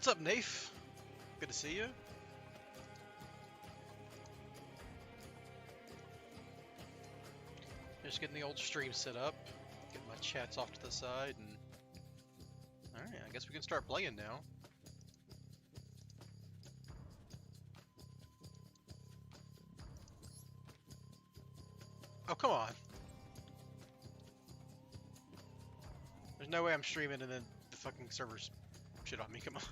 What's up, Nafe? Good to see you. Just getting the old stream set up. Getting my chats off to the side, and alright, I guess we can start playing now. Oh, come on. There's no way I'm streaming and then the fucking servers shit on me, come on.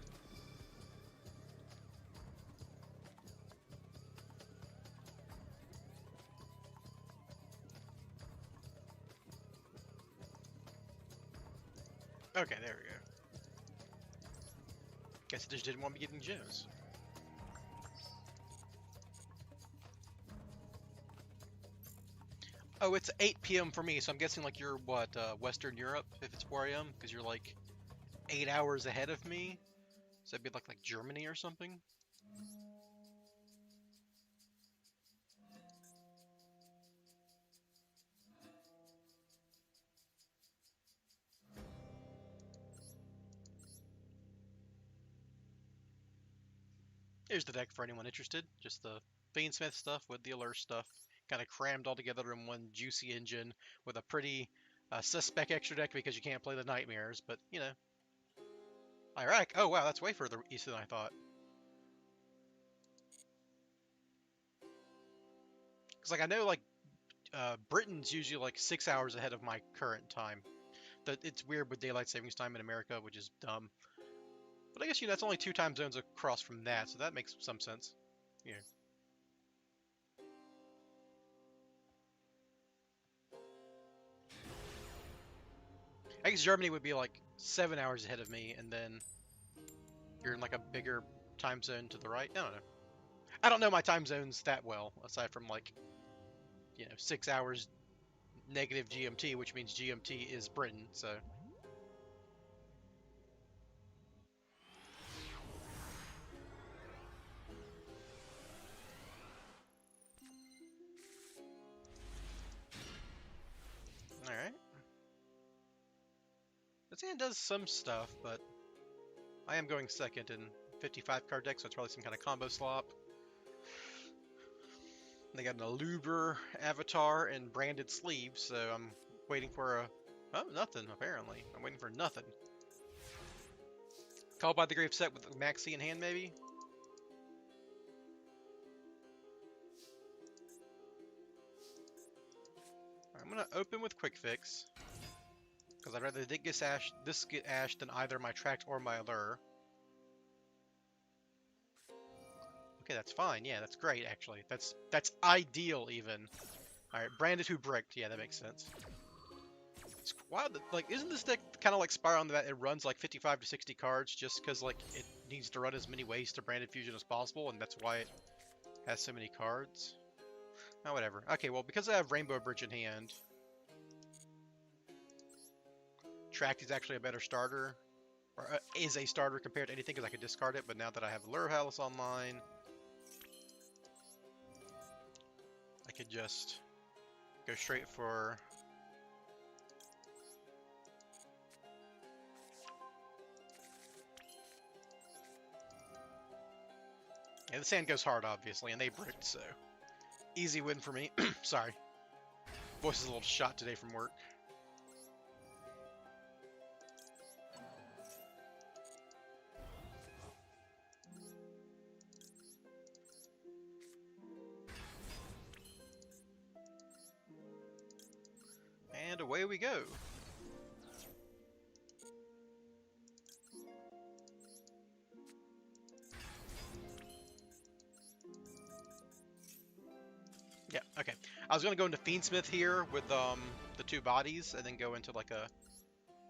Okay, there we go. Guess it just didn't want me getting gems. Oh, it's 8 p.m. for me, so I'm guessing like you're, what, Western Europe, if it's 4 a.m.? Because you're like 8 hours ahead of me? So it'd be like Germany or something? Here's the deck for anyone interested. Just the Fiendsmith stuff with the Allure stuff. Kind of crammed all together in one juicy engine with a pretty suspect extra deck because you can't play the Nightmares, but, you know. Iraq? Oh, wow, that's way further east than I thought. Because, like, I know, like, Britain's usually, like, 6 hours ahead of my current time. It's weird with daylight savings time in America, which is dumb. But I guess, you know, that's only 2 time zones across from that, so that makes some sense. Yeah. I guess Germany would be like 7 hours ahead of me, and then you're in like a bigger time zone to the right. I don't know. I don't know my time zones that well, aside from like, you know, 6 hours negative GMT, which means GMT is Britain, so. Alright. This hand does some stuff, but I am going second in 55 card deck, so it's probably some kind of combo slop. They got an Allure avatar and branded sleeves, so I'm waiting for a... Oh, nothing, apparently. I'm waiting for nothing. Called by the Grave set with Maxi in hand, maybe? I'm gonna open with Quick Fix. Because I'd rather this get ashed than either my Tract or my Allure. Okay, that's fine. Yeah, that's great, actually. That's ideal, even. Alright, Branded who bricked. Yeah, that makes sense. It's wild. Like, isn't this deck kind of like Spyral in that it runs like 55 to 60 cards just because, like, it needs to run as many ways to Branded Fusion as possible, and that's why it has so many cards? Oh, whatever. Okay, well, because I have Rainbow Bridge in hand, Tract is actually a better starter, or is a starter compared to anything because I could discard it, but now that I have Allure House online, I could just go straight for... Yeah, the sand goes hard, obviously, and they bricked, so... Easy win for me. Sorry. Voice is a little shot today from work. And away we go. Yeah, okay. I was gonna go into Fiendsmith here with the 2 bodies, and then go into like a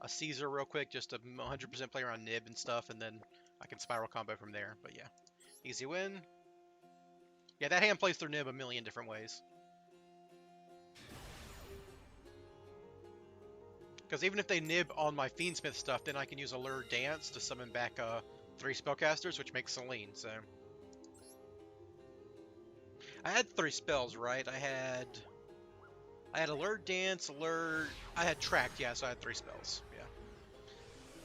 Caesar real quick, just to 100% play around Nib and stuff, and then I can Spiral combo from there. But yeah, easy win. Yeah, that hand plays through Nib a million different ways. Because even if they nib on my Fiendsmith stuff, then I can use Allure Dance to summon back 3 spellcasters, which makes Celine, so... I had 3 spells, right? I had Allure Dance, Allure... I had Tract, yeah, so I had 3 spells, yeah.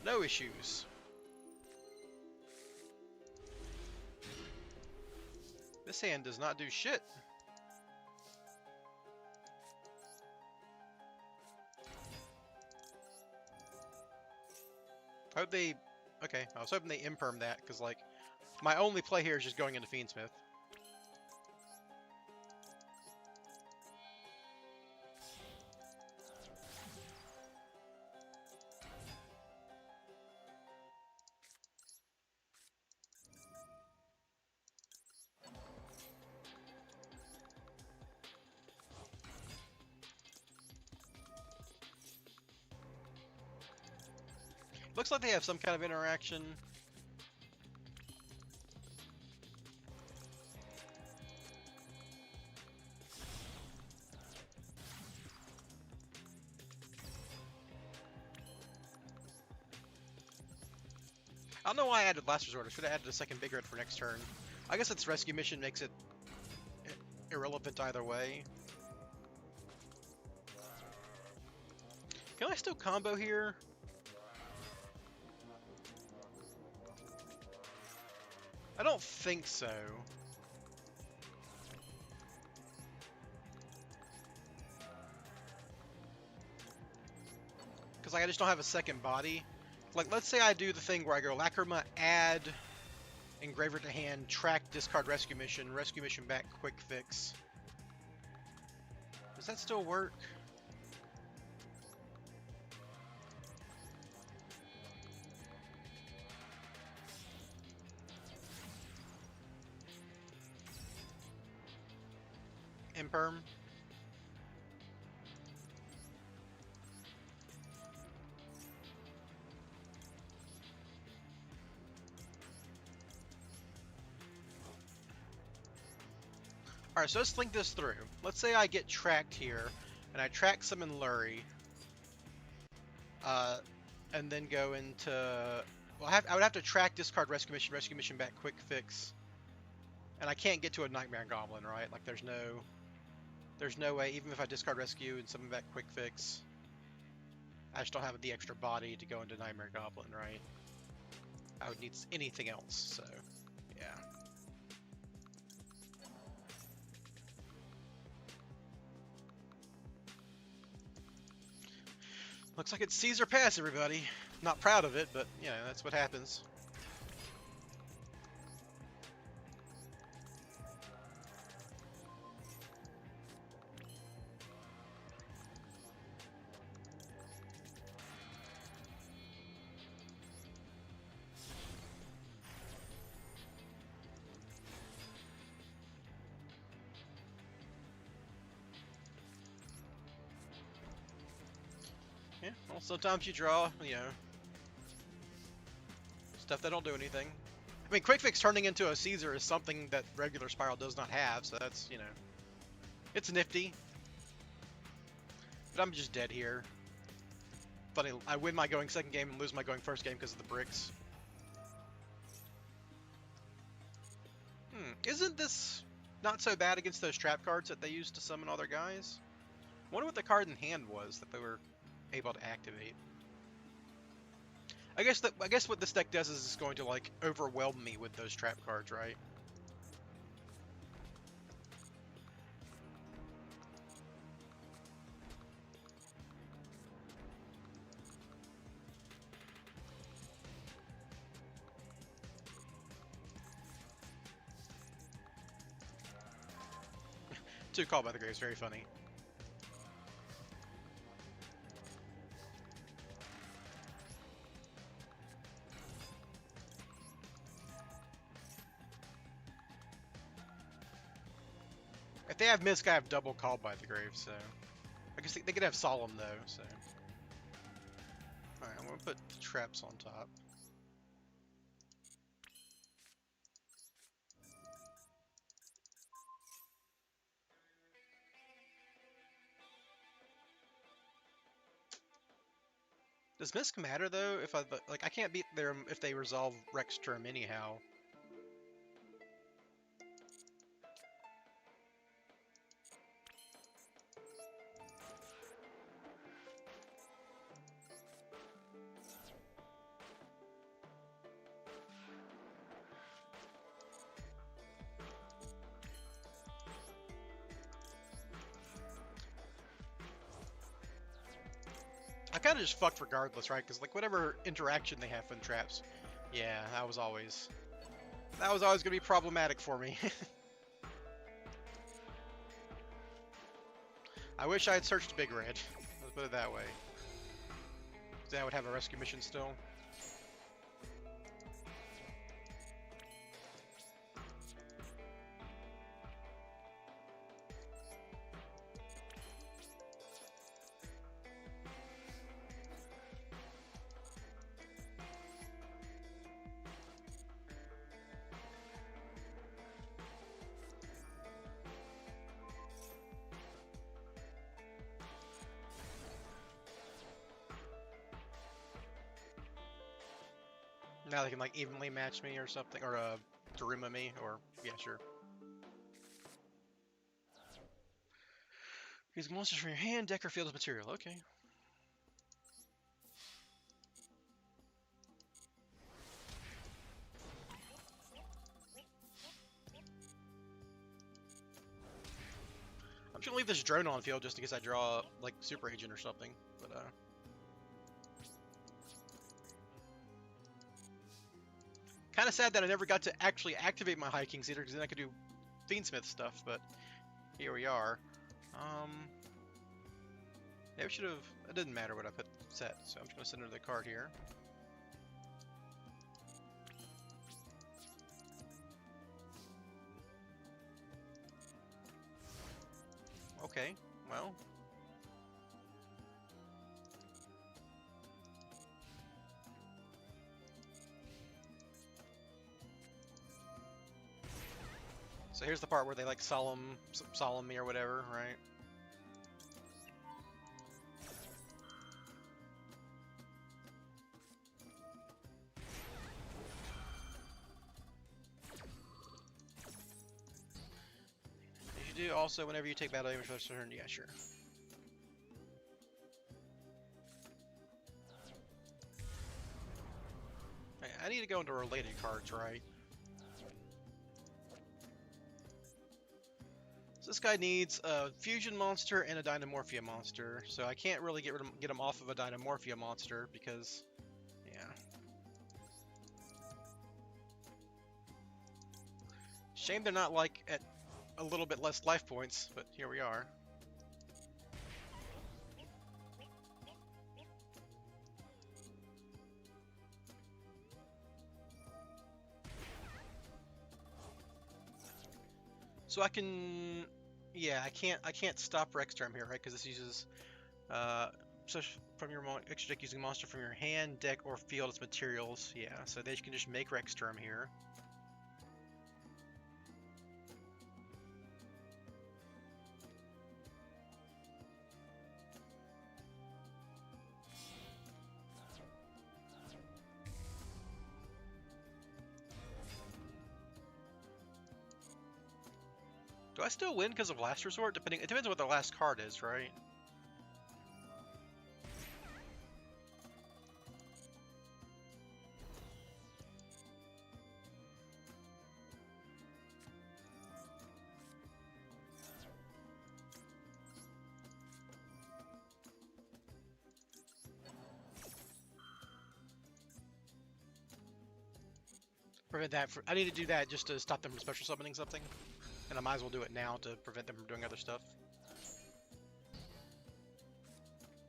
No issues. This hand does not do shit. I hope they... Okay, I was hoping they imperm that, because, like, my only play here is just going into Fiendsmith. Looks like they have some kind of interaction. I don't know why I added Last Resort. I should have added a second big red for next turn. I guess its rescue mission makes it irrelevant either way. Can I still combo here? I don't think so. Because like, I just don't have a second body. Like, let's say I do the thing where I go Lacrima, add Engraver to hand, track, discard rescue mission back, quick fix. Does that still work? Imperm. Alright, so let's think this through. Let's say I get tracked here, and I track summon Lurie, and then go into... Well, I would have to track, discard, rescue mission back, quick fix. And I can't get to a Nightmare Goblin, right? Like, there's no way, even if I discard rescue and summon back quick fix, I just don't have the extra body to go into Nightmare Goblin, right? I would need anything else, so, yeah. Looks like it's Caesar Pass, everybody. Not proud of it, but, you know, that's what happens. Yeah, well, sometimes you draw, you know, stuff that don't do anything. I mean, quick fix turning into a Caesar is something that regular Spyral does not have, so that's, you know, it's nifty. But I'm just dead here. Funny, I win my going second game and lose my going first game because of the bricks. Isn't this not so bad against those trap cards that they used to summon all their guys? I wonder what the card in hand was that they were able to activate. I guess what this deck does is it's going to like overwhelm me with those trap cards, right? Two Call by the Grave is very funny. If they have Misk, I have double Called by the Grave, so... I guess they could have Solemn, though, so... Alright, I'm gonna put traps on top. Does Misk matter, though? If I can't beat them if they resolve Rex Term anyhow. kind of just fucked regardless, right? Because like whatever interaction they have with traps, yeah, that was always gonna be problematic for me. I wish I had searched Big Red. Let's put it that way. Then I would have a rescue mission still. Now they can like evenly match me or something, or Daruma me, or yeah, sure. Use monsters from your hand, deck, or field as material. Okay. I'm just gonna leave this drone on field just in case I draw like Super Agent or something, but kind of sad that I never got to actually activate my Hikings either, because then I could do Fiendsmith stuff, but here we are. Yeah, we should have... It didn't matter what I put set, so I'm just going to send her the card here. Okay, well... So here's the part where they like solemn me or whatever, right? You do also whenever you take battle damage for a turn, yeah, sure. Okay, I need to go into related cards, right? So this guy needs a fusion monster and a Dynamorphia monster, so I can't really get him off of a Dynamorphia monster because, yeah. Shame they're not like at a little bit less life points, but here we are. So I can, yeah, I can't stop Rexterm here, right? Because this uses, so from your extra deck using monster from your hand, deck, or field as materials. Yeah, so they can just make Rexterm here. Do I still win because of Last Resort? It depends on what the last card is, right? Prevent that. I need to do that just to stop them from special summoning something. And I might as well do it now to prevent them from doing other stuff.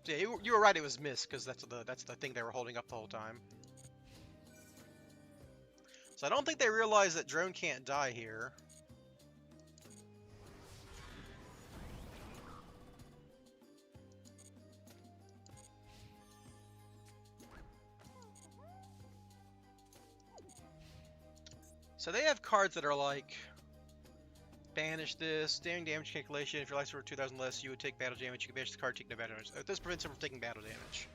So yeah, you were right, it was missed, because that's the thing they were holding up the whole time. So I don't think they realize that Drone can't die here. So they have cards that are like... Banish this, damning damage calculation. If your life's worth 2,000 less, you would take battle damage. You can banish the card, take no battle damage. This prevents him from taking battle damage.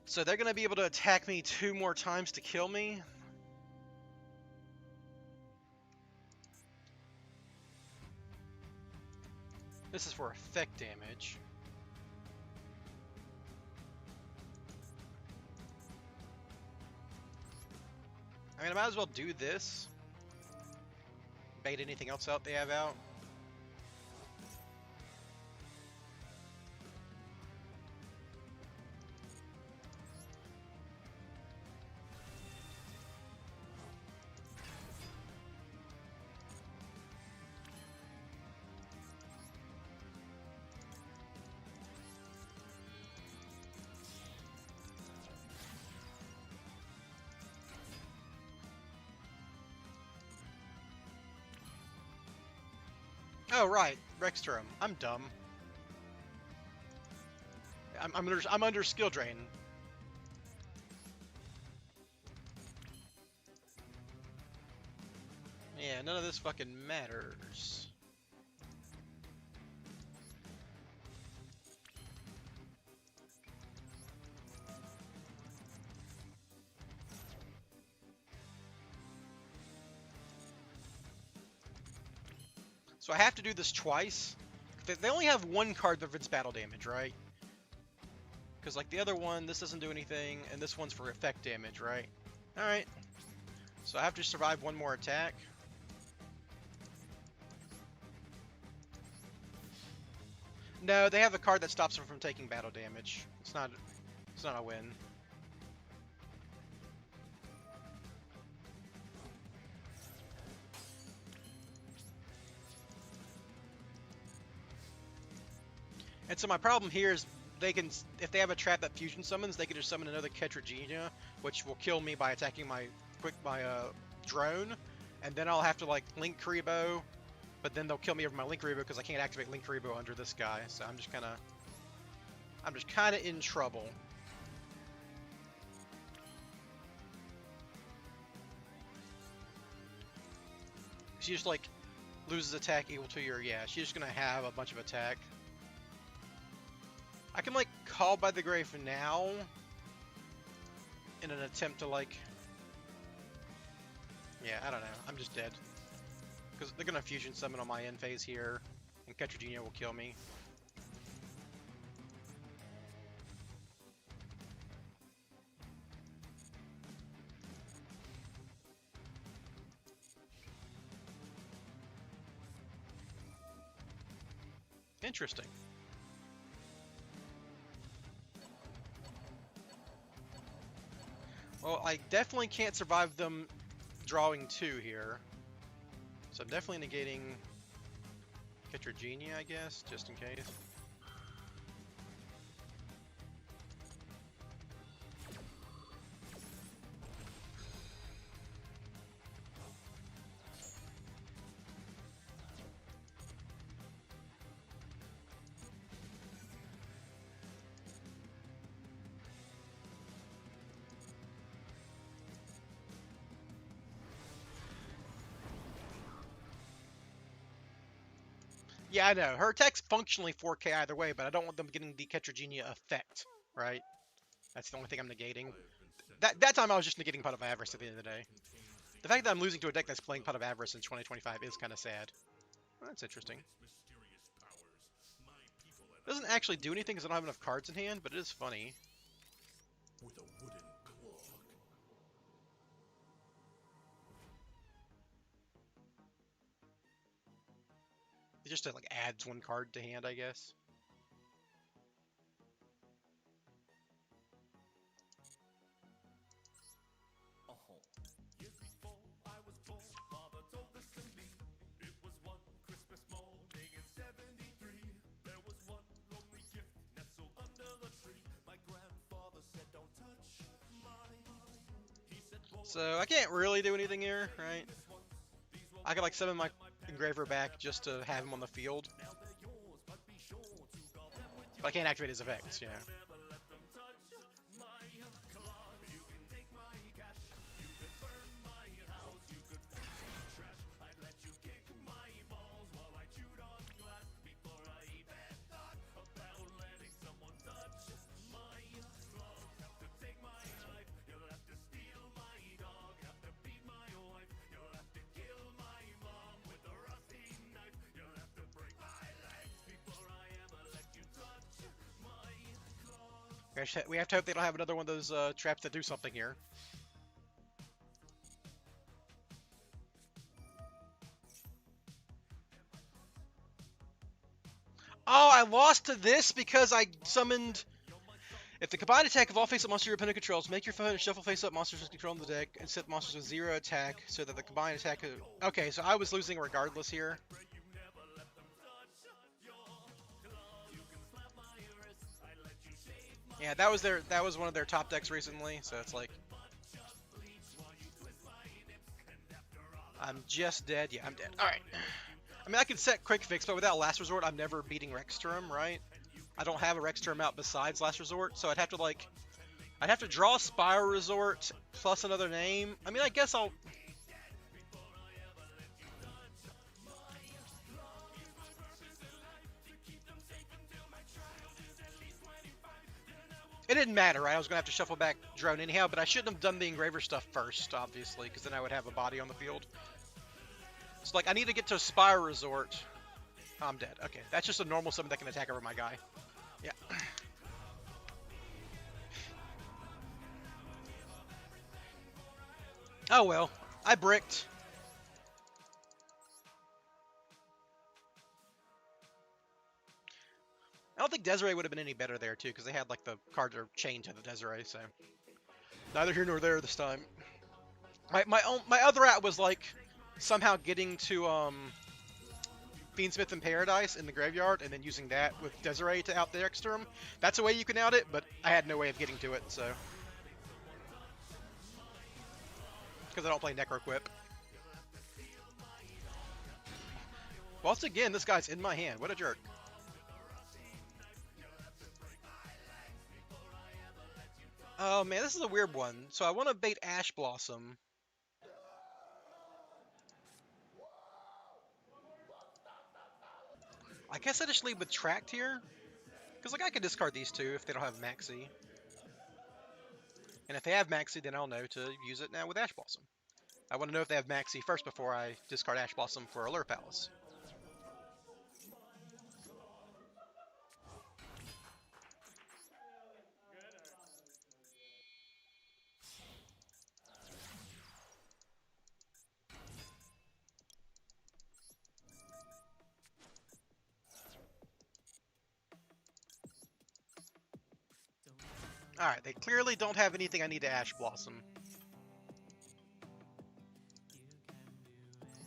So they're going to be able to attack me 2 more times to kill me. This is for effect damage. I mean, I might as well do this. Bait anything else out they have out. Oh, right. Rextrum. I'm dumb. I'm under skill drain. Yeah, none of this fucking matters. So I have to do this twice. They only have one card that prevents battle damage, right? Because like the other one, this doesn't do anything, and this one's for effect damage, right? Alright. So I have to survive one more attack. No, they have a card that stops them from taking battle damage. It's not a win. And so my problem here is they can, if they have a trap that fusion summons, they can just summon another Ketragenia, which will kill me by attacking my drone, and then I'll have to like Link Kuriboh, but then they'll kill me over my Link Kuriboh because I can't activate Link Kuriboh under this guy. So I'm just kind of in trouble. She just like loses attack equal to your, yeah, she's just gonna have a bunch of attack. I can like call by the grave now in an attempt to like, yeah, I don't know, I'm just dead. Because they're gonna fusion summon on my end phase here, and Ketragenia will kill me. Interesting. Well, I definitely can't survive them drawing 2 here. So I'm definitely negating Ketragenia, I guess, just in case. Yeah, I know. Her attack's functionally 4k either way, but I don't want them getting the Ketragenia effect, right? That's the only thing I'm negating. That time I was just negating Pot of Avarice at the end of the day. The fact that I'm losing to a deck that's playing Pot of Avarice in 2025 is kind of sad. Well, that's interesting. It doesn't actually do anything because I don't have enough cards in hand, but it is funny. With a wooden clog. It just like adds 1 card to hand, I guess. So I can't really do anything here, right? I could like summon my Engraver back just to have him on the field. But I can't activate his effects, you know. We have to hope they don't have another one of those traps that do something here. Oh, I lost to this because I summoned... If the combined attack of all face-up monsters your opponent controls, make your opponent shuffle face-up monsters with control in the deck and set monsters with 0 attack so that the combined attack... Okay, so I was losing regardless here. Yeah, that was one of their top decks recently, so it's like... I'm just dead. Yeah, I'm dead. Alright. I mean, I could set Quick Fix, but without Last Resort, I'm never beating Rexturm, right? I don't have a Rexturm out besides Last Resort, so I'd have to, like... I'd have to draw a Spyral Resort plus another name. I mean, I guess I'll... It didn't matter, right? I was going to have to shuffle back Drone anyhow, but I shouldn't have done the Engraver stuff first, obviously, because then I would have a body on the field. So, like, I need to get to a Spyral Resort. Oh, I'm dead. Okay, that's just a normal summon that can attack over my guy. Yeah. Oh, well. I bricked. I don't think Desiree would have been any better there, too, because they had, like, the cards are chained to the Desiree, so... Neither here nor there this time. My other out was, like, somehow getting to, Fiendsmith in Paradise in the graveyard, and then using that with Desiree to out the Rexturm. That's a way you can out it, but I had no way of getting to it, so... Because I don't play Necroquip. Once again, this guy's in my hand. What a jerk. Oh man, this is a weird one. So I want to bait Ash Blossom. I guess I just leave with Tract here. Because like I could discard these two if they don't have Maxi. And if they have Maxi, then I'll know to use it now with Ash Blossom. I want to know if they have Maxi first before I discard Ash Blossom for Allure Palace. Alright, they clearly don't have anything I need to Ash Blossom.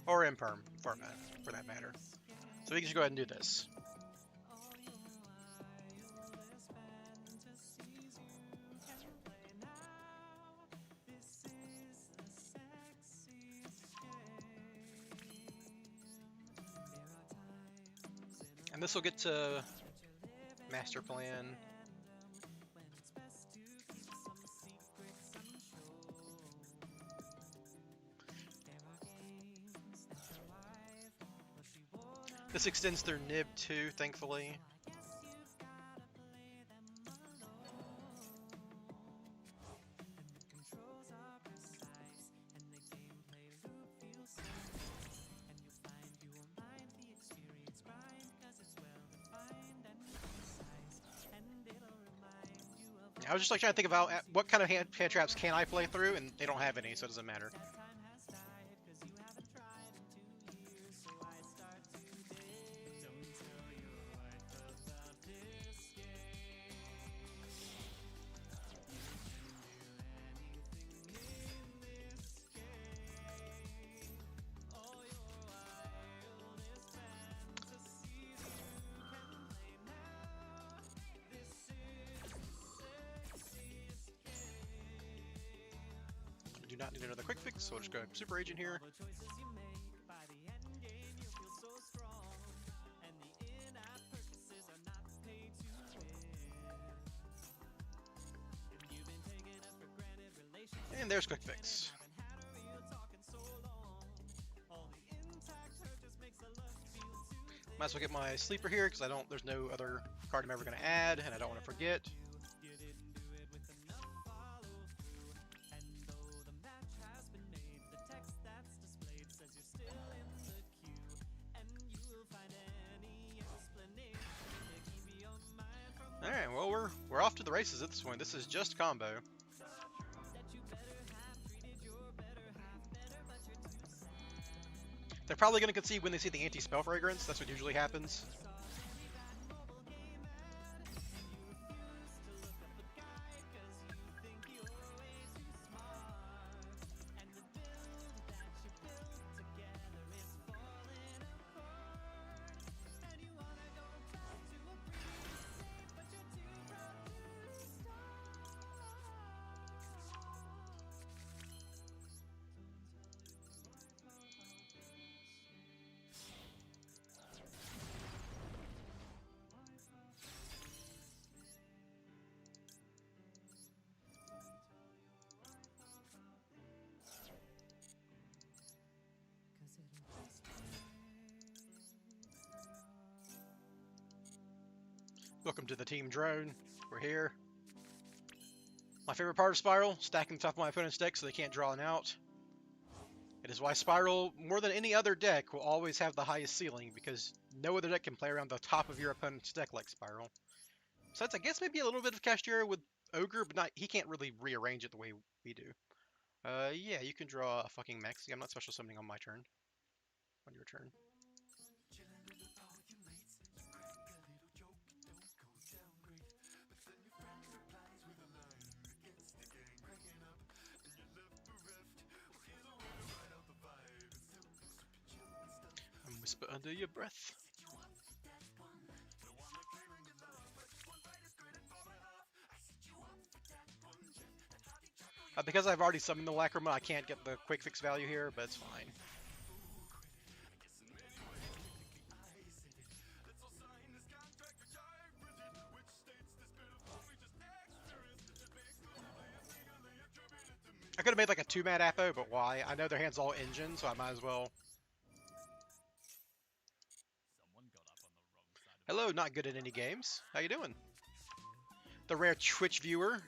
Or Imperm, for that matter. So we can just go ahead and do this. And this will get to Master Plan. This extends their nib too, thankfully. I was just like trying to think about what kind of hand traps can I play through, and they don't have any, so it doesn't matter. Do not need another quick fix, so we'll just go Super Agent here. And there's quick fix. Might as well get my sleeper here because there's no other card I'm ever going to add, and I don't want to forget. Alright, well we're off to the races at this point. This is just combo. They're probably going to concede when they see the anti-spell fragrance. That's what usually happens. Welcome to the Team Drone. We're here. My favorite part of Spyral, stacking the top of my opponent's deck so they can't draw an out. It is why Spyral, more than any other deck, will always have the highest ceiling, because no other deck can play around the top of your opponent's deck like Spyral. Besides, I guess maybe a little bit of Cashier with Ogre, but he can't really rearrange it the way we do. Yeah, you can draw a fucking Maxi. I'm not special summoning on my turn. On your turn. And whisper under your breath. Because I've already summoned the Lacrima, I can't get the quick fix value here, but it's fine. I could have made like a 2-mat Apo, but why? I know their hand's all engine, so I might as well. Hello, not good at any games. How you doing? The rare Twitch viewer.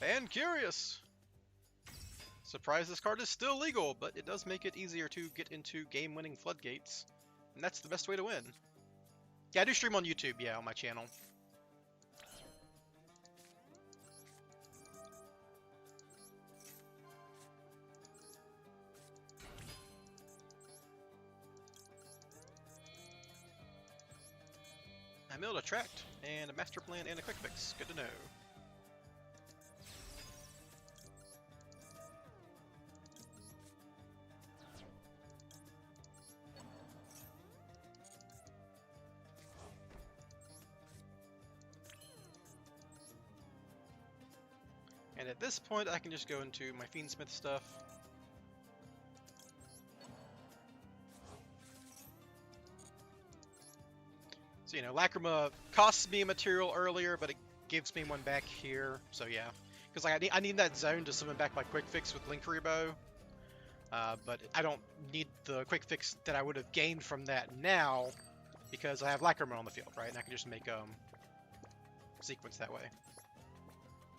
And curious. Surprised this card is still legal, but it does make it easier to get into game-winning floodgates. And that's the best way to win. Yeah, I do stream on YouTube, yeah, on my channel. I milled a tract, and a master plan, and a quick fix. Good to know. And at this point, I can just go into my Fiendsmith stuff. So, you know, Lacrima costs me a material earlier, but it gives me one back here. So, yeah. Because like, I need that zone to summon back my quick fix with Link Rebo. But I don't need the quick fix that I would have gained from that now, because I have Lacrima on the field, right? And I can just make sequence that way.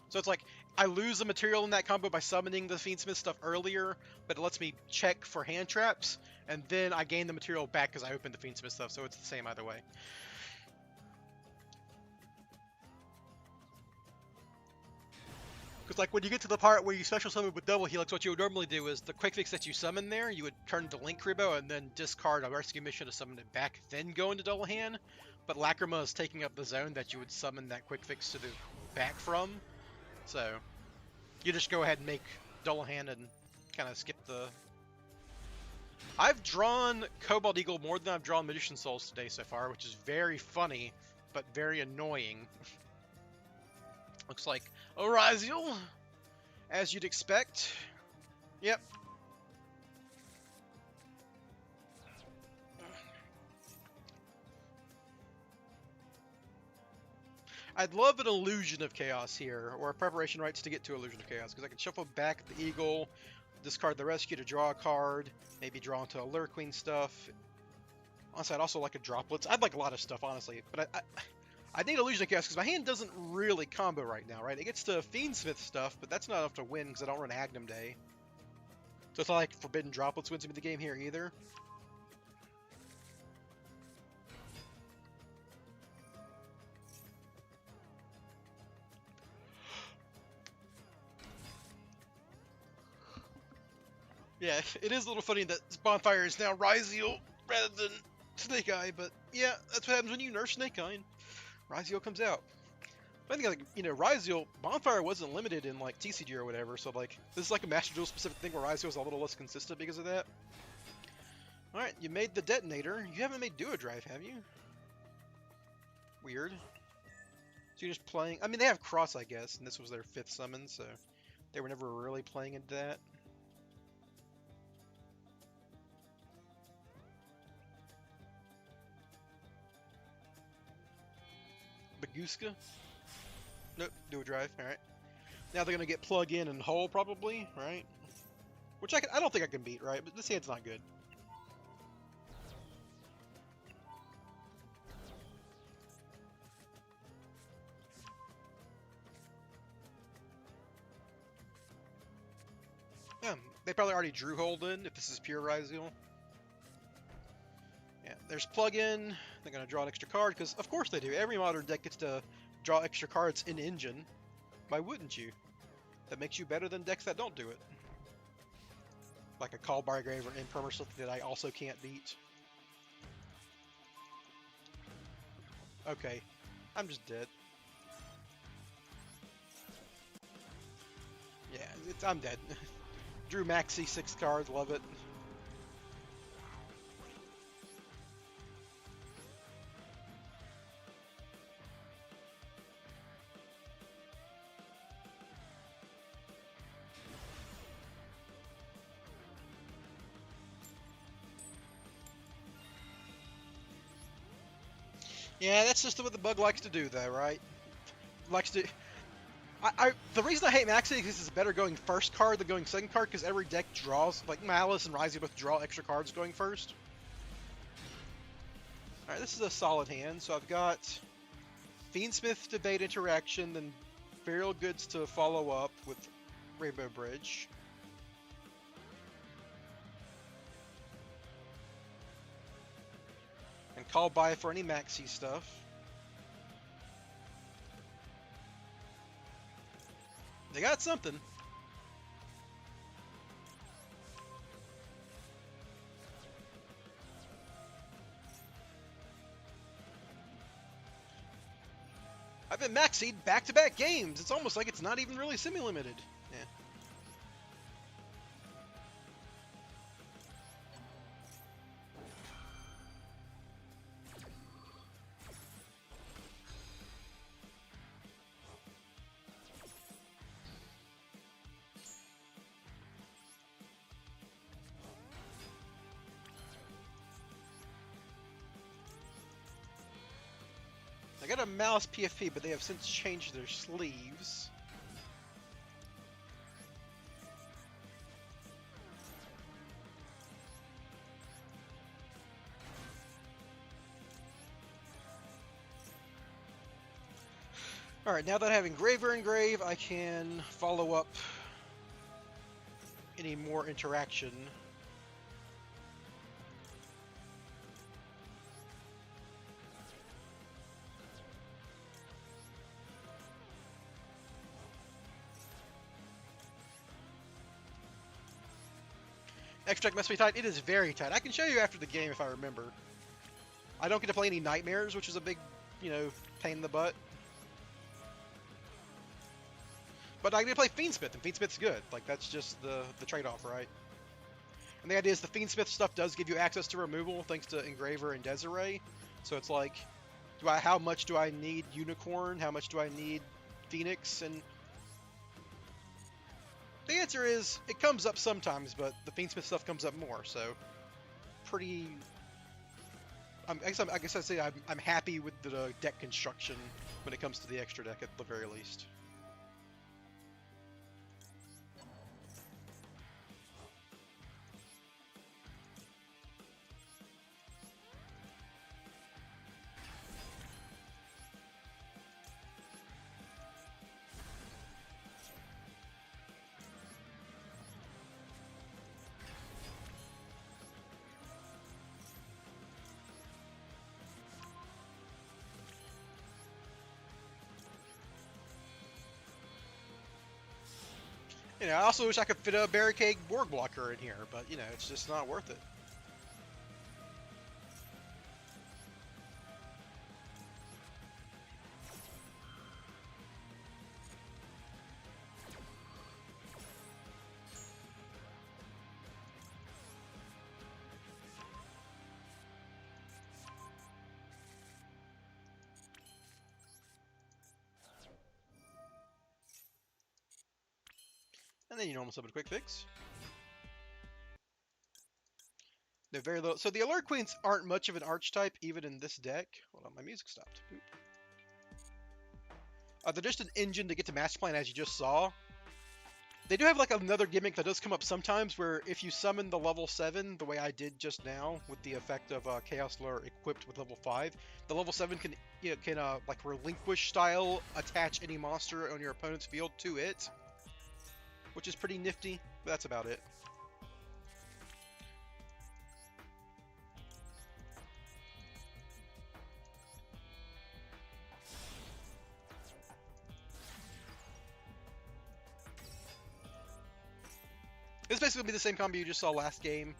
So it's like, I lose the material in that combo by summoning the Fiendsmith stuff earlier, but it lets me check for hand traps, and then I gain the material back because I opened the Fiendsmith stuff, so it's the same either way. Because like when you get to the part where you special summon with double helix, what you would normally do is the quick fix that you summon there, you would turn to Link Rebo and then discard a rescue mission to summon it back, then go into double hand. But Lacrima is taking up the zone that you would summon that quick fix to the back from. So you just go ahead and make double hand and kind of skip the... I've drawn Cobalt Eagle more than I've drawn Magician Souls today so far, which is very funny, but very annoying. Looks like Orizial, as you'd expect. Yep. I'd love an Illusion of Chaos here, or a Preparation Rites to get to Illusion of Chaos, because I can shuffle back the Eagle, discard the Rescue to draw a card, maybe draw into Allure Queen stuff. Honestly, I'd also like a Droplets. I'd like a lot of stuff, honestly, but I need Illusion of Chaos because my hand doesn't really combo right now, right? It gets to Fiendsmith stuff, but that's not enough to win because I don't run Agnum Day. So it's not like Forbidden Droplets wins me the game here either. Yeah, it is a little funny that Bonfire is now Ryziel rather than Snake Eye, but yeah, that's what happens when you nerf Snake Eye. Ryziel comes out. I think, like, you know, Ryziel, Bonfire wasn't limited in, like, TCG or whatever, so, like, this is, like, a Master Duel specific thing where Ryziel is a little less consistent because of that. Alright, you made the Detonator. You haven't made Duo Drive, have you? Weird. So you're just playing... I mean, they have Cross, I guess, and this was their 5th summon, so they were never really playing into that. Baguska? Nope, do a drive. Alright. Now they're gonna get plug in and hull probably, right? Which I don't think I can beat, right? But this hand's not good. Yeah, they probably already drew hold in if this is pure Ryzeal. Yeah, there's plug in. They're gonna draw an extra card because of course they do. Every modern deck gets to draw extra cards in engine. Why wouldn't you? That makes you better than decks that don't do it. Like a Call by Grave or Imperm or something that I also can't beat. Okay, I'm just dead. Yeah, I'm dead. Drew Maxi 6 cards, love it. Yeah, that's just what the bug likes to do, though, right? Likes to. The reason I hate Maxi is it's better going first card than going second card because every deck draws, like Malice and Ryzeal both draw extra cards going first. Alright, this is a solid hand, so I've got Fiendsmith to bait interaction, then Burial Goods to follow up with Rainbow Bridge. And Call by for any Maxi stuff. They got something. I've been Maxied back-to-back games. It's almost like it's not even really semi-limited. Yeah. I got a Malice PFP, but they have since changed their sleeves. Alright, now that I have Engraver Engrave, I can follow up any more interaction. Extract must be tight. It is very tight. I can show you after the game if I remember. I don't get to play any Nightmares, which is a big, pain in the butt. But I get to play Fiendsmith, and Fiendsmith's good. Like, that's just the trade-off, right? And the idea is the Fiendsmith stuff does give you access to removal, thanks to Engraver and Desiree. So it's like, how much do I need Unicorn? How much do I need Phoenix? And the answer is, it comes up sometimes, but the Fiendsmith stuff comes up more, so pretty... I guess I'd say I'm happy with the deck construction when it comes to the extra deck, at the very least. I also wish I could fit a Barricade Borg Blocker in here, but, it's just not worth it. And then you normal summon a Quick Fix. They're very low. So the Allure Queens aren't much of an archetype, even in this deck. Hold on, my music stopped. Boop. They're just an engine to get to Master Plan, as you just saw. They do have like another gimmick that does come up sometimes, where if you summon the level 7, the way I did just now, with the effect of Chaos Lure equipped with level 5, the level 7 can like relinquish style attach any monster on your opponent's field to it, which is pretty nifty. But that's about it. It's basically gonna be the same combo you just saw last game,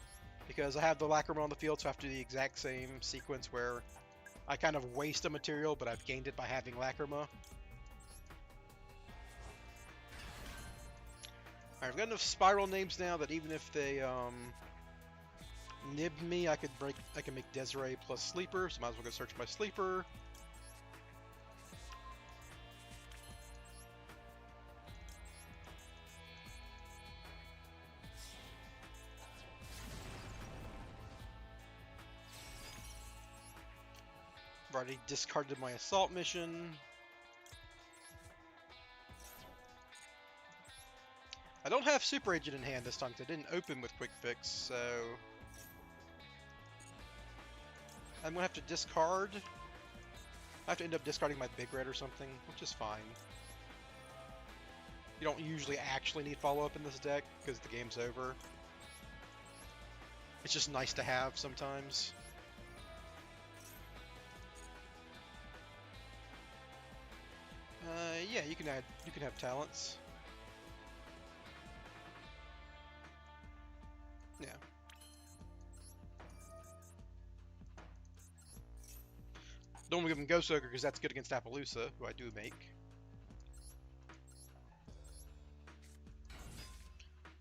because I have the Lacrima on the field, so I have to do the exact same sequence where I kind of waste a material, but I've gained it by having Lacrima. Alright, I've got enough Spyral names now that even if they nib me, I can make Desiree plus Sleeper, so might as well go search my Sleeper. I've already discarded my Assault mission. I don't have Super Agent in hand this time because I didn't open with Quick Fix, so I'm gonna have to discard. I have to end up discarding my Big Red or something, which is fine. You don't usually actually need follow-up in this deck because the game's over. It's just nice to have sometimes. Yeah, you can have talents. Yeah. Don't give him Ghost Ogre because that's good against Appaloosa, who I do make.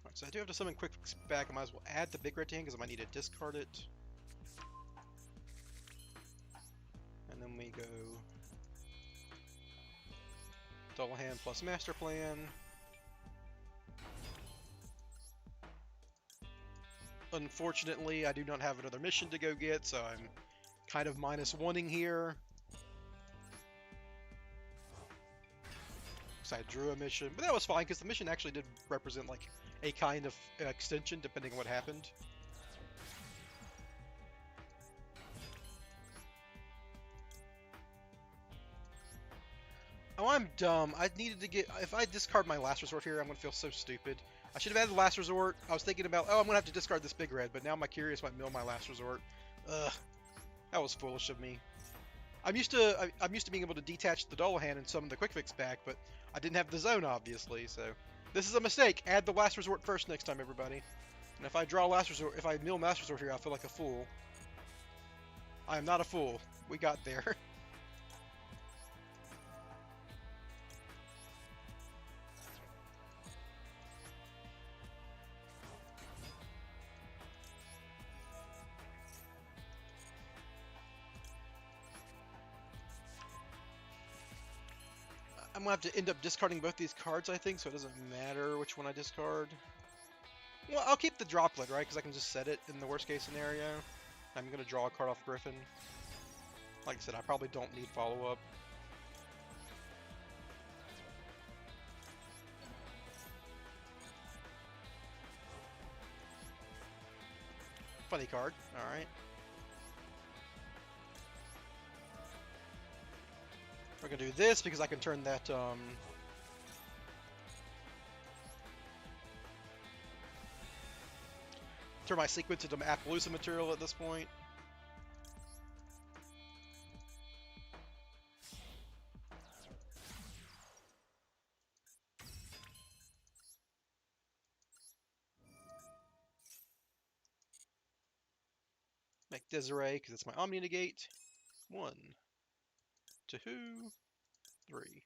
Alright, so I do have to summon Quick Fix back. I might as well add the Big Red to hand because I might need to discard it. And then we go Double Hand plus Master Plan. Unfortunately, I do not have another mission to go get, so I'm kind of -1ing here. So I drew a mission, but that was fine because the mission actually did represent like a kind of extension depending on what happened. Oh, I'm dumb. I needed to get... If I discard my Last Resort here, I'm going to feel so stupid. I should have added the Last Resort. I was thinking about, oh, I'm going to have to discard this Big Red, but now my Curious might mill my Last Resort. Ugh. That was foolish of me. I'm used to being able to detach the Double Hand and summon the Quick Fix back, but I didn't have the zone, obviously, so... This is a mistake. Add the Last Resort first next time, everybody. And if I draw Last Resort, if I mill Last Resort here, I feel like a fool. I am not a fool. We got there. I'm gonna have to end up discarding both these cards, I think, so it doesn't matter which one I discard. Well, I'll keep the Droplet, right? Because I can just set it in the worst case scenario. I'm gonna draw a card off Griffin. Like I said, I probably don't need follow-up. Funny card, alright. We're gonna do this because I can turn that, turn my sequence into Appaloosa material at this point. Make Desiree because it's my Omni Negate. 1, 2, 3.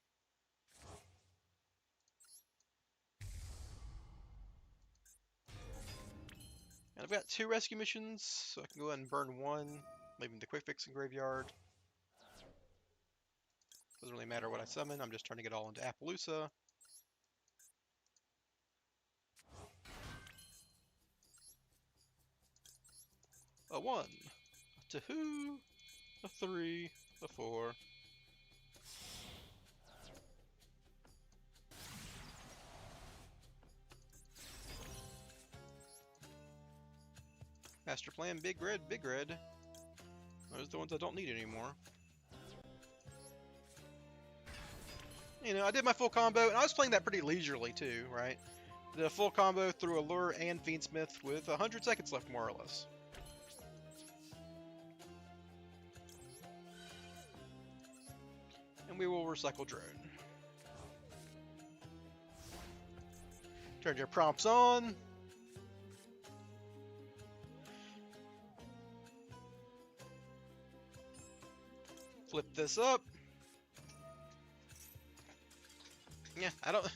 And I've got 2 rescue missions, so I can go ahead and burn 1, leaving the Quick Fix in Graveyard. Doesn't really matter what I summon, I'm just turning it all into Appaloosa. A 1, a 2, a 3, a 4. Master plan, big red, big red. Those are the ones I don't need anymore. You know, I did my full combo, and I was playing that pretty leisurely too, right? Did a full combo through Allure and Fiendsmith with 100 seconds left, more or less. And we will recycle drone. Turn your prompts on. Flip this up. Yeah, I don't...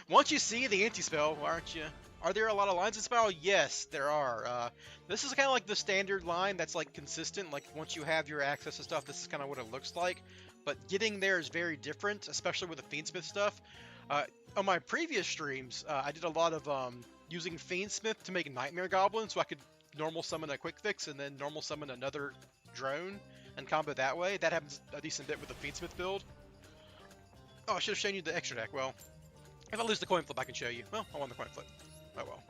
Once you see the anti-spell, aren't you? Are there a lot of lines in Spyral? Yes, there are. This is kind of like the standard line that's like consistent. Like once you have your access to stuff, this is kind of what it looks like. But getting there is very different, especially with the Fiendsmith stuff. On my previous streams, I did a lot of using Fiendsmith to make Nightmare Goblins, so I could normal summon a Quick Fix and then normal summon another drone and combo that way. That happens a decent bit with the Fiendsmith build. Oh, I should have shown you the extra deck. Well, if I lose the coin flip, I can show you. Well, I won the coin flip. Oh well.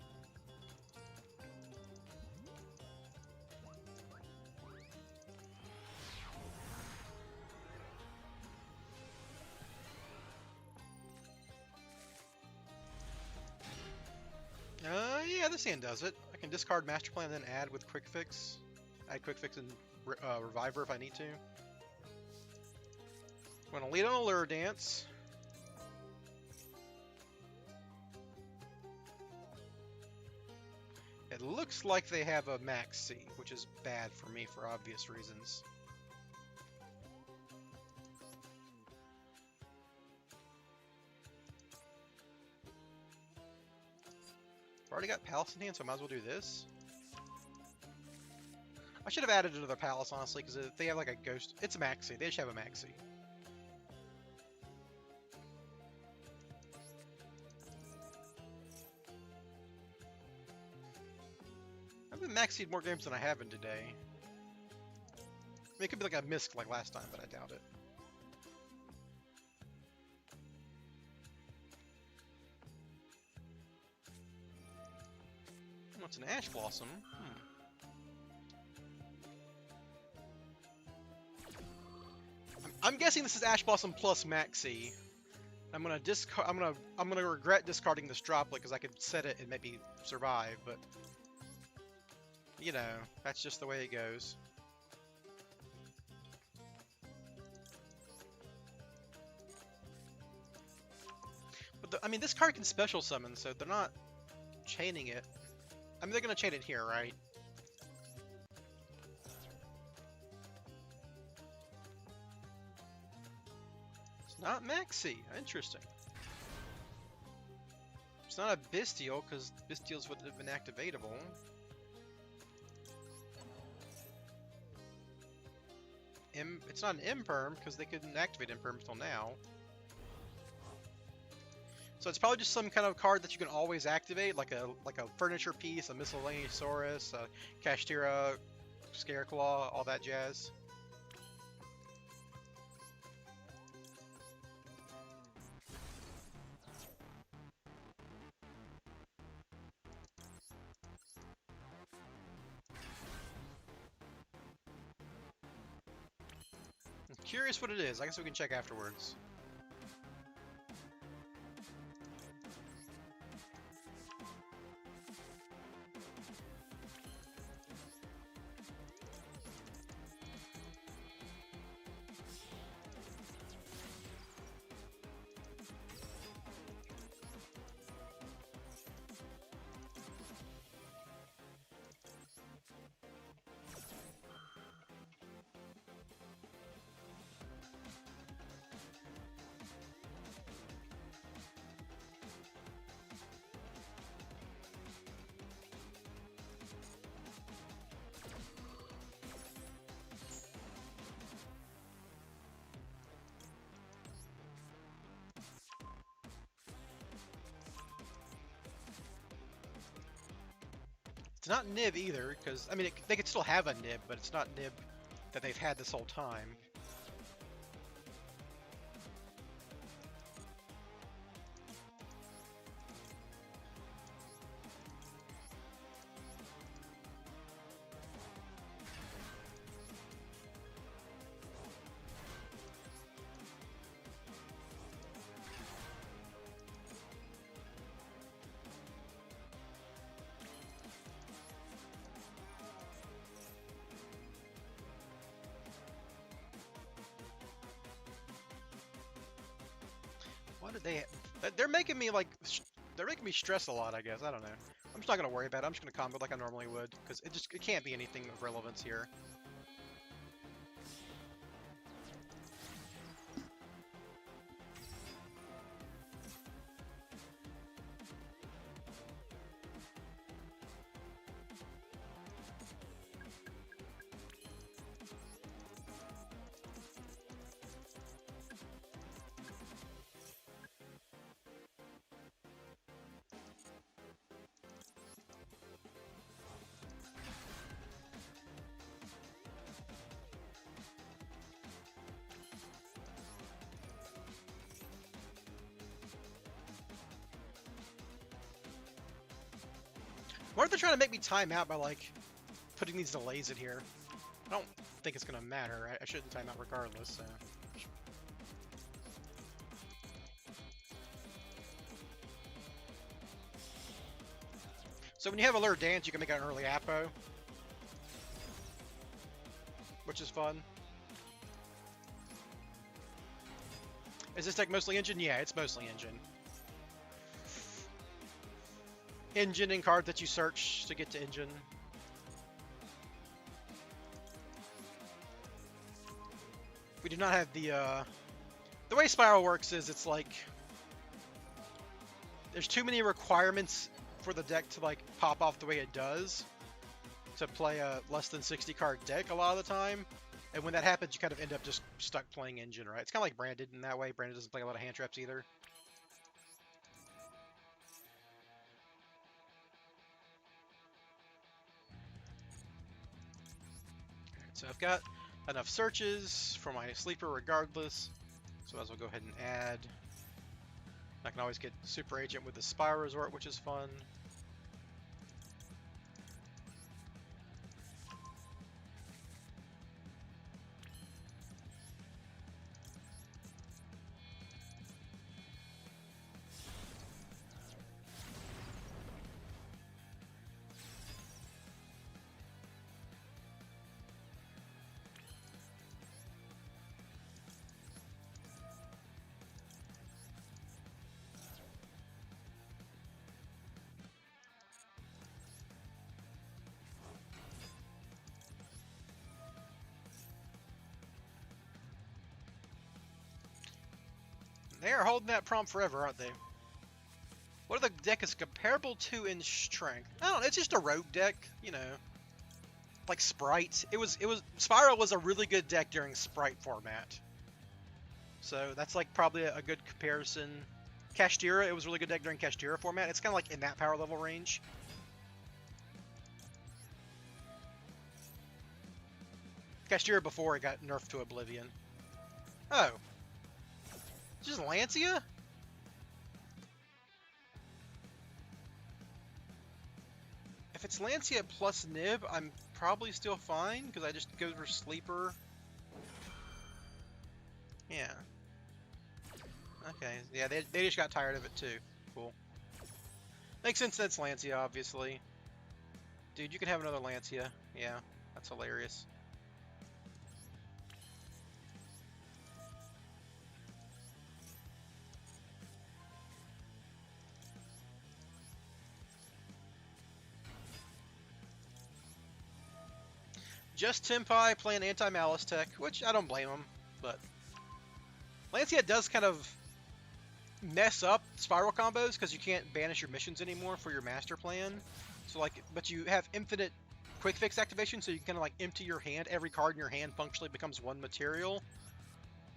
Yeah, this hand does it. I can discard Master Plan and then add with Quick Fix. Add Quick Fix and Reviver if I need to. I'm going to lead on a Lure Dance. It looks like they have a Max C, which is bad for me for obvious reasons. I've already got Palace in hand, so I might as well do this. I should have added another Palace, honestly, because if they have like a Ghost... It's a Maxi. They should have a Maxi. I've been Maxied more games than I have in today. I mean, it could be like a Misk like last time, but I doubt it. What's an Ash Blossom? I'm guessing this is Ash Blossom plus Maxi. I'm gonna regret discarding this droplet because I could set it and maybe survive, but you know, that's just the way it goes. But I mean, this card can special summon, so they're not chaining it. I mean, they're gonna chain it here, right? It's not Maxi. Interesting. It's not a Bestial, because Bestials would have been activatable. It's not an Imperm, because they couldn't activate Imperm until now. So it's probably just some kind of card that you can always activate, like a furniture piece, a Miscellaneousaurus, a Kashtira, Scareclaw, all that jazz. I'm curious what it is. I guess we can check afterwards. It's not Nib either, because, I mean, they could still have a Nib, but it's not Nib that they've had this whole time. What did they... They're making me, like... They're making me stress a lot, I guess. I don't know. I'm just not going to worry about it. I'm just going to combo like I normally would. Because it can't be anything of relevance here. What if they're trying to make me time out by, like, putting these delays in here? I don't think it's going to matter. I shouldn't time out regardless, so... So when you have Allure Dance, you can make an early Apo. Which is fun. Is this deck mostly engine? Yeah, it's mostly engine. Engine and card that you search to get to engine. We do not have the way Spyral works is it's like there's too many requirements for the deck to like pop off the way it does to play a less than 60 card deck a lot of the time. And when that happens, you kind of end up just stuck playing engine, right? It's kind of like Branded in that way. Branded doesn't play a lot of hand traps either. So I've got enough searches for my sleeper regardless, so as well go ahead and add. I can always get Super Agent with the Spyral Resort, which is fun. They are holding that prompt forever, aren't they? What other deck is comparable to in strength? I don't know, it's just a rogue deck, you know. Like Sprite. Spyral was a really good deck during Sprite format. So that's like probably a good comparison. Kashtira, it was a really good deck during Kashtira format. It's kind of like in that power level range. Kashtira before it got nerfed to oblivion. Oh. Just Lancia? If it's Lancia plus Nib, I'm probably still fine, because I just go for Sleeper. Yeah. Okay, yeah, they just got tired of it too. Cool. Makes sense that's Lancia, obviously. Dude, you can have another Lancia. Yeah, that's hilarious. Just Tempai playing anti-Malice tech, which I don't blame him, but Lancia does kind of mess up Spyral combos because you can't banish your missions anymore for your master plan. So like, but you have infinite quick fix activation, so you can kind of like empty your hand. Every card in your hand functionally becomes one material,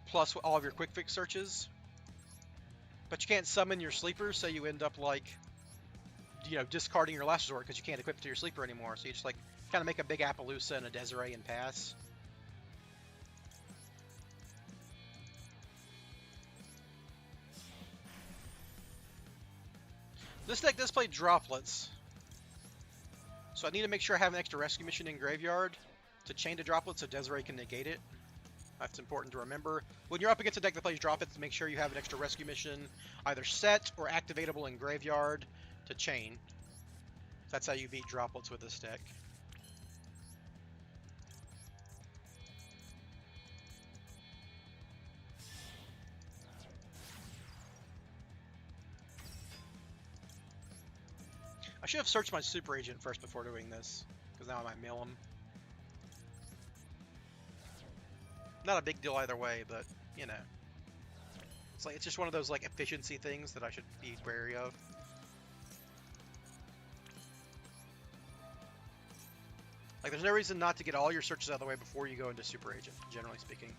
plus all of your quick fix searches. But you can't summon your sleepers, so you end up like, you know, discarding your last resort because you can't equip it to your sleeper anymore. So you just like kind of make a big Appaloosa and a Desiree and pass. This deck does play droplets. So I need to make sure I have an extra rescue mission in graveyard to chain to droplets so Desiree can negate it. That's important to remember. When you're up against a deck that plays droplets, make sure you have an extra rescue mission either set or activatable in graveyard to chain. That's how you beat droplets with this deck. I should have searched my super agent first before doing this, because now I might mill him. Not a big deal either way, but, you know. It's just one of those, like, efficiency things that I should be wary of. Like, there's no reason not to get all your searches out of the way before you go into super agent, generally speaking.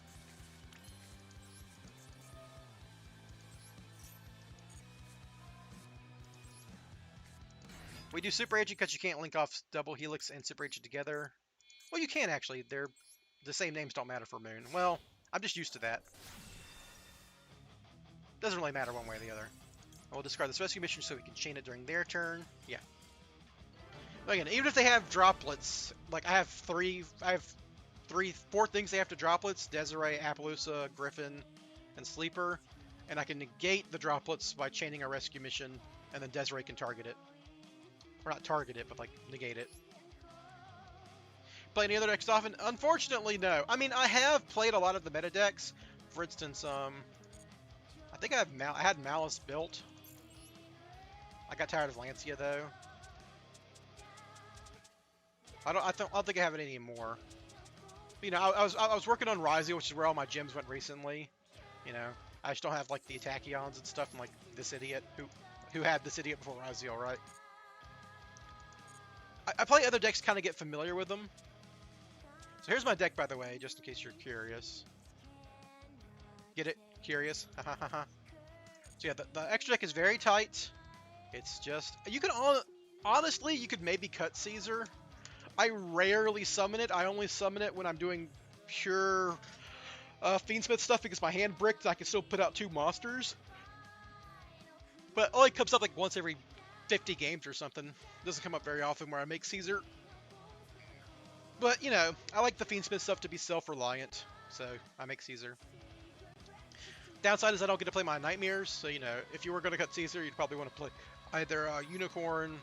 We do super agent because you can't link off double helix and super agent together. Well, you can actually. They're the same names don't matter for Moon. Well, I'm just used to that. Doesn't really matter one way or the other. We'll discard this rescue mission so we can chain it during their turn. Yeah. But again, even if they have droplets, like I have four things they have to droplets: Desiree, Appaloosa, Griffin, and Sleeper, and I can negate the droplets by chaining a rescue mission, and then Desiree can target it. Or not target it, but like negate it. Play any other decks often? Unfortunately, no. I mean, I have played a lot of the meta decks. For instance, I think I had Malice built. I got tired of Lancia though. I don't think I have it anymore. You know, I was working on Ryzio, which is where all my gems went recently. You know, I just don't have like the Tachyons and stuff, and like this idiot who had this idiot before Ryzio, right? I play other decks, kind of get familiar with them. So here's my deck, by the way, just in case you're curious. Get it? Curious? So yeah, the extra deck is very tight. It's just... You can... Honestly, you could maybe cut Caesar. I rarely summon it. I only summon it when I'm doing pure Fiendsmith stuff because my hand bricked. I can still put out 2 monsters. But it only comes up like once every 50 games or something. Doesn't come up very often where I make Caesar. But, you know, I like the Fiendsmith stuff to be self-reliant, so I make Caesar. Downside is I don't get to play my Nightmares, so, you know, if you were going to cut Caesar, you'd probably want to play either Unicorn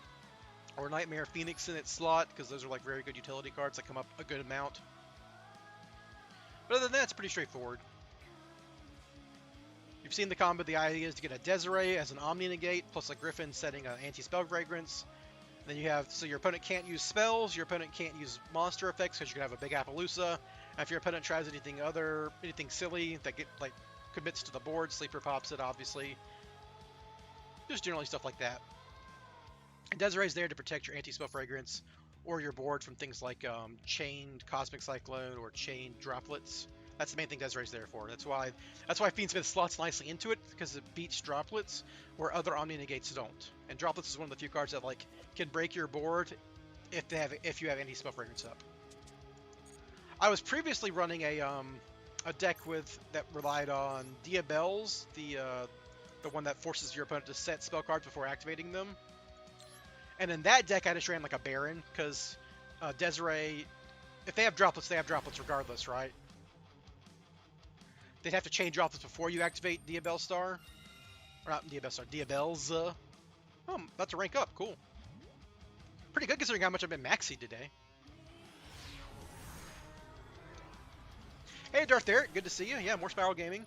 or Nightmare Phoenix in its slot, because those are, like, very good utility cards that come up a good amount. But other than that, it's pretty straightforward. You've seen the combo. The idea is to get a Desiree as an Omni Negate, plus a Griffin setting an Anti-Spell Fragrance. Then you have, so your opponent can't use spells, your opponent can't use monster effects because you can have a big Appaloosa. And if your opponent tries anything silly that commits to the board, Sleeper pops it, obviously. Just generally stuff like that. And Desiree's there to protect your Anti-Spell Fragrance or your board from things like chained Cosmic Cyclone or chained Droplets. That's the main thing Desiree's there for. That's why Fiendsmith slots nicely into it, because it beats Droplets, where other Omni Negates don't. And Droplets is one of the few cards that like can break your board if you have Anti-Spell Fragrance up. I was previously running a deck that relied on Diabels, the one that forces your opponent to set spell cards before activating them. And in that deck, I just ran like a Baron, because Desiree, if they have Droplets regardless, right? They'd have to chain Droplets before you activate Diabel Star. Or not Diabel Star, Diabels. Oh, I'm about to rank up. Cool. Pretty good considering how much I've been maxi today. Hey, Darth Eric. Good to see you. Yeah, more Spyral Gaming.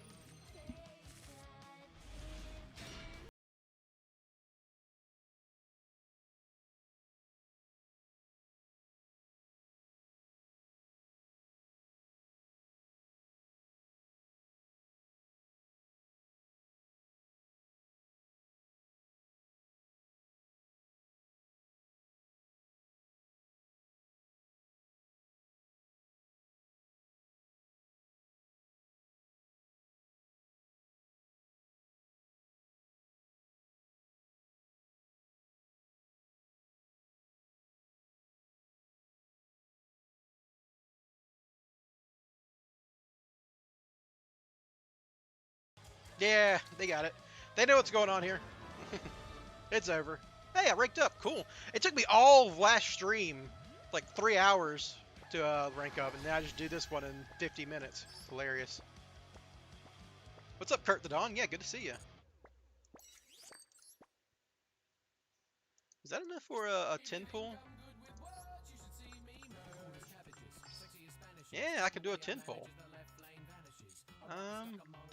Yeah, they got it. They know what's going on here. It's over. Hey, I ranked up. Cool. It took me all of last stream, like 3 hours, to rank up, and now I just do this one in 50 minutes. Hilarious. What's up, Kurt the Dawn? Yeah, good to see you. Is that enough for a 10 pull? Yeah, I can do a 10 pull.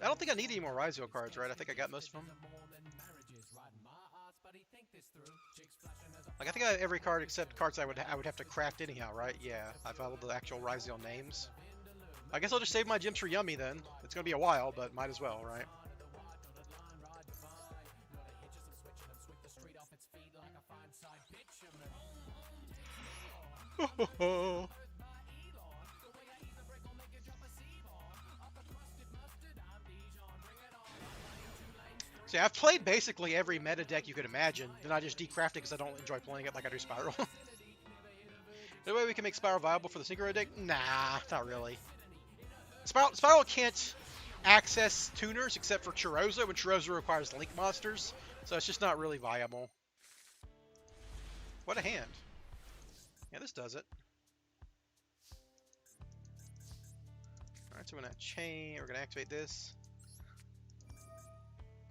I don't think I need any more Ryzio cards, right? I think I got most of them. Like, I think I have every card except cards I would have to craft anyhow, right? Yeah, I followed the actual Ryziel names. I guess I'll just save my gems for Yummy then. It's gonna be a while, but might as well, right? See, I've played basically every meta deck you could imagine, then I just decraft it because I don't enjoy playing it like I do Spyral. The way we can make Spyral viable for the Synchro deck? Nah, not really. Spyral can't access tuners except for Choroza, when Choroza requires Link monsters, so it's just not really viable. What a hand. Yeah, this does it. Alright, so we're gonna chain, we're gonna activate this.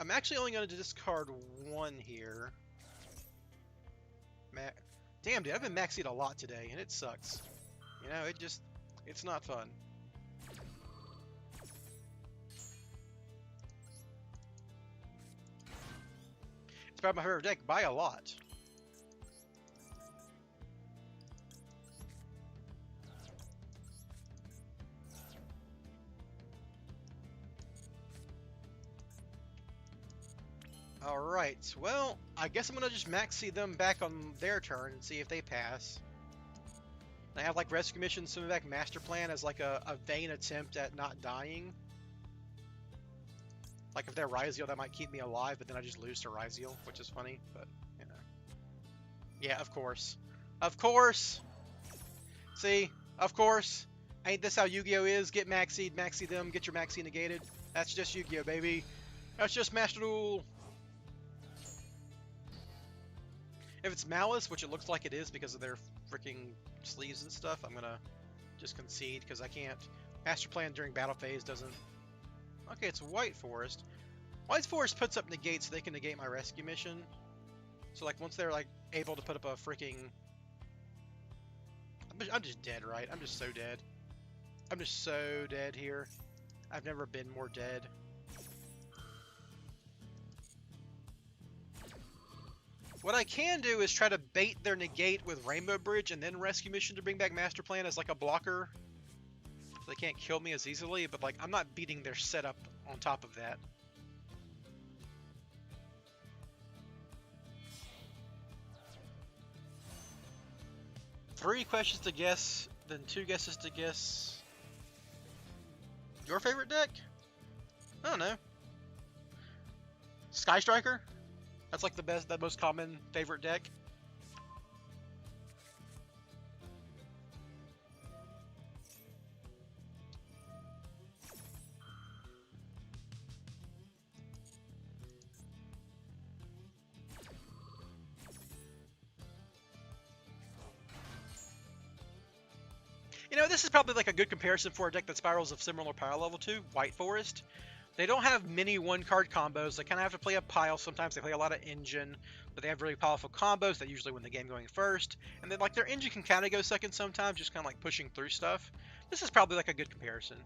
I'm actually only gonna discard one here. Damn, dude, I've been maxing a lot today, and it sucks. You know, it's not fun. It's probably my favorite deck by a lot. Alright, well, I guess I'm gonna just maxi them back on their turn and see if they pass. I have like Rescue Mission, swimming back Master Plan as like a vain attempt at not dying. Like if they're Ryziel, that might keep me alive, but then I just lose to Ryziel, which is funny, but, you know. Yeah, of course. Of course! See? Of course! Ain't this how Yu-Gi-Oh! Is? Get maxied, maxi them, get your maxi negated. That's just Yu-Gi-Oh! Baby. That's just Master Duel! If it's Malice, which it looks like it is because of their freaking sleeves and stuff, I'm gonna just concede because I can't. Master Plan during battle phase doesn't. Okay, it's White Forest. White Forest puts up negates so they can negate my rescue mission. So like once they're like able to put up a freaking. I'm just dead, right? I'm just so dead. I'm just so dead here. I've never been more dead. What I can do is try to bait their negate with Rainbow Bridge and then Rescue Mission to bring back Master Plan as like a blocker. So they can't kill me as easily, but like I'm not beating their setup on top of that. Three questions to guess, then two guesses to guess. Your favorite deck? I don't know. Sky Striker? That's like the most common favorite deck. You know, this is probably like a good comparison for a deck that spirals of similar power level to White Forest. They don't have many one-card combos. They kind of have to play a pile. Sometimes they play a lot of engine, but they have really powerful combos that usually win the game going first. And then like their engine can kind of go second sometimes, just kind of like pushing through stuff. This is probably like a good comparison.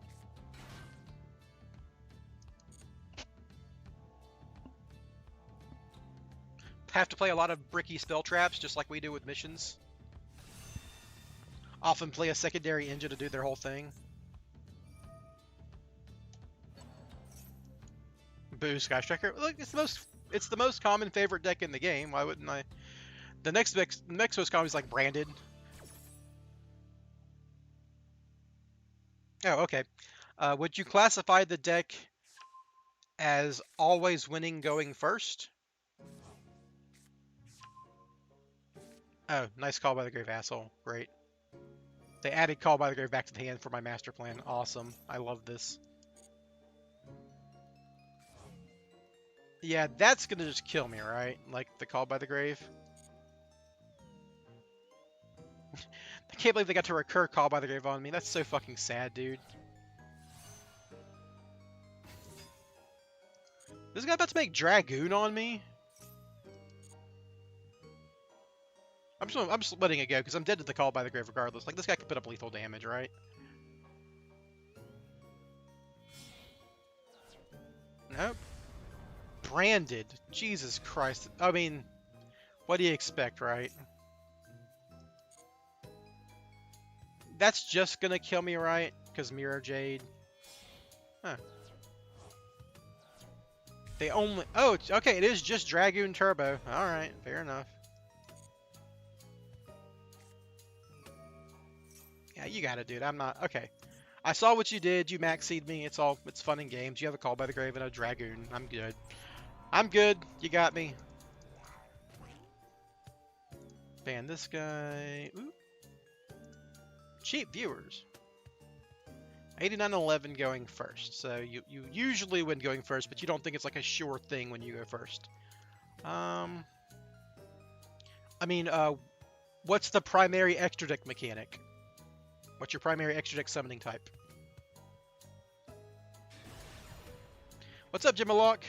Have to play a lot of bricky spell traps, just like we do with missions. Often play a secondary engine to do their whole thing. Boo, Sky Striker. Look, it's the most common favorite deck in the game. Why wouldn't I? The next most common is like Branded. Oh, okay. Would you classify the deck as always winning going first? Oh, nice call by the Grave Asshole. Great. They added Call by the Grave back to the hand for my Master Plan. Awesome. I love this. Yeah, that's gonna just kill me, right? Like the Call by the Grave. I can't believe they got to recur Call by the Grave on me. That's so fucking sad, dude. This guy about to make Dragoon on me? I'm just letting it go because I'm dead to the Call by the Grave regardless. Like this guy can put up lethal damage, right? Nope. Branded. Jesus Christ. I mean, What do you expect, right? That's just gonna kill me, right? Because Mirror Jade. Huh. They only... Oh, it's... okay, it is just Dragoon Turbo. Alright, fair enough. Yeah, you got it, dude. I'm not... Okay. I saw what you did. You maxed me. It's fun and games. You have a Call by the Grave and a Dragoon. I'm good. I'm good. You got me. Ban this guy. Ooh. Cheap viewers. 89-11 going first. So you usually win going first, but you don't think it's like a sure thing when you go first. I mean, what's the primary extra deck mechanic? What's your primary extra deck summoning type? What's up, Jimalock?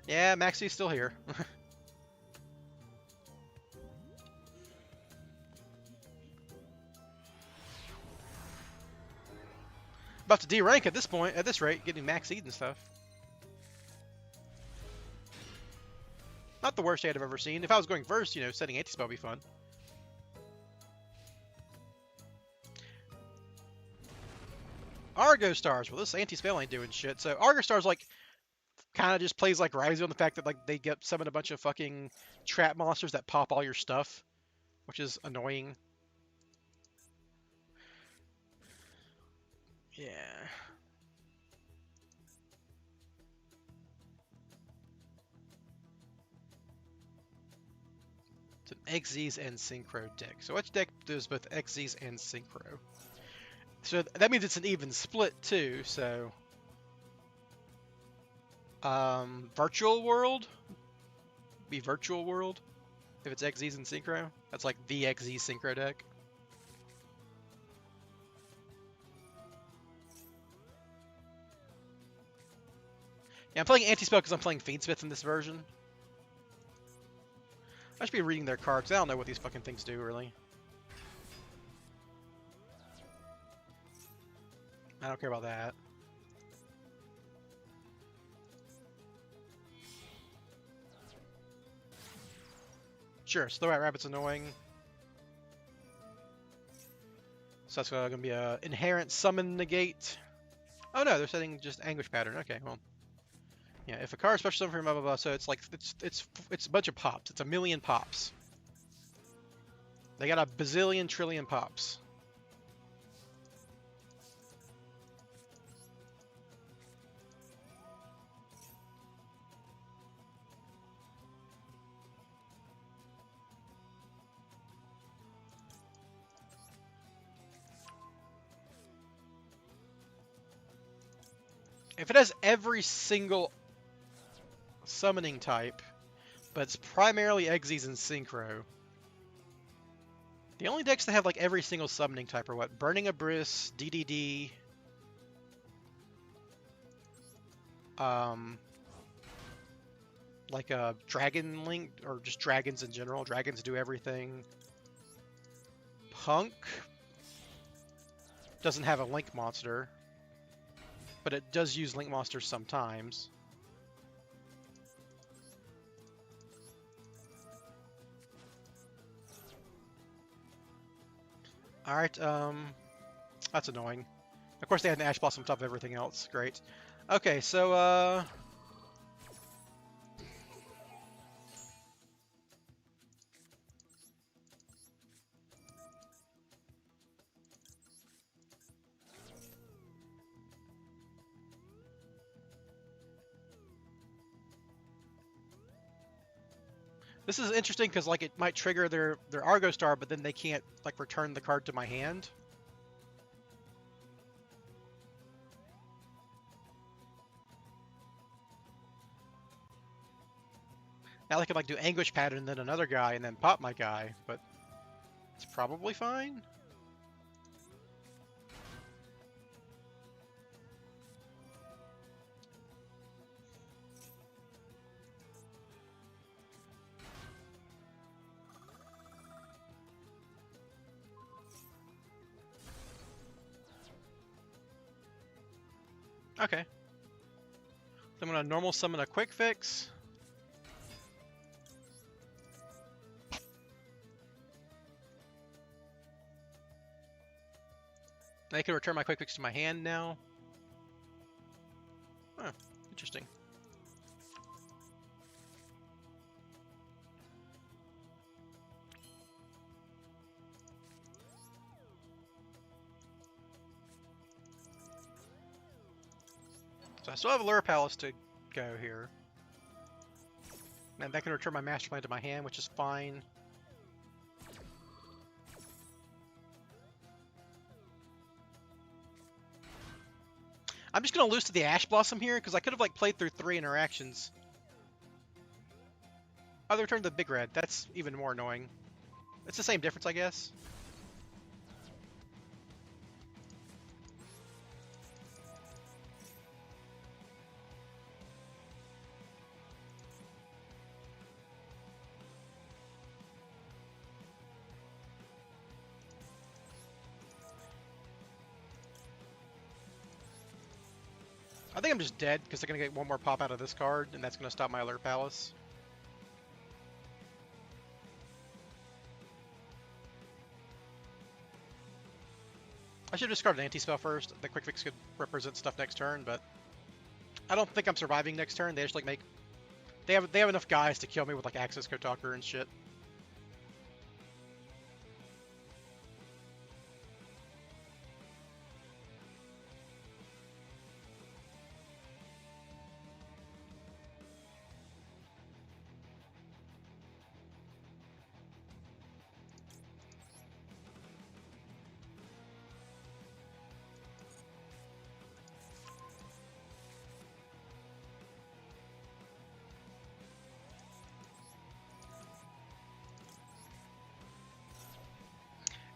Yeah, Maxie's still here. About to D-rank at this point, at this rate, getting max seed and stuff. Not the worst I've ever seen. If I was going first, you know, setting anti-spell would be fun. Argo Stars. Well, this anti-spell ain't doing shit. So Argo Stars, like, kind of just plays like Ryze on the fact that, like, they get summon a bunch of fucking trap monsters that pop all your stuff, which is annoying. Yeah. It's an Xyz and Synchro deck. So which deck does both Xyz and Synchro? So that means it's an even split too, so... Virtual World? Be Virtual World? If it's Xyz and Synchro? That's like the Xyz Synchro deck. Yeah, I'm playing Anti-Spell because I'm playing Fiendsmith in this version. I should be reading their cards. I don't know what these fucking things do, really. I don't care about that. Sure, so the White Rabbit's annoying. So that's going to be a inherent summon negate. Oh no, they're setting just Anguish Pattern. Okay, well. Yeah, if a card is special summon from blah blah blah, so it's like it's a bunch of pops. It's a million pops. They got a bazillion trillion pops. If it has every single summoning type, but it's primarily Xyz and Synchro. The only decks that have like every single summoning type are what? Burning Abyss, DDD, like a Dragon Link, or just dragons in general. Dragons do everything. Punk doesn't have a Link monster, but it does use Link monsters sometimes. Alright, that's annoying. Of course they had an Ash Blossom on top of everything else. Great. Okay, so, this is interesting because, like, it might trigger their Argo Star, but then they can't, like, return the card to my hand. Now they could, like, do Anguish Pattern, then another guy, and then pop my guy, but it's probably fine. Okay. I'm gonna normal summon a quick fix. I can return my quick fix to my hand now. Oh, interesting. So I still have a Lure Palace to go here. And that can return my Master Plan to my hand, which is fine. I'm just gonna lose to the Ash Blossom here, because I could have like played through 3 interactions. Oh, they returned the Big Red. That's even more annoying. It's the same difference, I guess. I think I'm just dead, because they're going to get one more pop out of this card, and that's going to stop my Alert Palace. I should have discarded an anti-spell first. The quick fix could represent stuff next turn, but I don't think I'm surviving next turn. They just like make they have enough guys to kill me with like Access Code Talker and shit.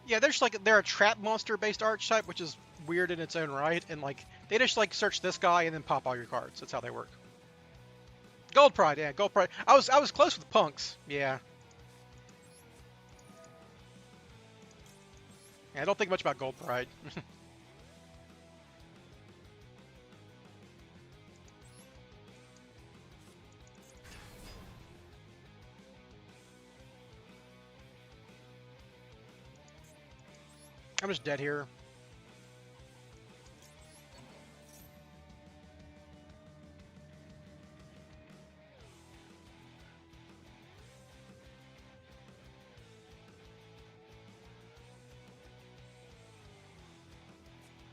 Yeah, they're a trap monster based archetype, which is weird in its own right, and like they just like search this guy and then pop all your cards. That's how they work. Gold Pride, yeah, Gold Pride. I was close with Punks, yeah. Yeah, I don't think much about Gold Pride. I'm just dead here.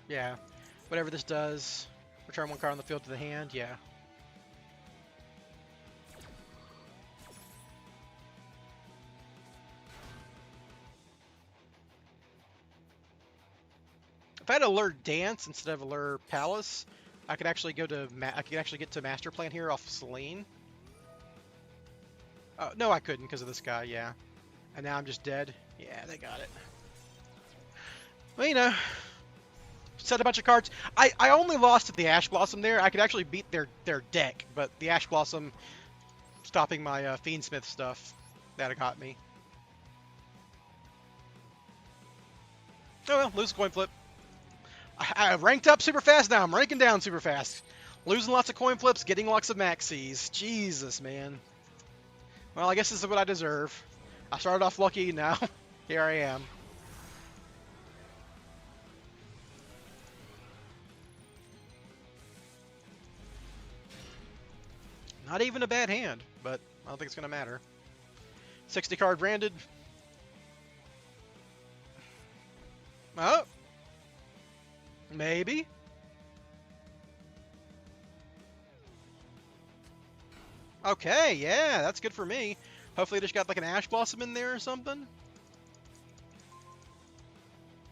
Yeah, whatever this does, return 1 card on the field to the hand, yeah. If I had Allure Dance instead of Allure Palace, I could actually get to Master Plan here off of Selene. Oh, no, I couldn't because of this guy, yeah. And now I'm just dead. Yeah, they got it. Well, you know, set a bunch of cards. I only lost to the Ash Blossom there. I could actually beat their deck, but the Ash Blossom stopping my Fiendsmith stuff, that got me. Oh well, lose a coin flip. I ranked up super fast now. I'm ranking down super fast. Losing lots of coin flips, getting lots of maxis. Jesus, man. Well, I guess this is what I deserve. I started off lucky, now here I am. Not even a bad hand, but I don't think it's going to matter. 60 card branded. Oh. Maybe. Okay, yeah, that's good for me. Hopefully, just got like an Ash Blossom in there or something.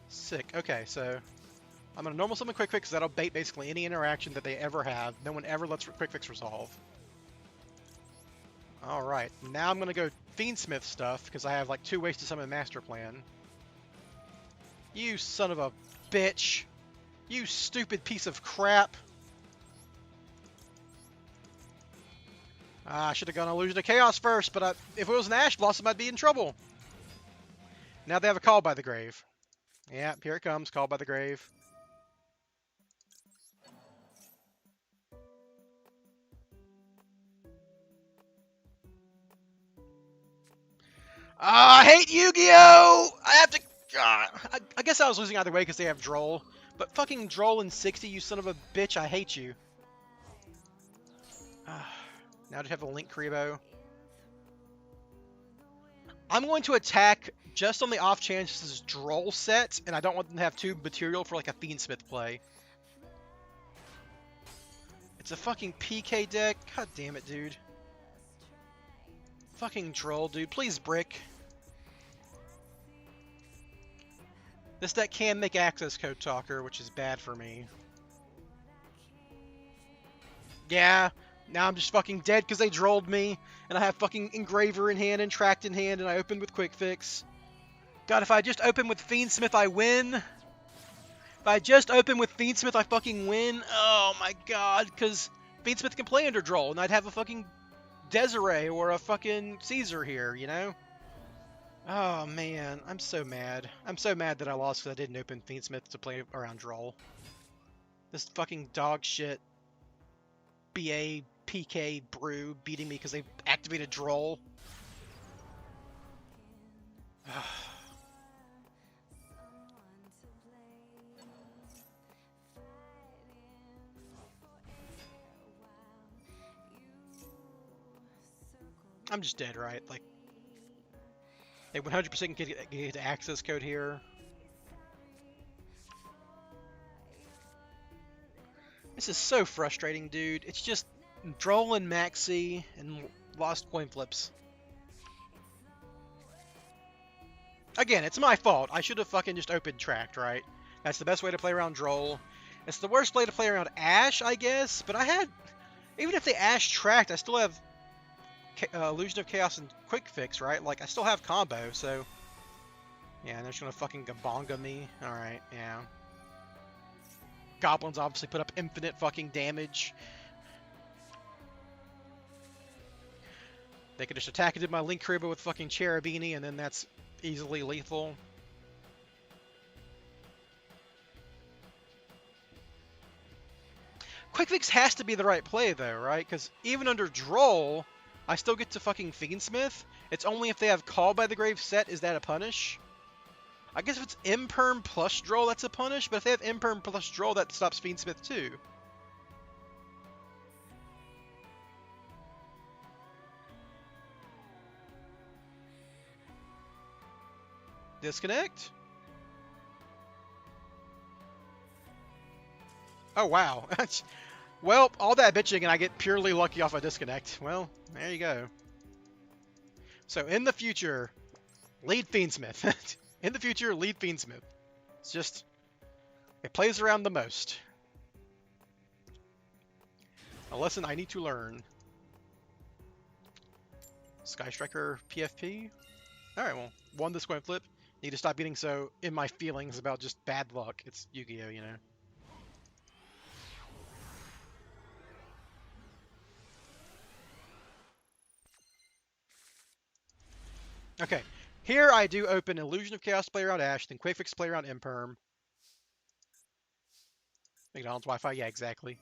Sick. Okay, so I'm gonna normal summon Quick Fix. That'll bait basically any interaction that they ever have. No one ever lets Quick Fix resolve. All right, now I'm gonna go Fiendsmith stuff because I have like 2 ways to summon Master Plan. You son of a bitch! You stupid piece of crap! I should have gone Illusion of Chaos first, but if it was an Ash Blossom, I'd be in trouble. Now they have a Call by the Grave. Yeah, here it comes, Call by the Grave. I hate Yu-Gi-Oh! I have to... I guess I was losing either way because they have Droll. But fucking Droll in 60, you son of a bitch, I hate you. Now I just have a Link Kuriboh. I'm going to attack just on the off chance this is Droll set, and I don't want them to have 2 material for like a Fiendsmith play. It's a fucking PK deck. God damn it, dude. Fucking Droll, dude. Please brick. This deck can make access code talker, which is bad for me. Yeah, now I'm just fucking dead because they drolled me, and I have fucking Engraver in hand and Tract in hand, and I opened with Quick Fix. God, if I just open with Fiendsmith, I win. If I just open with Fiendsmith, I fucking win. Oh my god, because Fiendsmith can play under Droll, and I'd have a fucking Desiree or a fucking Caesar here, you know? Oh man, I'm so mad. I'm so mad that I lost because I didn't open Fiendsmith to play around Droll. This fucking dog shit BA PK brew beating me because they activated Droll. I'm just dead, right? Like, they 100% get the access code here. This is so frustrating, dude. It's just Droll and Maxi and lost coin flips. Again, it's my fault. I should have fucking just opened Tract, right? That's the best way to play around Droll. It's the worst way to play around Ash, I guess. But I had... Even if they Ash Tract, I still have Illusion of Chaos and Quick Fix, right? Like, I still have combo, so... Yeah, they're just gonna fucking Gabonga me. Alright, yeah. Goblins obviously put up infinite fucking damage. They could just attack into my Link Kuriboh with fucking Cherubini, and then that's easily lethal. Quick Fix has to be the right play, though, right? Because even under Droll, I still get to fucking Fiendsmith. It's only if they have Call by the Grave set is that a punish. I guess if it's Imperm plus Droll, that's a punish, but if they have Imperm plus Droll, that stops Fiendsmith too. Disconnect? Oh, wow. Well, all that bitching and I get purely lucky off a disconnect. Well, there you go. So, in the future, lead Fiendsmith. In the future, lead Fiendsmith. It's just... It plays around the most. A lesson I need to learn. Sky Striker PFP? Alright, well, won this coin flip. Need to stop getting so in my feelings about just bad luck. It's Yu-Gi-Oh, you know. Okay, here I do open Illusion of Chaos play around Ash, then Quick Fix play around Imperm. McDonald's Wi-Fi, yeah, exactly.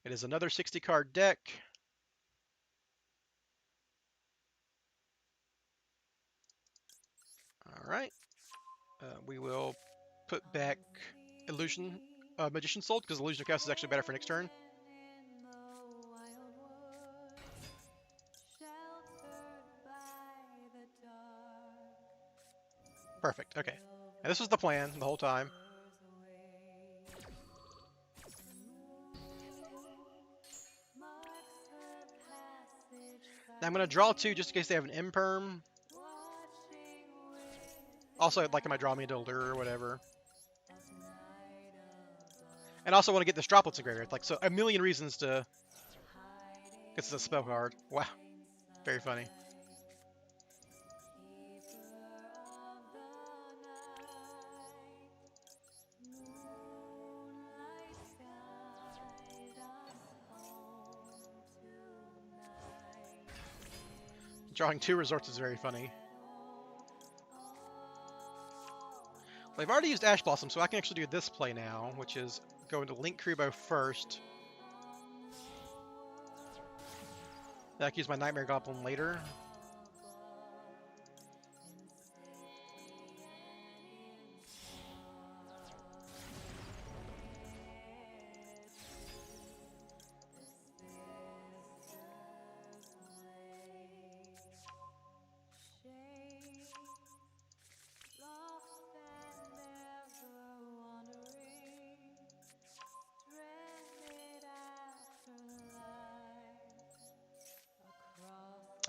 It is another 60 card deck. Alright. We will put back Illusion, Magician Soul, because Illusion of Chaos is actually better for next turn. Perfect, okay. And this was the plan the whole time. Now I'm going to draw 2 just in case they have an Imperm. Also, like, I might draw me into Allure or whatever. And also want to get this Droplets Engraver. Like, so a million reasons to... It's a spell card. Wow. Very funny. Drawing 2 resorts is very funny. Well, I've already used Ash Blossom, so I can actually do this play now, which is go into Link Kuriboh first. Then I can use my Nightmare Goblin later.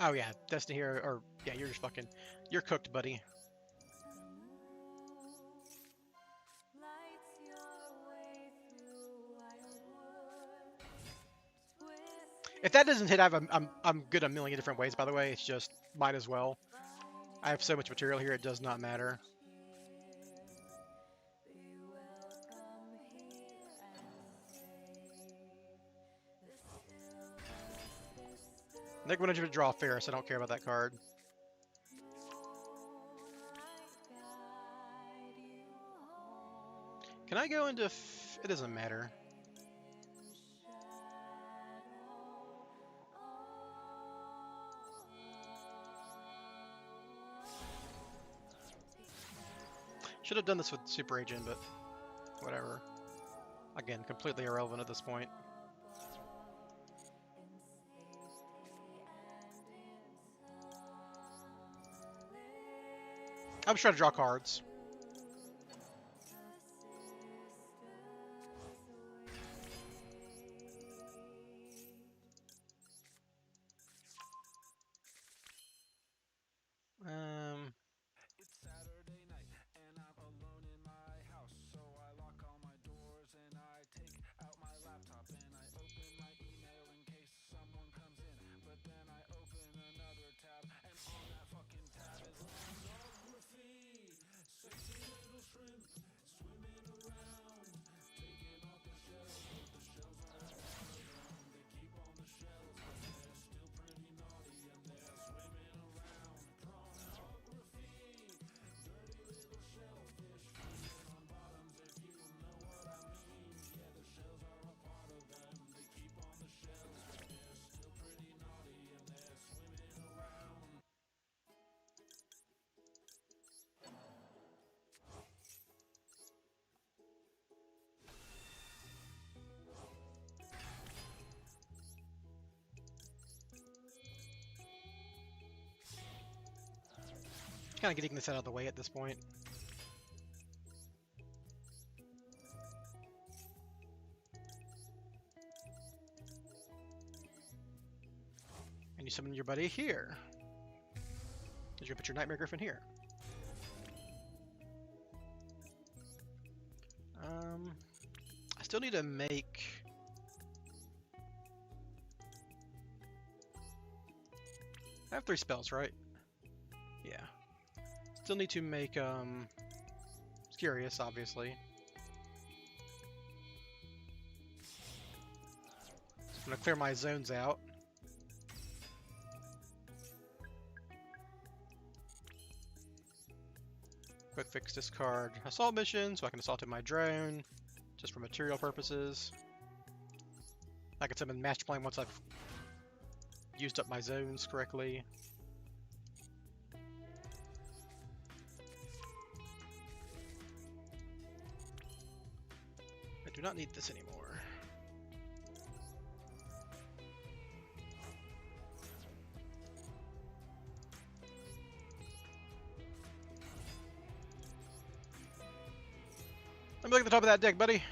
Oh yeah, Destiny here, or yeah, you're just fucking, you're cooked, buddy. If that doesn't hit, I'm good a million different ways. By the way, it's just might as well. I have so much material here, it does not matter. Nick, when did you draw Ferris? I don't care about that card. Can I go into? It doesn't matter. Should have done this with Super Agent, but whatever. Again, completely irrelevant at this point. I'm just trying to draw cards. It's Saturday night and I'm alone in my house, so I lock all my doors and I take out my laptop and I open my email in case someone comes in, but then I open another tab and on that fucking tab is pornography, sexy little shrimp swimming around, taking off the shells, but the shells are out of them. They keep on the shells, but they're still pretty naughty and they're swimming around. Pornography, dirty little shellfish feeding on bottoms, if you know what I mean. Yeah, the shells are a part of them. They keep on the shells, but they're still pretty naughty and they're swimming around. Kind of getting this out of the way at this point. And you summon your buddy here. You're gonna put your Nightmare Griffin here. I still need to make. I have 3 spells, right? Yeah. Still need to make Scurious, obviously. I'm gonna clear my zones out. Quick fix discard assault mission, so I can assault my drone, just for material purposes. I can summon Match Plane once I've used up my zones correctly. I do not need this anymore. Let me look at the top of that deck, buddy.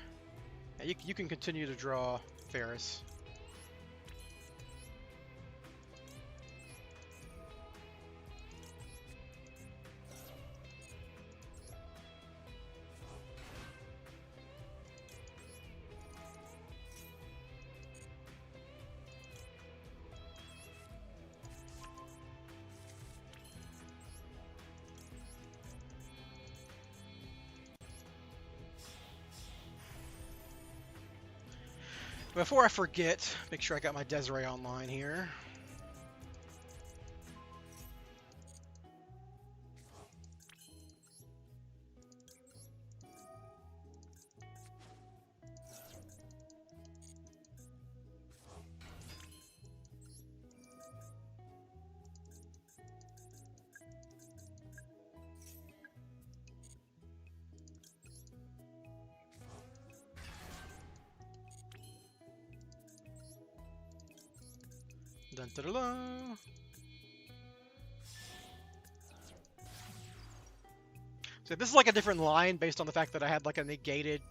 Yeah, you can continue to draw Ferris. Before I forget, make sure I got my Desiree online here. Dun, dun, dun, dun. So this is like a different line based on the fact that I had like a negated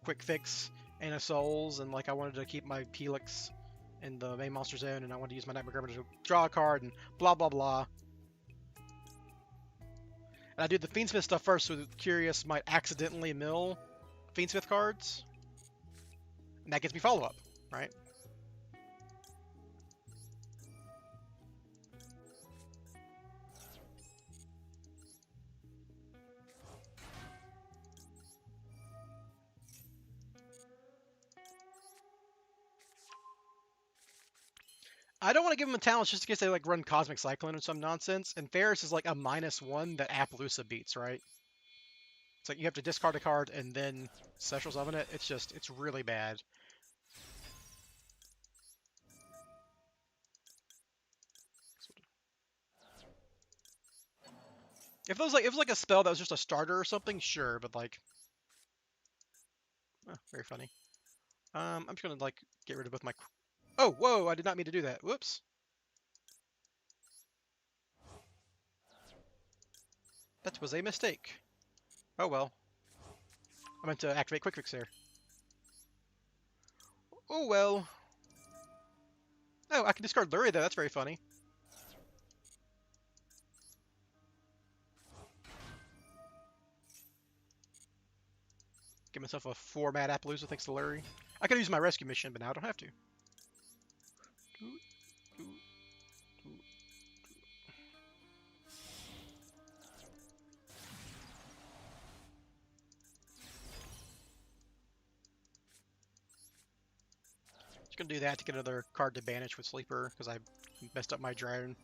quick fix and a souls, and like I wanted to keep my Pelix in the main monster zone, and I wanted to use my Nightmare Gremlin to draw a card, and blah blah blah. And I did the Fiendsmith stuff first, so Curious might accidentally mill Fiendsmith cards, and that gets me follow-up, right? I don't want to give them a talent just in case they like run Cosmic Cyclone or some nonsense. And Ferris is like a -1 that Appaloosa beats, right? It's like you have to discard a card and then special summon it. It's really bad. If it was like a spell that was just a starter or something, sure, but like, oh, very funny. I'm just gonna like get rid of both my. Oh, whoa! I did not mean to do that. Whoops. That was a mistake. Oh well. I meant to activate Quick Fix there. Oh well. Oh, I can discard Lurie though. That's very funny. Give myself a 4-mat Appaloosa thanks to Lurie. I could use my rescue mission, but now I don't have to. Just gonna do that to get another card to banish with Sleeper, because I messed up my drone.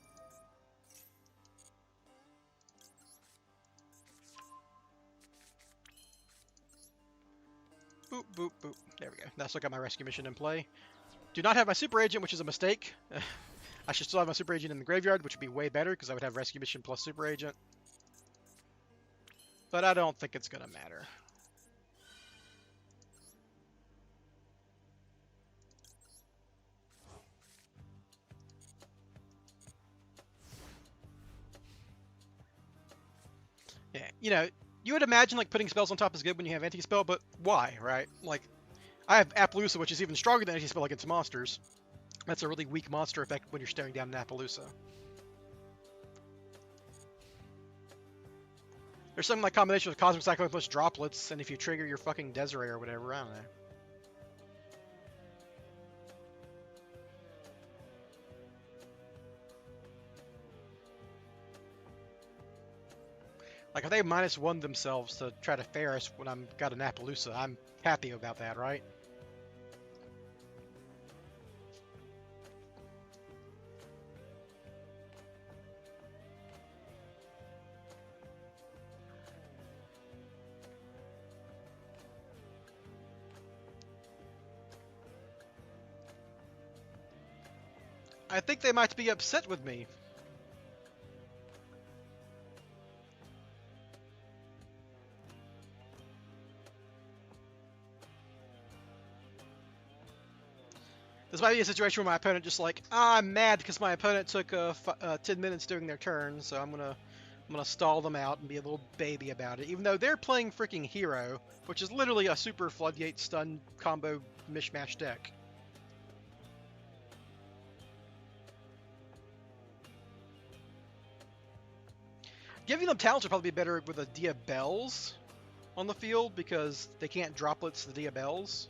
Boop, boop, boop. There we go. Now I still got my rescue mission in play. Do not have my Super Agent, which is a mistake. I should still have my Super Agent in the graveyard, which would be way better, because I would have rescue mission plus Super Agent. But I don't think it's gonna matter. Yeah, you know, you would imagine like putting spells on top is good when you have anti-spell, but why, right? Like, I have Appaloosa, which is even stronger than anti-spell against monsters. That's a really weak monster effect when you're staring down an Appaloosa. There's something like combination with Cosmic Cyclone plus Droplets, and if you trigger your fucking Desiree or whatever, I don't know. Like, if they -1 themselves to try to Ferris when I'm got an Appaloosa, I'm happy about that, right? I think they might be upset with me. This might be a situation where my opponent just like, I'm mad because my opponent took 10 minutes during their turn, so I'm gonna stall them out and be a little baby about it. Even though they're playing freaking Hero, which is literally a super Floodgate stun combo mishmash deck. Giving them talents would probably be better with a Dia Bells on the field because they can't droplets the Dia Bells.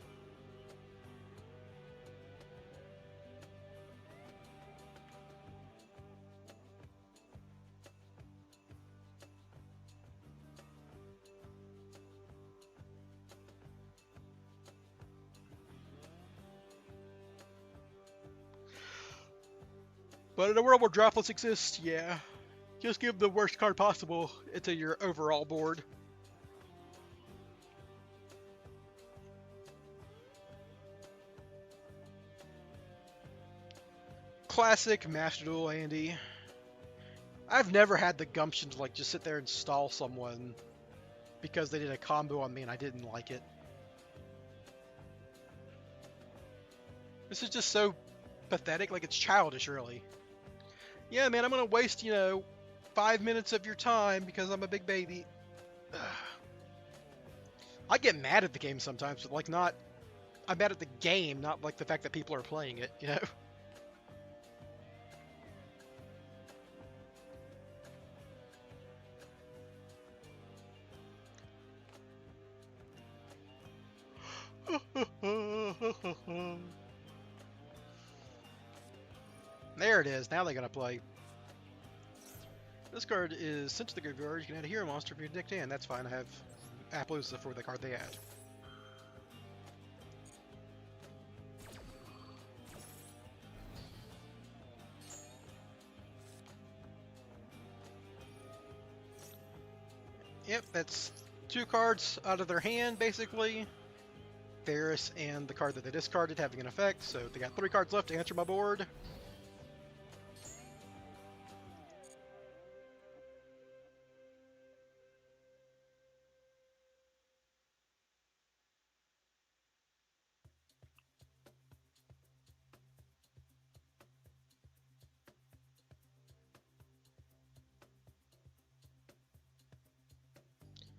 But in a world where droplets exist, yeah. Just give the worst card possible into your overall board. Classic Master Duel, Andy. I've never had the gumption to like just sit there and stall someone because they did a combo on me and I didn't like it. This is just so pathetic, like it's childish, really. Yeah, man, I'm gonna waste, 5 minutes of your time because I'm a big baby. Ugh. I get mad at the game sometimes, but like not. I'm mad at the game, not like the fact that people are playing it, you know? There it is. Now they gotta play. This card is sent to the graveyard. You can add a hero monster from your deck to hand. That's fine. I have Appaloosa for the card they add. Yep, that's 2 cards out of their hand, basically. Ferris and the card that they discarded having an effect, so they got 3 cards left to enter my board.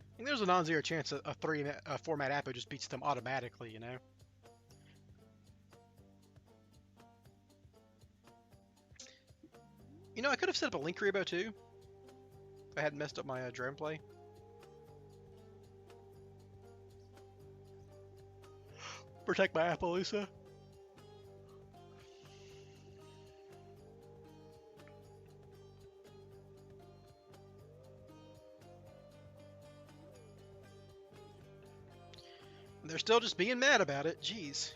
I think there's a non-zero chance a 4-mat Appo just beats them automatically, you know? You know, I could have set up a Link Rebo too, if I hadn't messed up my drone play. Protect my Appaloosa. They're still just being mad about it. Jeez.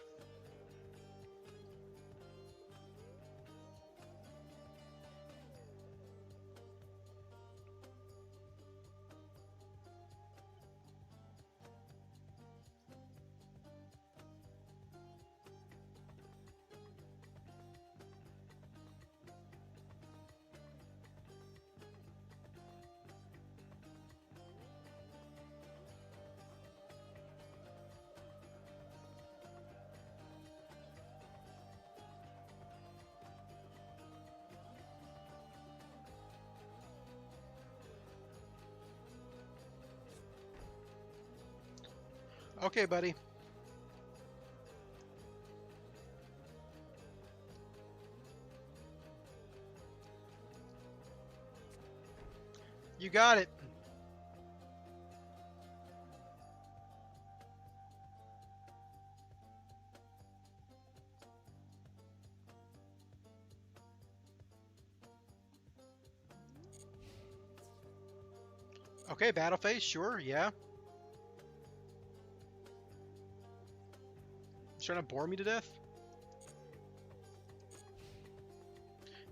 Okay, buddy. You got it. Okay, battle phase, sure, yeah. Trying to bore me to death.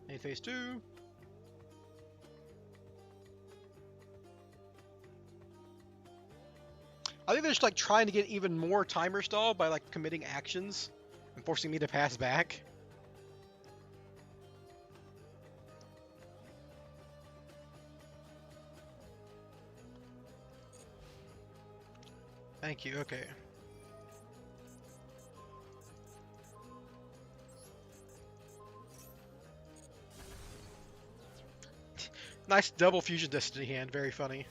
A phase 2. I think they're just like trying to get even more timer stall by like committing actions and forcing me to pass back. Thank you, okay. Nice double Fusion Destiny hand, very funny.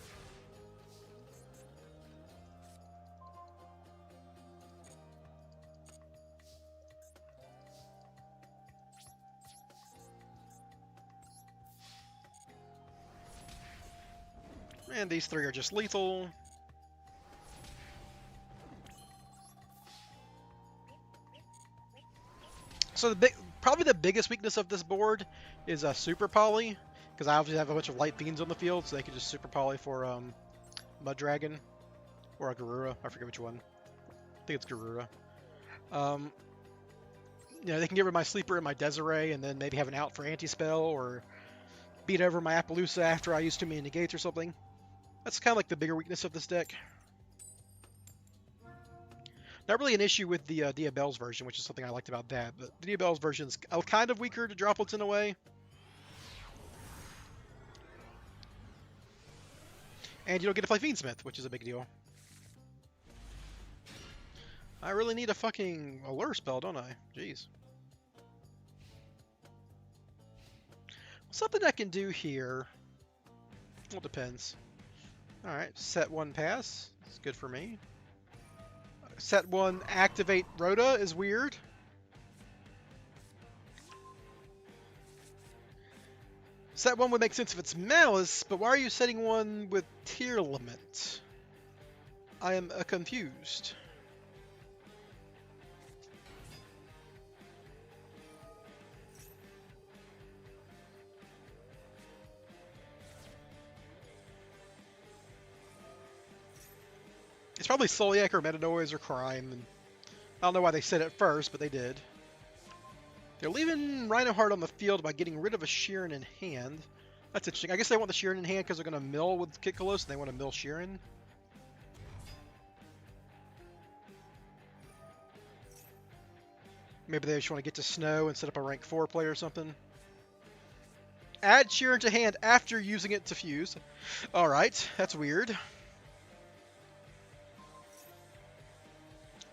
And these 3 are just lethal. So probably the biggest weakness of this board is Super Poly, because I obviously have a bunch of light fiends on the field, so they could just Super Poly for Mud Dragon or a Garura. I forget which one. I think it's Garura. You know, they can get rid of my Sleeper and my Desiree, and then maybe have an out for anti-spell, or beat over my Appaloosa after I use too many negates or something. That's kind of like the bigger weakness of this deck. Not really an issue with the Diabelle's version, which is something I liked about that, but the Diabelle's version is kind of weaker to droplets in a way. And you don't get to play Fiendsmith, which is a big deal. I really need a fucking Allure spell, don't I? Jeez. Something I can do here. Well, depends. Alright, set 1 pass. It's good for me. set 1 activate Rhoda is weird. Set 1 would make sense if it's Malice, but why are you setting one with tier limit? I am confused. It's probably Soliac or Metanoise or Crime, and I don't know why they said it first, but they did. They're leaving Rhinoheart on the field by getting rid of a Sheeran in hand. That's interesting. I guess they want the Sheeran in hand because they're going to mill with Kitkalos, and they want to mill Sheeran. Maybe they just want to get to Snow and set up a rank 4 play or something. Add Sheeran to hand after using it to fuse. Alright, that's weird.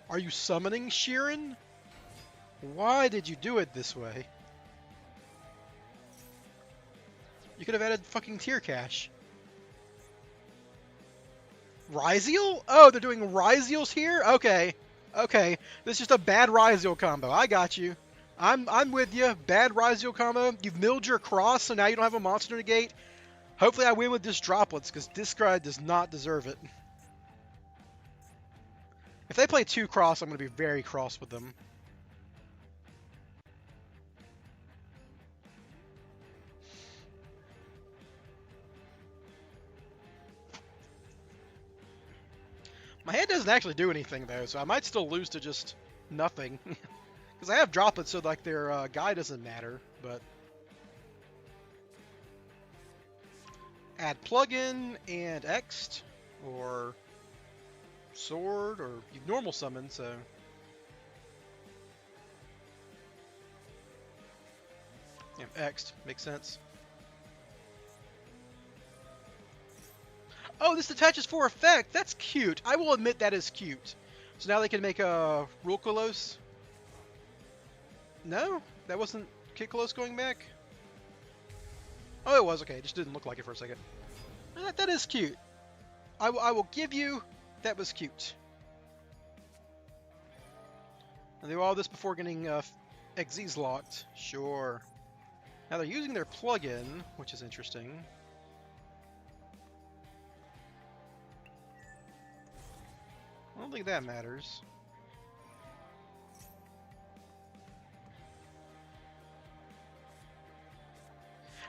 Are you summoning Sheeran? Why did you do it this way? You could have added fucking tier cash. Ryziel? Oh, they're doing Ryziels here? Okay. Okay. This is just a bad Ryziel combo. I got you. I'm with you. Bad Ryziel combo. You've milled your cross, so now you don't have a monster negate. Hopefully I win with this droplets, because Discard does not deserve it. If they play 2 cross, I'm going to be very cross with them. My hand doesn't actually do anything, though, so I might still lose to just nothing. Because I have droplets, so like their guy doesn't matter, but... Add plugin and X'd, or sword, or you've normal summoned, so... Yeah, X'd. Makes sense. Oh, this attaches for effect! That's cute! I will admit that is cute. So now they can make a Rulkolos? No? That wasn't Kitkalos going back? Oh, it was. Okay, it just didn't look like it for a second. That is cute. I will give you... That was cute. And they do all this before getting XZs locked. Sure. Now they're using their plugin, which is interesting. I don't think that matters.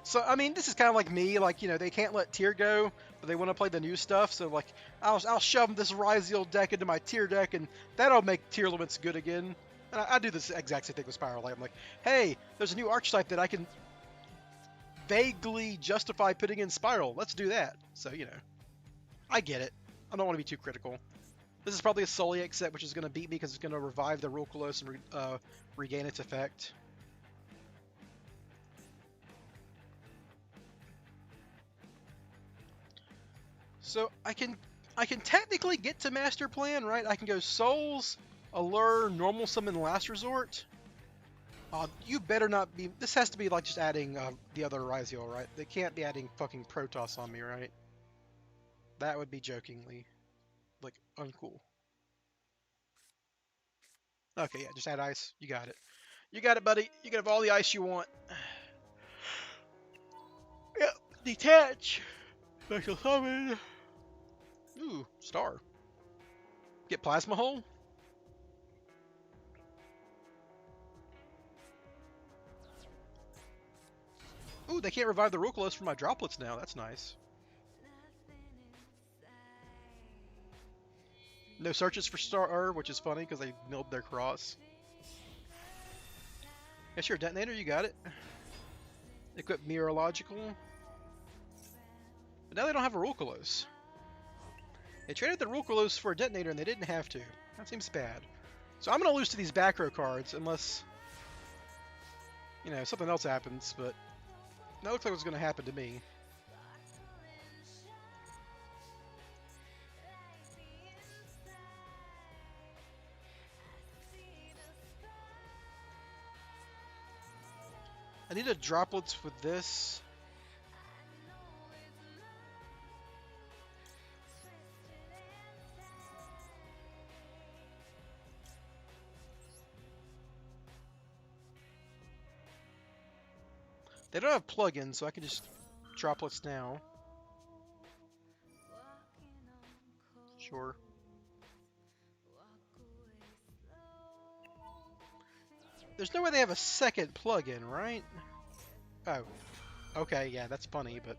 So, I mean, this is kind of like me, like, you know, they can't let tier go, but they want to play the new stuff, so, like, I'll shove this Ryziel deck into my tier deck, and that'll make tier limits good again. And I do this exact same thing with Spyral. I'm like, hey, there's a new archetype that I can vaguely justify putting in Spyral. Let's do that. So, you know, I get it. I don't want to be too critical. This is probably a Soliac set, which is going to beat me because it's going to revive the Rulkolos and regain its effect. So I can technically get to Master Plan, right? I can go Souls, Allure, Normal Summon, Last Resort. You better not be... This has to be like just adding the other Ryziel, right? They can't be adding fucking Protoss on me, right? That would be jokingly, like, uncool. Okay, yeah, just add ice. You got it. You got it, buddy. You can have all the ice you want. Yep, detach. Special summon. Ooh, star. Get Plasma Hole. Ooh, they can't revive the Rulkolos from my droplets now. That's nice. No searches for Star, which is funny because they milled their cross. Yes, you're a detonator. You got it. Equip Mirological. But now they don't have a Rulkolos. They traded the Rulkolos for a detonator and they didn't have to. That seems bad. So I'm going to lose to these back row cards unless, you know, something else happens, but that looks like what's going to happen to me. I need a droplets with this. They don't have plugins, so I can just droplets now. Sure. There's no way they have a second plugin, right? Oh. Okay, yeah, that's funny, but...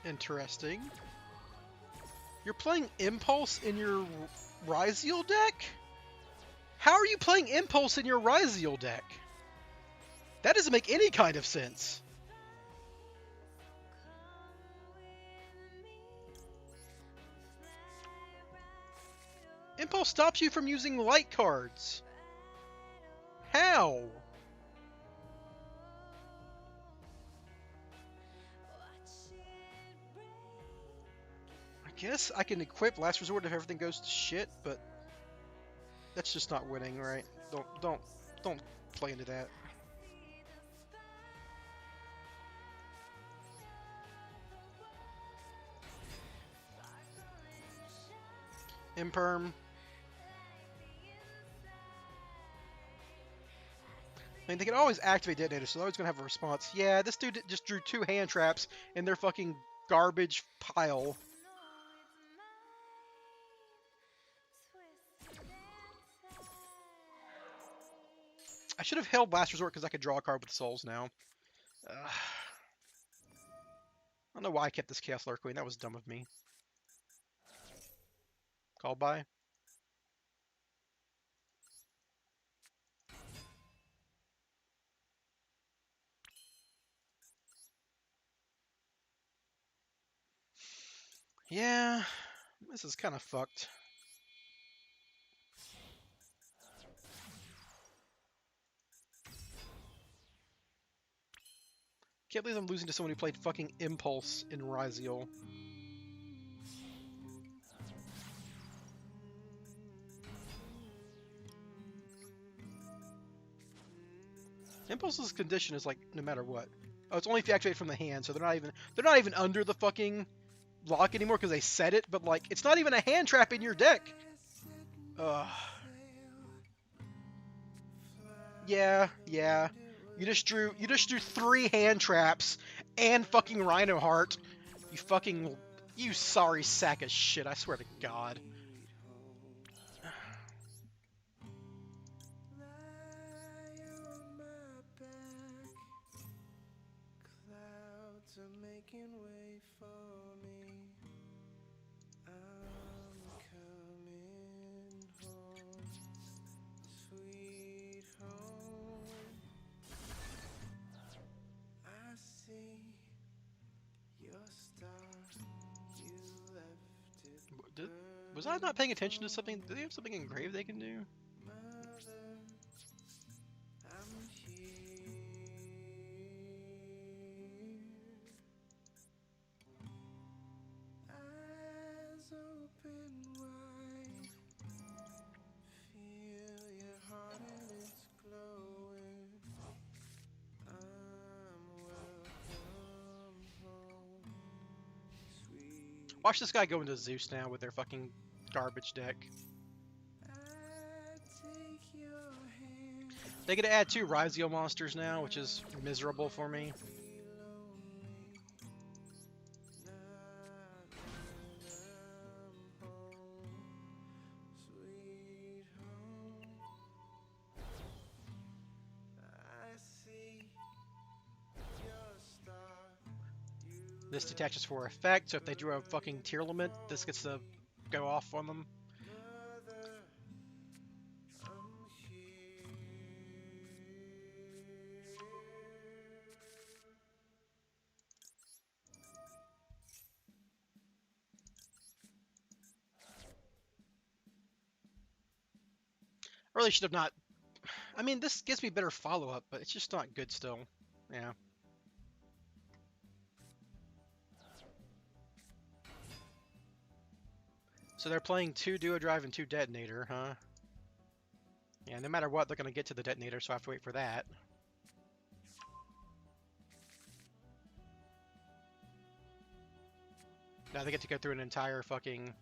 Interesting. You're playing Impulse in your Ryziel deck? How are you playing Impulse in your Ryziel deck? That doesn't make any kind of sense. Impulse stops you from using light cards. How? I guess I can equip Last Resort if everything goes to shit, but that's just not winning, right? Don't play into that. Imperm. I mean, they can always activate Detonator, so they're always going to have a response. Yeah, this dude just drew 2 hand traps in their fucking garbage pile. I should have held Last Resort because I could draw a card with souls now. I don't know why I kept this Chaos Lurk Queen. That was dumb of me. Call by. Yeah, this is kind of fucked. Can't believe I'm losing to someone who played fucking Impulse in Ryziel. Impulse's condition is like no matter what. Oh, it's only if you activate from the hand, so they're not even under the fucking lock anymore because they set it, but like it's not even a hand trap in your deck. Ugh. Yeah. You just drew 3 hand traps and fucking Rhino Heart. You sorry sack of shit, I swear to God. Clouds are making way for me. I'm coming home, sweet home. I see your star, you left it Did, burning. was I not paying attention to something? Do they have something engraved they can do? Mother, I'm here. Eyes open wide, feel your heart and it's glowing. I'm welcome home, sweet. Watch this guy go into Zeus now with their fucking garbage deck. I take your hand, They get to add 2 Ryziel monsters now, which is miserable for me. sweet home. I see your star. This detaches for effect, so if they drew a fucking tier limit, this gets to go off on them. Mother, I'm here. I really should have not... I mean, this gives me better follow-up, but it's just not good still. Yeah. So they're playing 2 Duo Drive and 2 Detonator, huh? Yeah, no matter what, they're going to get to the Detonator, so I have to wait for that. Now they get to go through an entire fucking...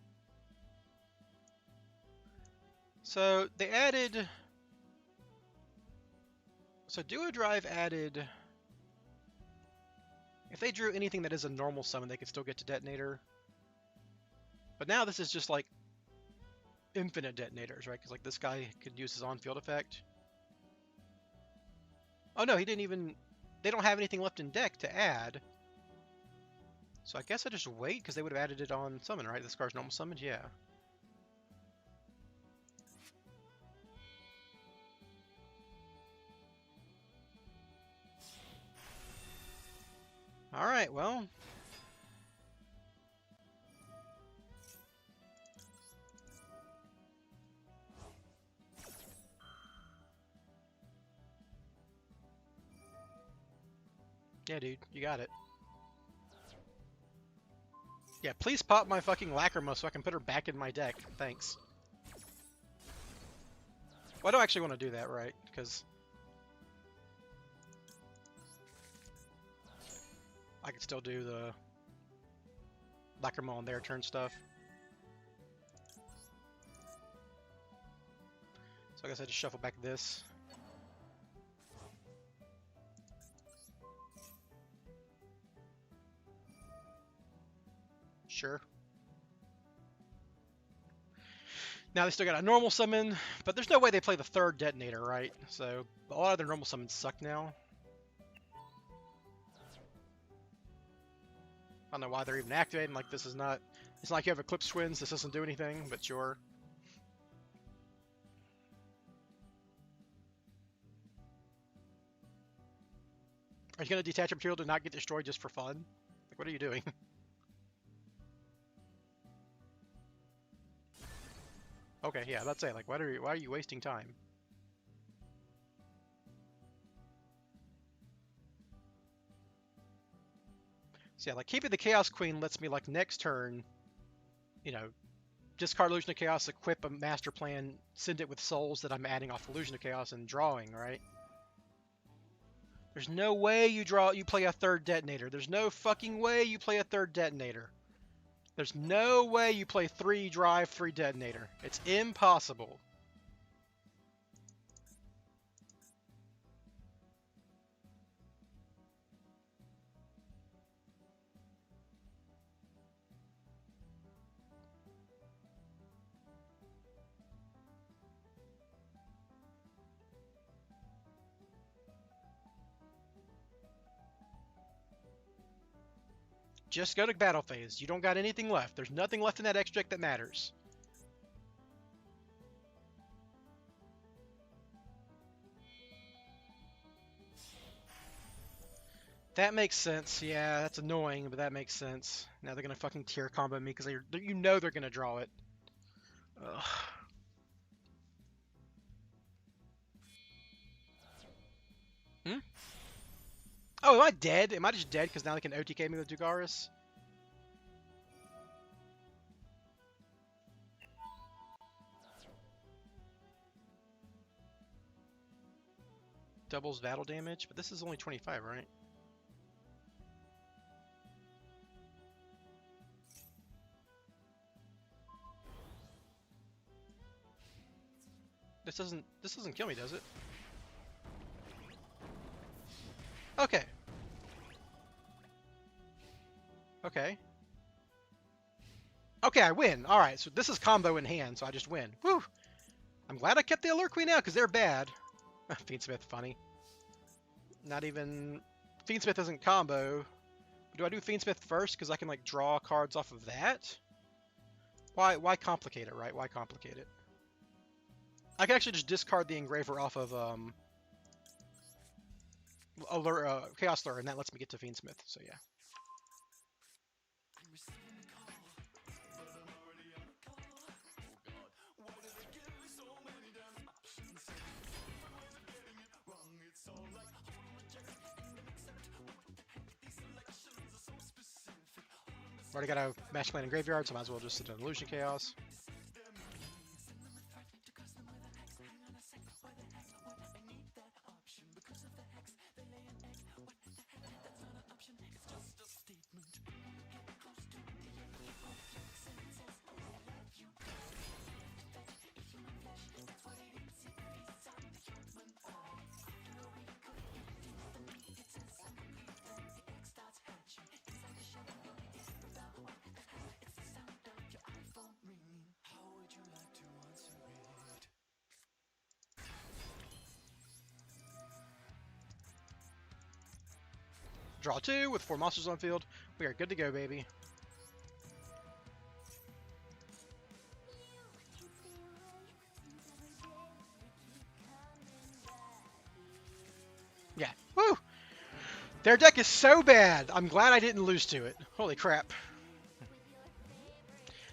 So they added... So Duo Drive added... If they drew anything that is a normal summon, they could still get to Detonator. But now this is just like infinite detonators, right? Because like this guy could use his on-field effect. Oh no, he didn't even... They don't have anything left in deck to add. So I guess I just wait, because they would have added it on summon, right? This card's normal summoned? Yeah. Alright, well... Yeah, dude, you got it. Yeah, please pop my fucking Lacrima so I can put her back in my deck. Thanks. Well, I don't actually want to do that, right? Because... I could still do the Lacrima on their turn stuff. So I guess I just shuffle back this. Sure. Now they still got a normal summon, but there's no way they play the 3rd Detonator, right? So a lot of their normal summons suck now. I don't know why they're even activating. Like, this is not... It's not like you have Eclipse Twins. This doesn't do anything, but sure. Are you going to detach a material to not get destroyed just for fun? Like, what are you doing? Okay, yeah, let's say, like, why are you wasting time? So yeah, like, keeping the Chaos Queen lets me, like, next turn, you know, discard Illusion of Chaos, equip a Master Plan, send it with souls that I'm adding off Illusion of Chaos and drawing, right? There's no way you play a 3rd Detonator. There's no fucking way you play a 3rd Detonator. There's no way you play 3 Drive, 3 Detonator. It's impossible. Just go to battle phase. You don't got anything left. There's nothing left in that extract that matters. That makes sense. Yeah, that's annoying, but that makes sense. Now they're gonna fucking tier combo me because you know they're gonna draw it. Ugh. Hmm? Oh, am I dead? Am I just dead because now they can OTK me with Dugaris? Doubles battle damage, but this is only 25, right? This doesn't kill me, does it? Okay. Okay. Okay, I win. Alright, so this is combo in hand, so I just win. Woo! I'm glad I kept the Allure Queen out, because they're bad. Fiendsmith, funny. Not even... Fiendsmith isn't combo. Do I do Fiendsmith first, because I can, like, draw cards off of that? Why complicate it, right? Why complicate it? I can actually just discard the Engraver off of, Chaos Lure, and that lets me get to Fiendsmith, so yeah. Already got a Master Plan in Graveyard, so I might as well just sit in Illusion Chaos. Draw 2 with 4 monsters on field. We are good to go, baby. Yeah. Woo! Their deck is so bad. I'm glad I didn't lose to it. Holy crap.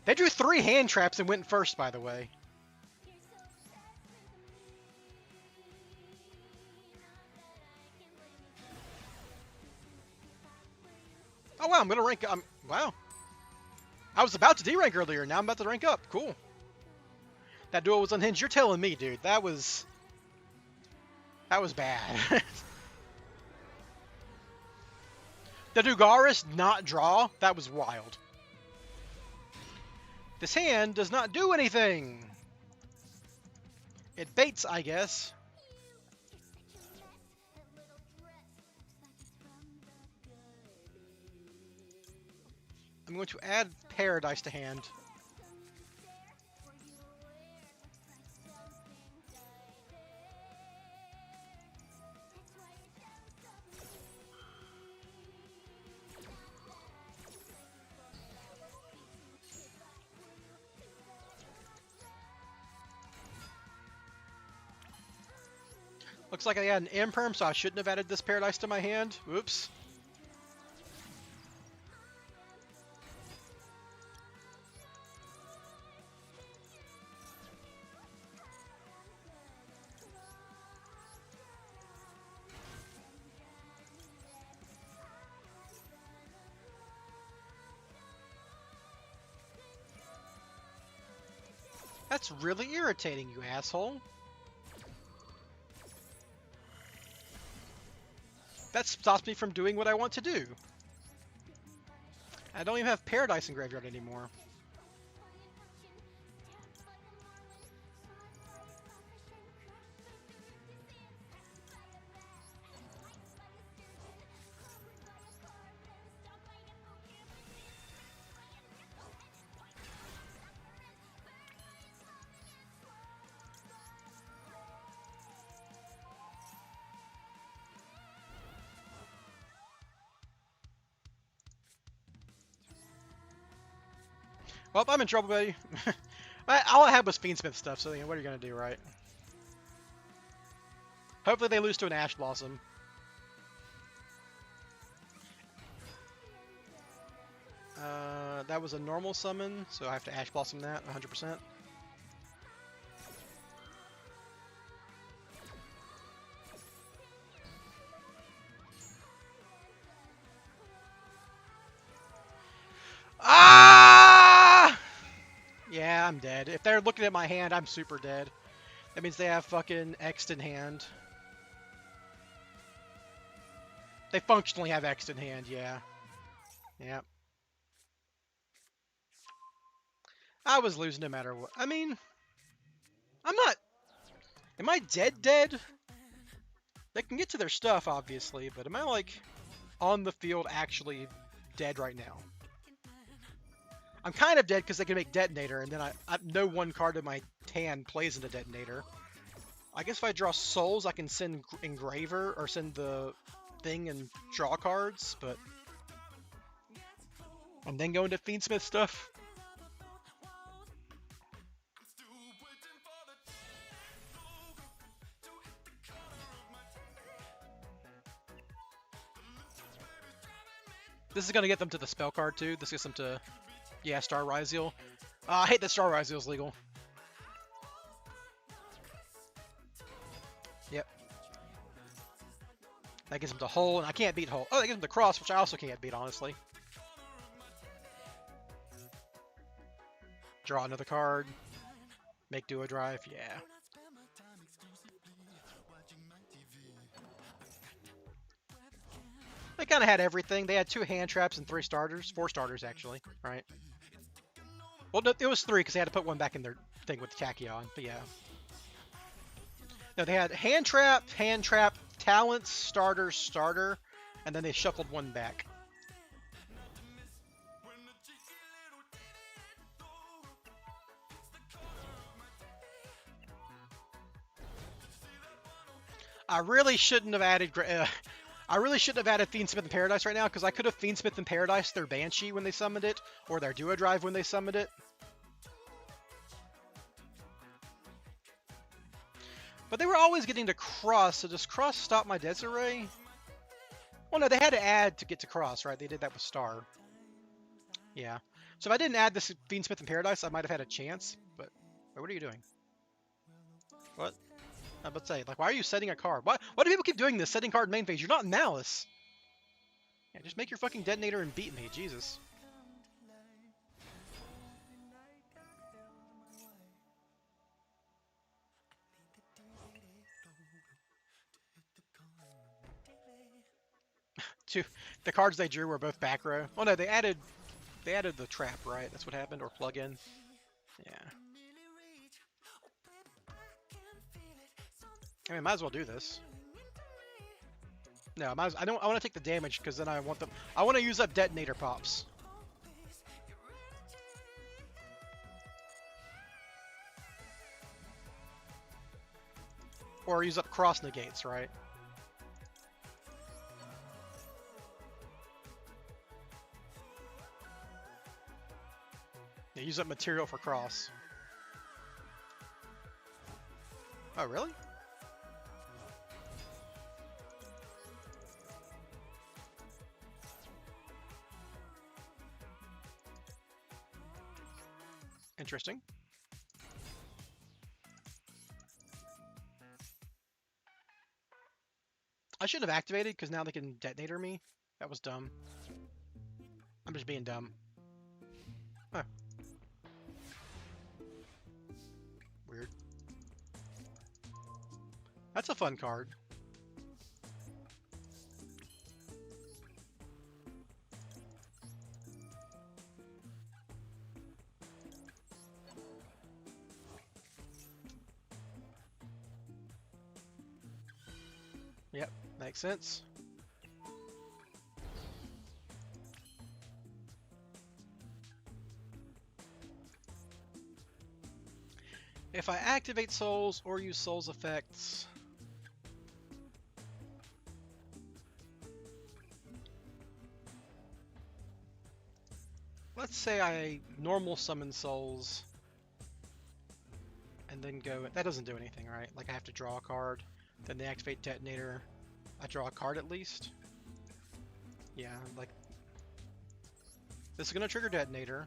They drew 3 hand traps and went first, by the way. Oh, wow, I'm going to rank up. Wow. I was about to D-rank earlier. Now I'm about to rank up. Cool. That duel was unhinged. You're telling me, dude. That was bad. The Dugaris not draw? That was wild. This hand does not do anything. It baits, I guess. I'm going to add Paradise to hand. Looks like I had an Imperm, so I shouldn't have added this Paradise to my hand. Oops. That's really irritating, you asshole. That stops me from doing what I want to do. I don't even have Paradise in graveyard anymore. Well, I'm in trouble, buddy. All I had was Fiendsmith stuff, so what are you going to do, right? Hopefully they lose to an Ash Blossom. That was a normal summon, so I have to Ash Blossom that 100%. Ah! Yeah, I'm dead. If they're looking at my hand, I'm super dead. That means they have fucking X'd in hand. They functionally have X'd in hand, yeah. Yeah. I was losing no matter what. I mean, I'm not... Am I dead? They can get to their stuff, obviously, but am I, like, on the field actually dead right now? I'm kind of dead because they can make Detonator, and then I know one card in my hand plays into Detonator. I guess if I draw Souls, I can send Engraver, or send the thing and draw cards, but... And then go into Fiendsmith stuff. This is going to get them to the spell card, too. This gets them to... Yeah, Star Ryzeal. I hate that Star Ryzeal is legal. Yep. That gives them to Hole, and I can't beat Hole. Oh, that gives them to Cross, which I also can't beat, honestly. Draw another card. Make Duo Drive, yeah. They kind of had everything. They had 2 hand traps and 3 starters. 4 starters, actually, right? Well, no, it was 3 because they had to put one back in their thing with the Tachyon, but yeah. No, they had hand trap, talents, starter, and then they shuffled one back. I really shouldn't have added... I really shouldn't have added Fiendsmith in Paradise right now, because I could have Fiendsmith in Paradise their Banshee when they summoned it, or their Duo Drive when they summoned it. But they were always getting to Cross, so does Cross stop my Desiree? Well, no, they had to add to get to Cross, right? They did that with Star. Yeah. So if I didn't add this Fiendsmith in Paradise, I might have had a chance, but... Wait, what are you doing? What? I was about to say, like, why are you setting a card? Why do people keep doing this, setting card in main phase? You're not in Malice! Yeah, just make your fucking detonator and beat me, Jesus. The cards they drew were both back row. Oh no, they added the trap, right? That's what happened, or plug-in. Yeah. I mean, might as well do this. No, I want to take the damage because then I want them. I want to use up detonator pops. Or use up cross negates, right? Yeah, use up material for cross. Oh, really? Interesting. I should have activated because now they can detonator me. That was dumb. I'm just being dumb. Huh. Weird. That's a fun card. Yep, makes sense. If I activate souls or use souls effects... Let's say I normal summon souls and then go... That doesn't do anything, right? Like I have to draw a card, then they activate detonator. I draw a card at least. Yeah, like... This is going to trigger detonator.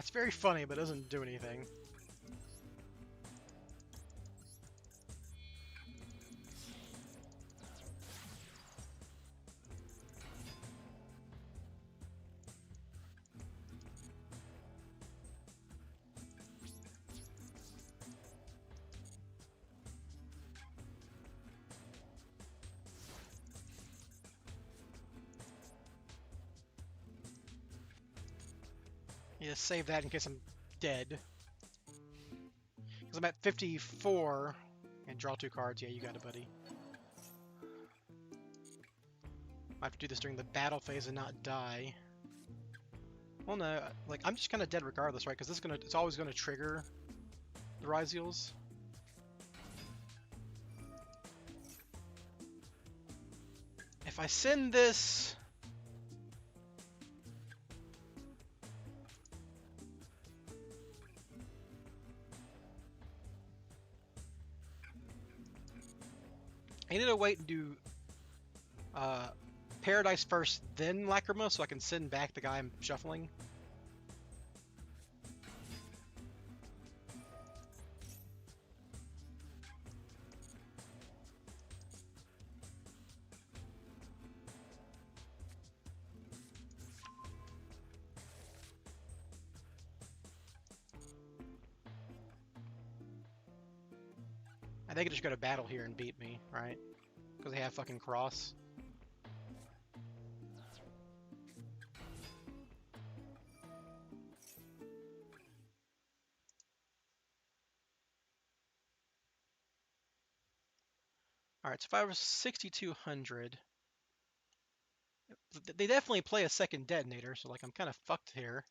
It's very funny, but it doesn't do anything. Yeah, save that in case I'm dead. Because I'm at 54 and draw 2 cards. Yeah, you got it, buddy. I have to do this during the battle phase and not die. Well, no, like I'm just kind of dead regardless, right? Because it's always gonna trigger the Ryziels. If I send this. I need to wait and do Paradise first, then Lacrima, so I can send back the guy I'm shuffling. They could just go to battle here and beat me, right? Because they have fucking cross. Alright, so if I was 6,200... They definitely play a second detonator, so like I'm kind of fucked here.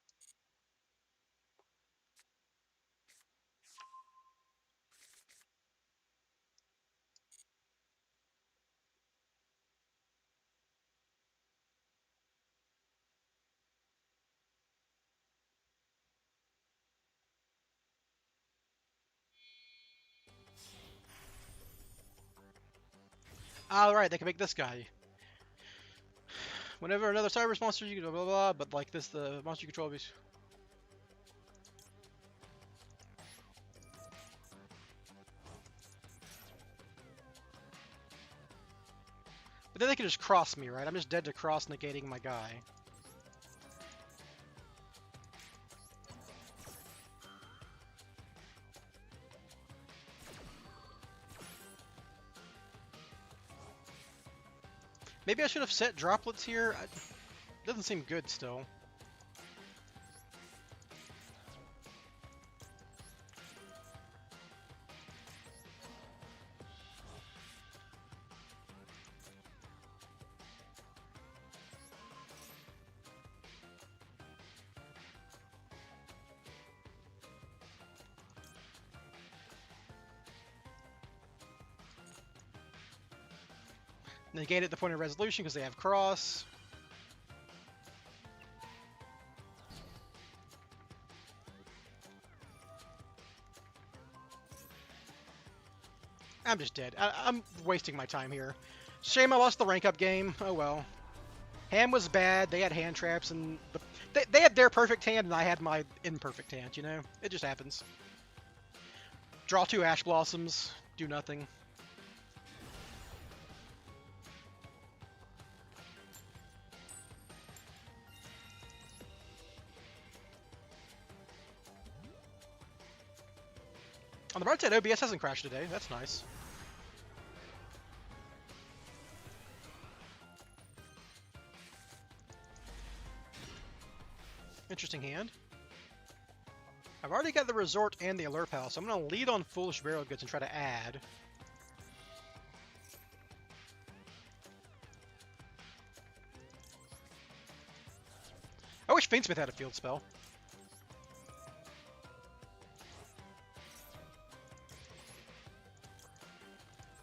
Alright, they can make this guy. Whenever another Cyberus monster, you can blah blah blah, but like this, the monster you control is. But then they can just cross me, right? I'm just dead to cross negating my guy. Maybe I should have set droplets here. Doesn't seem good still. Negate at the point of resolution because they have cross. I'm just dead. I'm wasting my time here. Shame I lost the rank up game. Oh well. Hand was bad. They had hand traps, and they had their perfect hand, and I had my imperfect hand. You know, it just happens. Draw 2 Ash Blossoms. Do nothing. On the bright side, OBS hasn't crashed today. That's nice. Interesting hand. I've already got the Resort and the Allure Palace, so I'm going to lead on Foolish Burial Goods and try to add. I wish Fiendsmith had a field spell.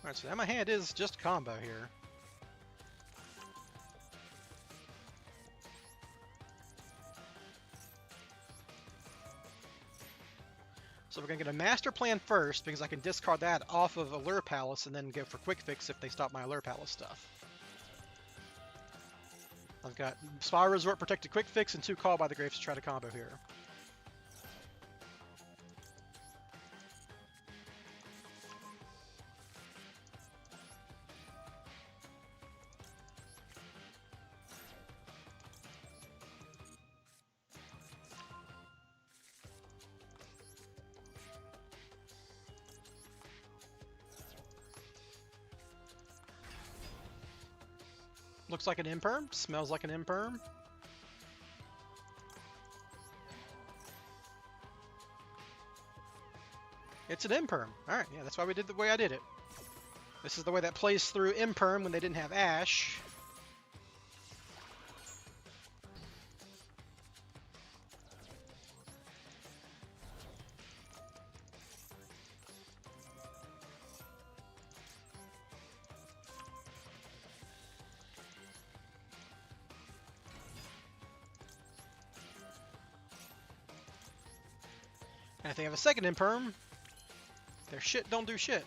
Alright, so now my hand is just combo here. So we're going to get a Master Plan first, because I can discard that off of Allure Palace and then go for Quick Fix if they stop my Allure Palace stuff. I've got Spyral Resort, Protected Quick Fix, and 2 Call by the Graves to try to combo here. Looks like an imperm, smells like an imperm. It's an imperm. Alright, yeah, that's why we did the way I did it. This is the way that plays through imperm when they didn't have Ash. And if they have a second imperm, their shit don't do shit.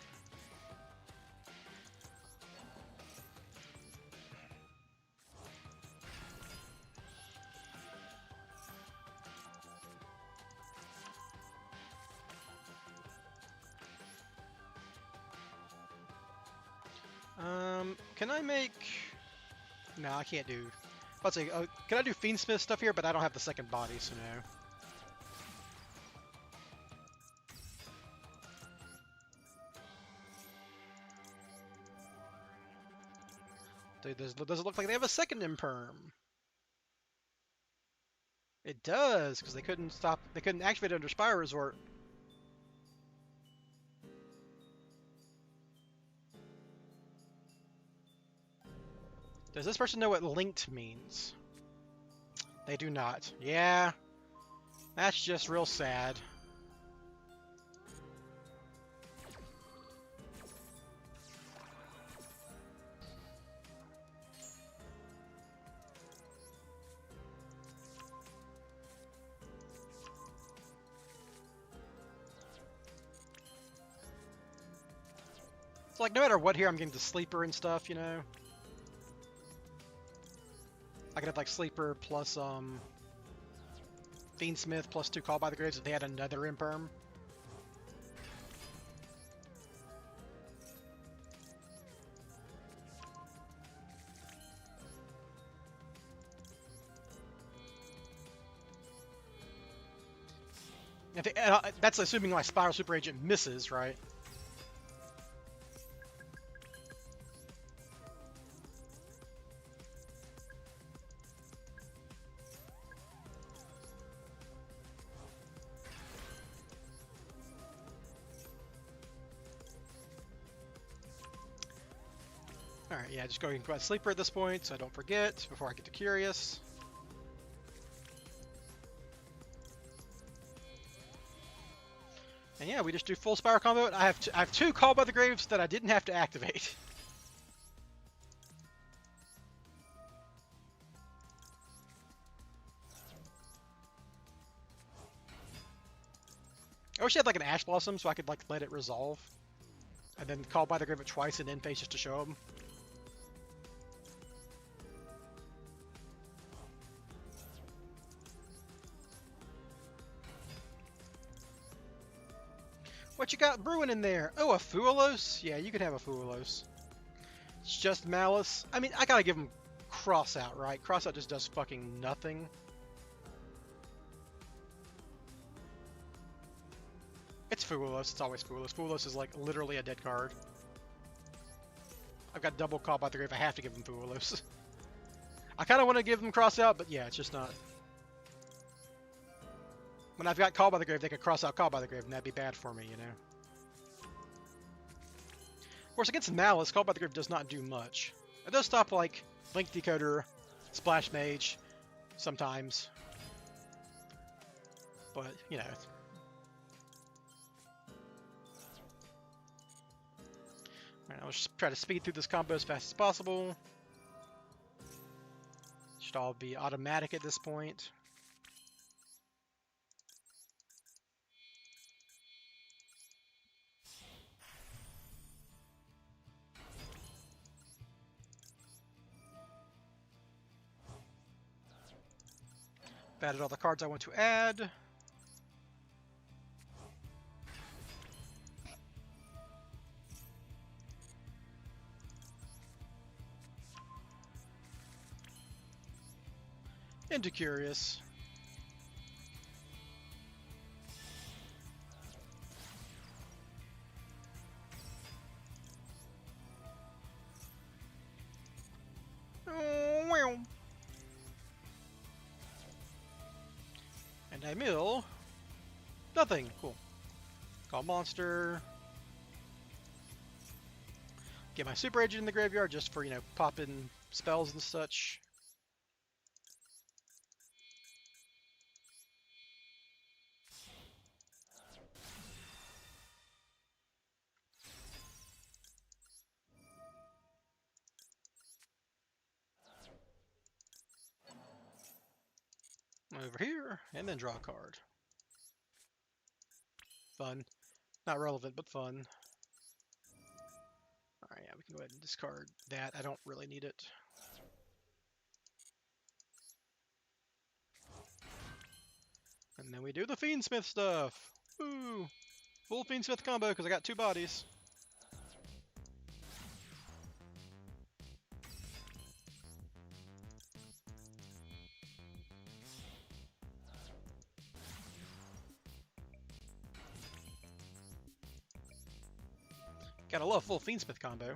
Can I make... No, I can't do... Let's see, can I do Fiendsmith stuff here, but I don't have the second body, so no. Does it look like they have a second imperm? It does, because they couldn't activate it under Spyro Resort. Does this person know what linked means? They do not. Yeah, that's just real sad. It's like, no matter what here, I'm getting the sleeper and stuff, you know? I could have, like, sleeper plus, Fiendsmith plus 2 Call by the Graves if they had another imperm. That's assuming my Spiral Super Agent misses, right? Alright, yeah, just go ahead and grab Sleeper at this point, so I don't forget before I get to Curious. And yeah, we just do full Spyro combo. I have 2 Call by the Graves that I didn't have to activate. I wish I had like an Ash Blossom so I could like let it resolve. And then Call by the Grave it twice in end phase just to show them. What you got brewing in there? Oh, a Fuelos? Yeah, you could have a Fuelos. It's just Malice. I mean, I gotta give him Cross Out, right? Cross Out just does fucking nothing. It's Fuelos. It's always Fuelos. Fuelos is like literally a dead card. I've got double Call by the Grave. I have to give him Fuelos. I kind of want to give him Cross Out, but yeah, it's just not. When I've got Call by the Grave, they could cross out Call by the Grave, and that'd be bad for me, you know? Of course, against Malice, Call by the Grave does not do much. It does stop, like, Link Decoder, Splash Mage, sometimes. But, you know. Alright, I'll just try to speed through this combo as fast as possible. Should all be automatic at this point. I've added all the cards I want to add. Into Curious. And I mill nothing. Cool. Call monster. Get my Super Agent in the graveyard just for, you know, popping spells and such. Over here, and then draw a card. Fun. Not relevant, but fun. Alright, yeah, we can go ahead and discard that. I don't really need it. And then we do the Fiendsmith stuff. Woo! Full Fiendsmith combo, because I got 2 bodies. Gotta love full Fiendsmith combo.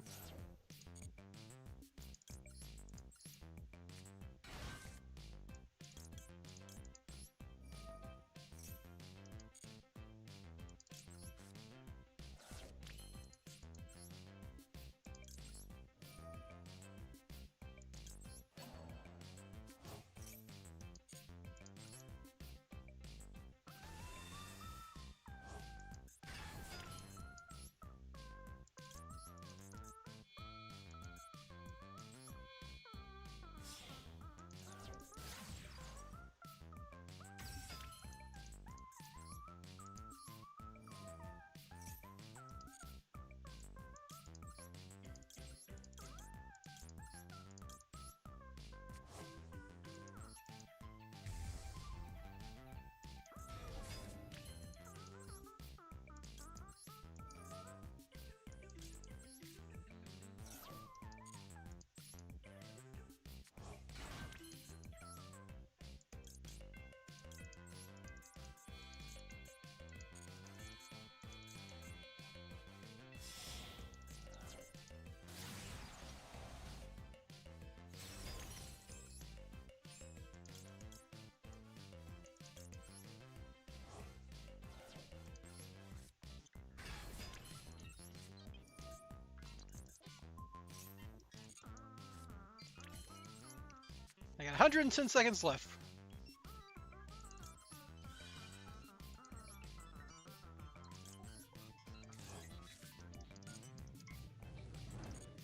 I got 110 seconds left.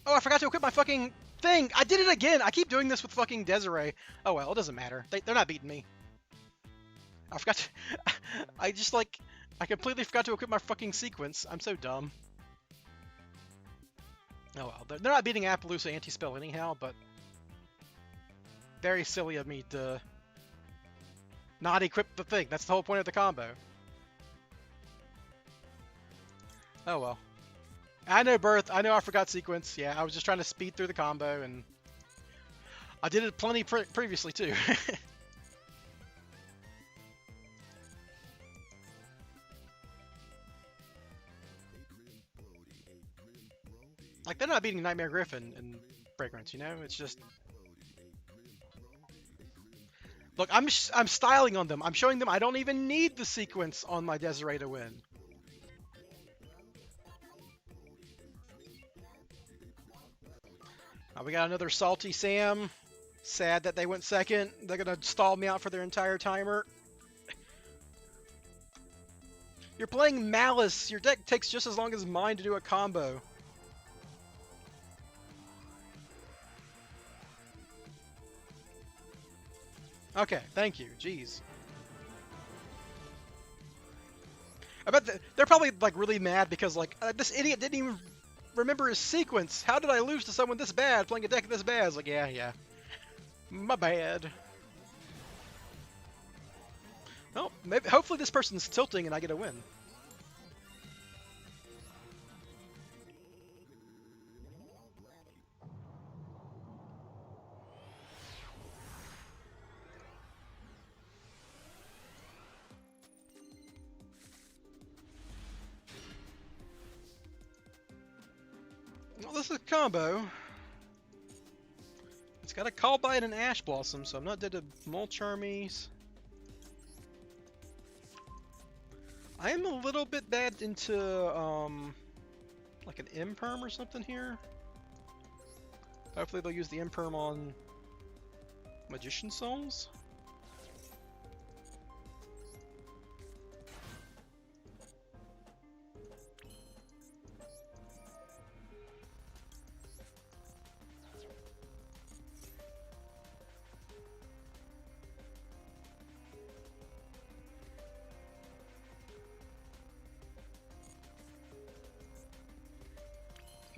Oh, I forgot to equip my fucking thing! I did it again! I keep doing this with fucking Desiree. Oh well, it doesn't matter. They're not beating me. I forgot to... I just, like... I completely forgot to equip my fucking sequence. I'm so dumb. Oh well, they're not beating Appaloosa anti-spell anyhow, but... Very silly of me to... not equip the thing. That's the whole point of the combo. Oh well. I know Birth. I know I forgot sequence. Yeah, I was just trying to speed through the combo, and... I did it plenty previously, too. Like, they're not beating Nightmare Griffin in Fragrance, you know? It's just... Look, I'm styling on them. I'm showing them I don't even need the sequence on my Desiree to win. We got another Salty Sam. Sad that they went second. They're going to stall me out for their entire timer. You're playing Malice. Your deck takes just as long as mine to do a combo. Okay, thank you. Jeez. I bet they're probably like really mad because like this idiot didn't even remember his sequence. How did I lose to someone this bad playing a deck this bad? It's like, yeah. My bad. Well, maybe hopefully this person's tilting and I get a win. Well, this is a combo. It's got a Call Bite and an Ash Blossom, so I'm not dead to Mulch Armies. I am a little bit bad into, like an Imperm or something here. Hopefully they'll use the Imperm on Magician Souls.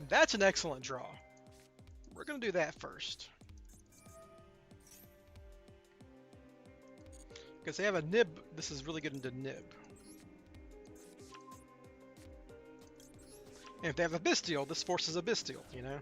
That's an excellent draw. We're going to do that first. Because they have a Nib. This is really good into Nib. And if they have a Bestial, this forces a Bestial, you know?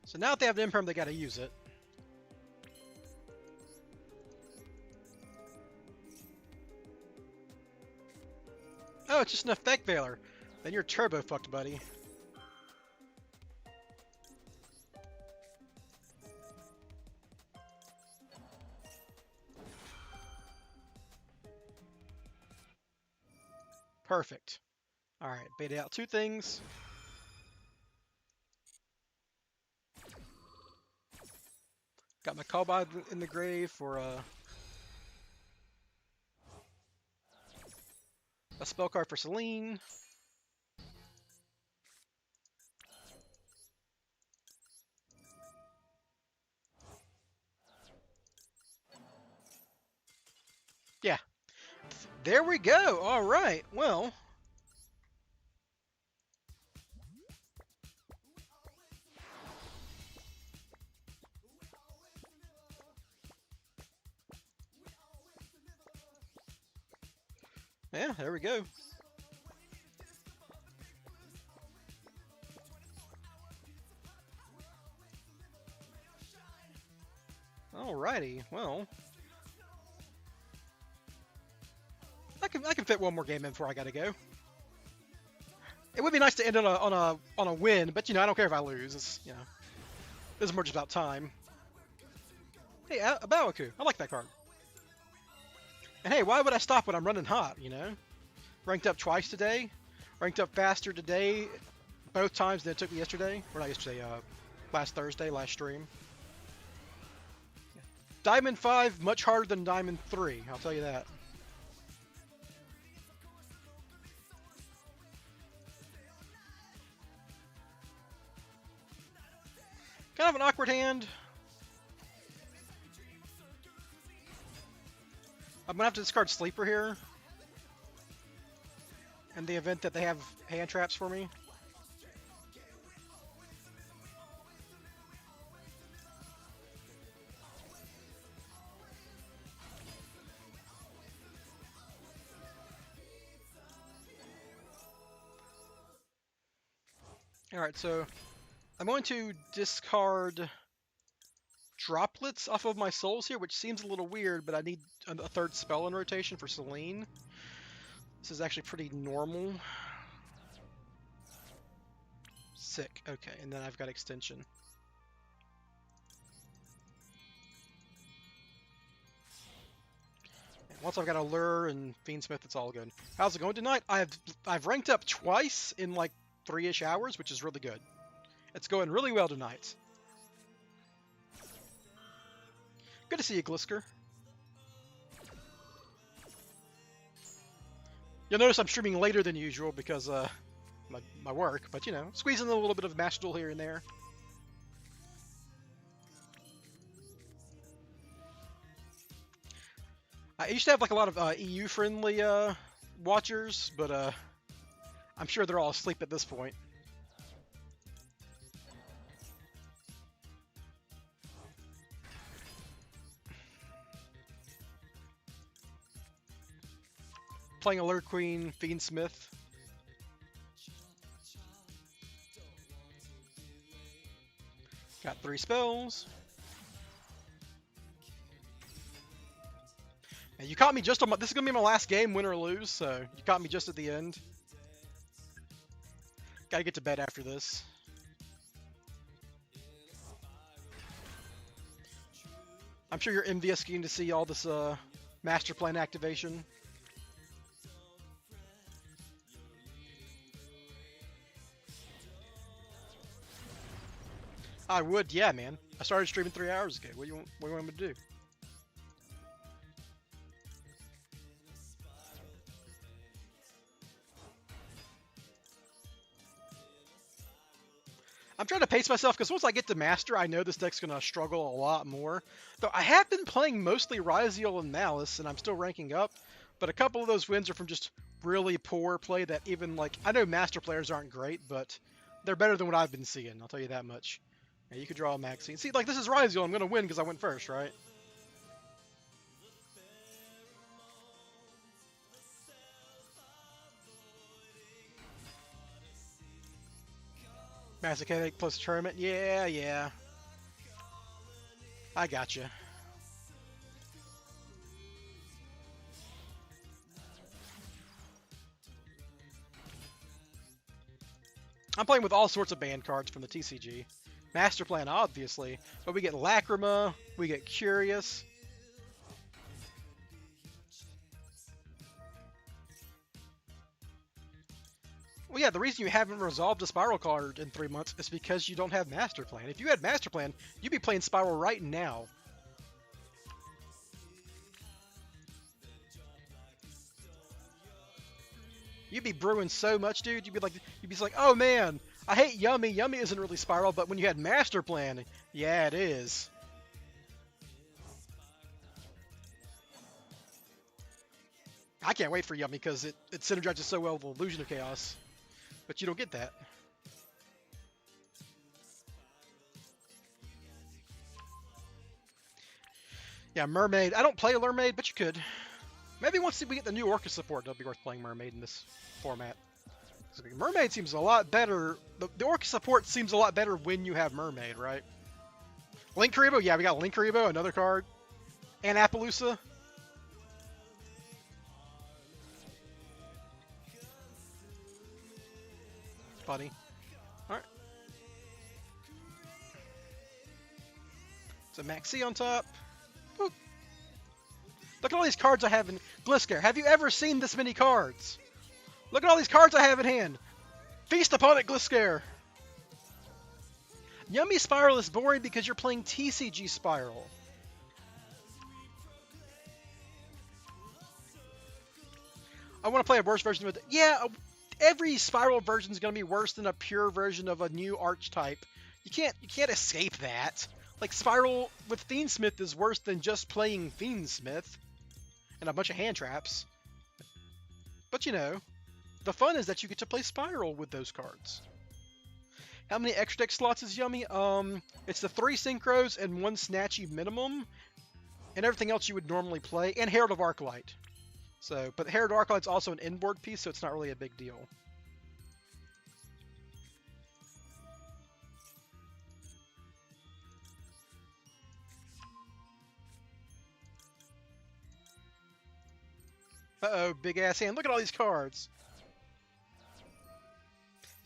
So now that they have the Imperm, they got to use it. Oh, it's just an Effect Veiler. Then you're turbo fucked, buddy. Perfect. Alright, bait out two things. Got my Callby in the grave for a spell card for Celine. There we go. All right. Well. Yeah, there we go. Alrighty, well, I can fit one more game in before I gotta go. It would be nice to end on a win, but you know I don't care if I lose. It's this is more just about time. Hey, a Bawaku, I like that card. And hey, why would I stop when I'm running hot? You know, ranked up twice today, ranked up faster today, both times than it took me yesterday. Or not yesterday, last Thursday, last stream. Diamond 5, much harder than Diamond 3, I'll tell you that. Kind of an awkward hand. I'm gonna have to discard Sleeper here. In the event that they have hand traps for me. Alright, so I'm going to discard droplets off of my souls here, which seems a little weird, but I need a third spell in rotation for Selene. This is actually pretty normal. Sick, okay, and then I've got extension. And once I've got Allure and Fiendsmith, it's all good. How's it going tonight? I've ranked up twice in like 3-ish hours, which is really good. It's going really well tonight. Good to see you, Glisker. You'll notice I'm streaming later than usual because my work, but you know, squeezing a little bit of Master Duel here and there. I used to have like a lot of EU-friendly watchers, but I'm sure they're all asleep at this point. Playing Allure Queen, Fiendsmith. Got 3 spells. And you caught me just on my, this is gonna be my last game, win or lose, so you caught me just at the end. Gotta get to bed after this. I'm sure you're envious getting to see all this master plan activation. I would, yeah, man. I started streaming 3 hours ago. What do you want me to do? I'm trying to pace myself because once I get to Master, I know this deck's going to struggle a lot more. Though I have been playing mostly Ryziel and Malice, and I'm still ranking up. But a couple of those wins are from just really poor play that even, like, I know Master players aren't great, but they're better than what I've been seeing. I'll tell you that much. Yeah, you could draw a Maxine. See, like, this is Ryziel. I'm going to win because I went first, right? Masochanic plus tournament. Yeah. I gotcha. I'm playing with all sorts of banned cards from the TCG. Master Plan, obviously, but we get Lacrima, we get Curious. Well, yeah, the reason you haven't resolved a Spyral card in 3 months is because you don't have Master Plan. If you had Master Plan, you'd be playing Spyral right now. You'd be brewing so much, dude. You'd be like, oh man, I hate Yummy. Yummy isn't really Spyral, but when you had Master Plan, yeah, it is. I can't wait for Yummy because it synergizes so well with Illusion of Chaos. But you don't get that. Yeah, Mermaid. I don't play a Mermaid, but you could. Maybe once we get the new Orca support, it'll be worth playing Mermaid in this format. Mermaid seems a lot better. The Orca support seems a lot better when you have Mermaid, right? Link Karibo? Yeah, we got Link Karibo, another card. And Appaloosa. Funny. Alright. So Maxi on top. Boop. Look at all these cards I have in Gliscare. Have you ever seen this many cards? Look at all these cards I have in hand. Feast upon it, Gliscare. Yummy Spyral is boring because you're playing TCG Spyral. I want to play a worse version of it. Yeah, every Spyral version is going to be worse than a pure version of a new archetype. You can't escape that. Like Spyral with Fiendsmith is worse than just playing Fiendsmith and a bunch of hand traps. But you know, the fun is that you get to play Spyral with those cards. How many extra deck slots is Yummy? It's the 3 Synchros and 1 Snatchy minimum, and everything else you would normally play, and Herald of Arclight. So, but Herald of Arclight's also an inboard piece, so it's not really a big deal. Uh-oh, big ass hand. Look at all these cards.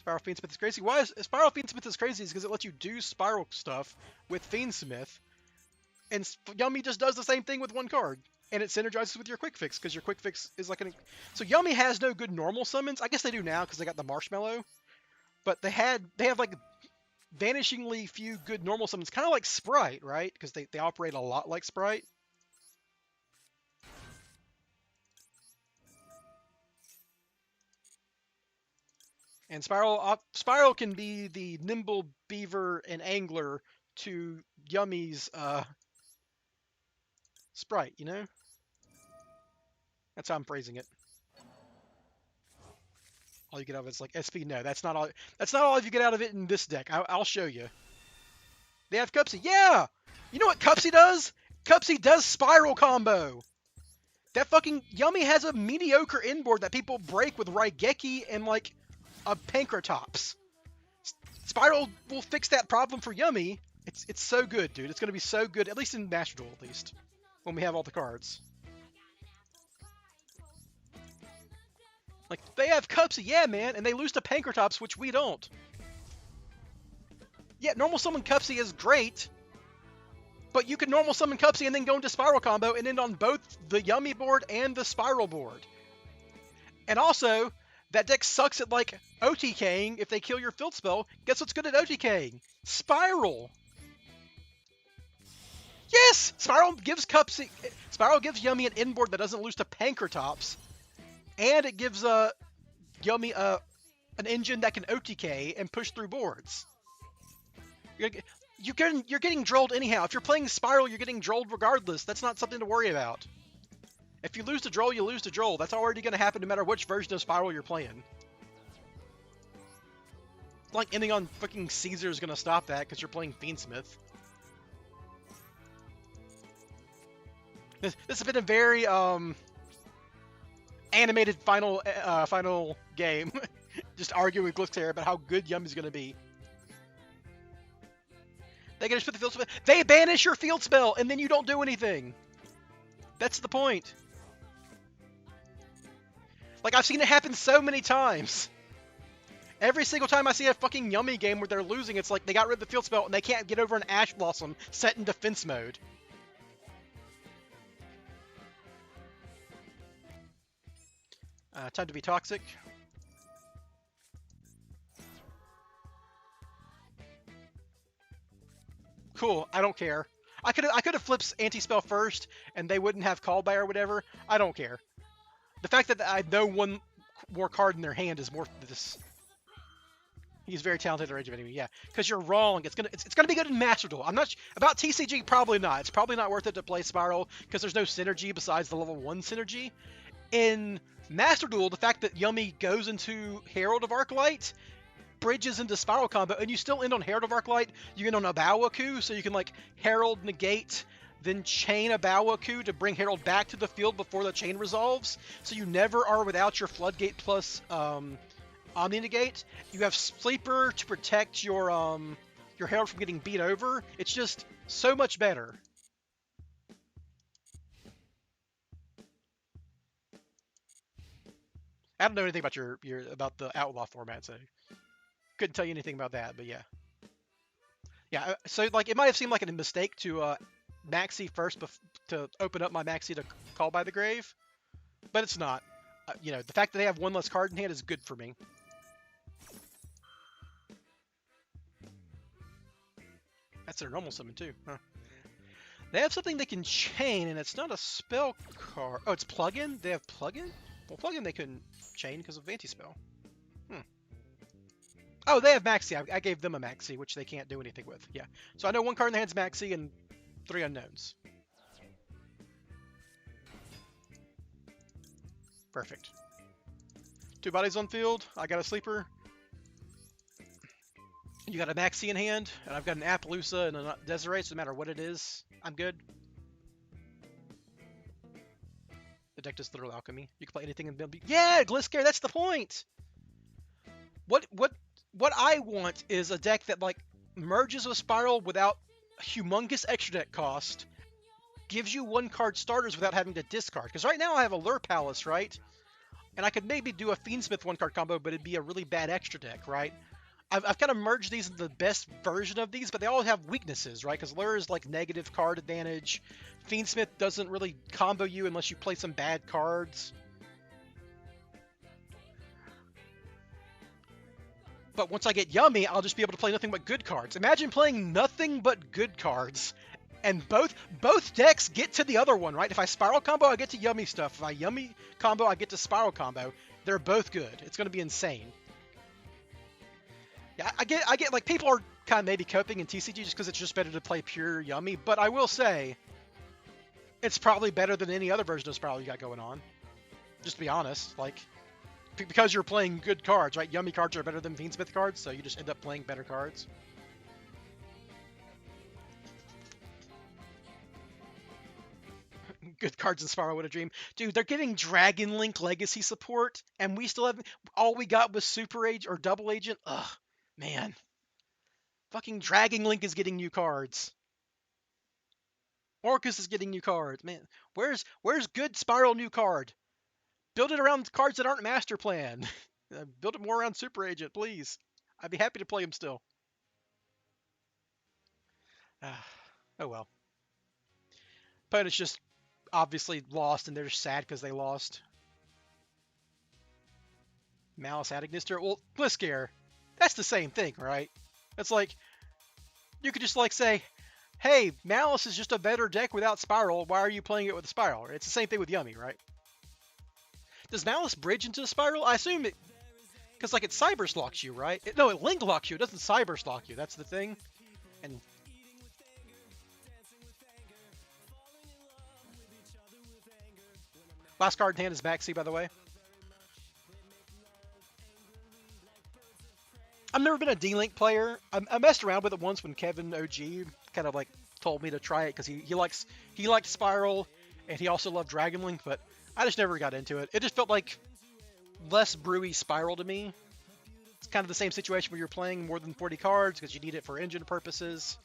Spyral Fiendsmith is crazy. Why is Spyral Fiendsmith is crazy? Is because it lets you do Spyral stuff with Fiendsmith, and Yummy just does the same thing with 1 card, and it synergizes with your Quick Fix because your Quick Fix is like an. So Yummy has no good normal summons. I guess they do now because they got the Marshmallow, but they have like vanishingly few good normal summons, kind of like Sprite, right? Because they operate a lot like Sprite. And Spyral can be the nimble beaver and angler to Yummy's Sprite, you know? That's how I'm phrasing it. All you get out of it's like SP. No, that's not all. That's not all you get out of it in this deck. I'll show you. They have Cupsy. Yeah! You know what Cupsy does? Cupsy does Spyral combo. That fucking Yummy has a mediocre inboard that people break with Raigeki and like a Pankratops. Spyral will fix that problem for Yummy. It's so good, dude. It's gonna be so good, at least in Master Duel, at least when we have all the cards. Like they have Cupsy, yeah, man, and they lose to Pankratops, which we don't. Yeah, normal summon Cupsy is great, but you can normal summon Cupsy and then go into Spyral combo and end on both the Yummy board and the Spyral board. And also, that deck sucks at, like, OTKing if they kill your field spell. Guess what's good at OTKing? Spyral! Yes! Spyral gives Yummy an inboard that doesn't lose to Pankratops. And it gives Yummy an engine that can OTK and push through boards. You're getting drolled anyhow. If you're playing Spyral, you're getting drolled regardless. That's not something to worry about. If you lose to Droll, you lose to Droll. That's already going to happen no matter which version of Spyral you're playing. It's like ending on fucking Caesar is going to stop that because you're playing Fiendsmith. This has been a very animated final game. Just arguing with Gliscare about how good Yummy's going to be. They can just put the field spell. They banish your field spell, and then you don't do anything. That's the point. Like, I've seen it happen so many times. Every single time I see a fucking Yummy game where they're losing, it's like they got rid of the field spell and they can't get over an Ash Blossom set in defense mode. Time to be toxic. Cool, I don't care. I could have flipped anti-spell first and they wouldn't have called by or whatever. I don't care. The fact that I know one more card in their hand is more this. He's very talented at range of enemy. Yeah, because you're wrong. It's gonna be good in Master Duel. I'm not about TCG. Probably not. It's probably not worth it to play Spyral because there's no synergy besides the level 1 synergy. In Master Duel, the fact that Yummy goes into Herald of Arclight bridges into Spiral combo, and you still end on Herald of Arclight. You end on a Bawaku, so you can like Herald negate, then chain a Bawaku to bring Herald back to the field before the chain resolves. So you never are without your Floodgate plus Omni negate. You have Sleeper to protect your Herald from getting beat over. It's just so much better. I don't know anything about your about the Outlaw format, so couldn't tell you anything about that. But yeah. So like it might have seemed like a mistake to Maxi first to open up my Maxi to Call by the Grave, but it's not. You know, the fact that they have one less card in hand is good for me. That's their normal summon too, huh? They have something they can chain, and it's not a spell card. Oh, it's plug-in? They have plug-in? Well, plug-in they couldn't chain because of anti-spell. Oh, they have Maxi. I gave them a Maxi, which they can't do anything with. Yeah. So I know one card in the hand's Maxi and 3 unknowns. Perfect. 2 bodies on field. I got a Sleeper. You got a Maxi in hand, and I've got an Appaloosa and a Desiree, so no matter what it is, I'm good. The deck does literal alchemy. You can play anything in build. Yeah, Gliscare, that's the point! What I want is a deck that like merges with Spyral without humongous extra deck cost, gives you 1-card starters without having to discard. Because right now I have a Lure Palace, right? And I could maybe do a Fiendsmith 1-card combo, but it'd be a really bad extra deck, right? I've kind of merged these into the best version of these, but they all have weaknesses, right? Because Lure is like negative card advantage. Fiendsmith doesn't really combo you unless you play some bad cards. But once I get Yummy, I'll just be able to play nothing but good cards. Imagine playing nothing but good cards. And both decks get to the other one, right? If I Spyral combo, I get to Yummy stuff. If I Yummy combo, I get to Spyral combo. They're both good. It's going to be insane. Yeah, I get like people are kind of maybe coping in TCG just because it's just better to play pure Yummy. But I will say, it's probably better than any other version of Spyral you got going on. Just to be honest, like because you're playing good cards, right? Yummy cards are better than Fiendsmith cards, so you just end up playing better cards. Good cards in Spyral, what a dream. Dude, they're getting Dragon Link Legacy support, and we still haven't... All we got was Super Agent or Double Agent. Ugh, man. Fucking Dragon Link is getting new cards. Orcus is getting new cards. Man, where's good Spyral new card? Build it around cards that aren't Master Plan. Build it more around Super Agent, please. I'd be happy to play him still. Oh well. Opponent's just obviously lost, and they're just sad because they lost. Malice Adagnister? Well, Gliscare, that's the same thing, right? It's like, you could just like say, hey, Malice is just a better deck without Spyral. Why are you playing it with a Spyral? It's the same thing with Yummy, right? Does Malice bridge into a Spyral? I assume it, because like it Cybers locks you, right? No, it Link locks you. It doesn't Cybers lock you. That's the thing. And last card in hand is Maxi, by the way. I've never been a D-Link player. I messed around with it once when Kevin OG kind of like told me to try it because he liked Spyral and he also loved Dragon Link, but I just never got into it. It just felt like less brewy Spyral to me. It's kind of the same situation where you're playing more than 40 cards because you need it for engine purposes.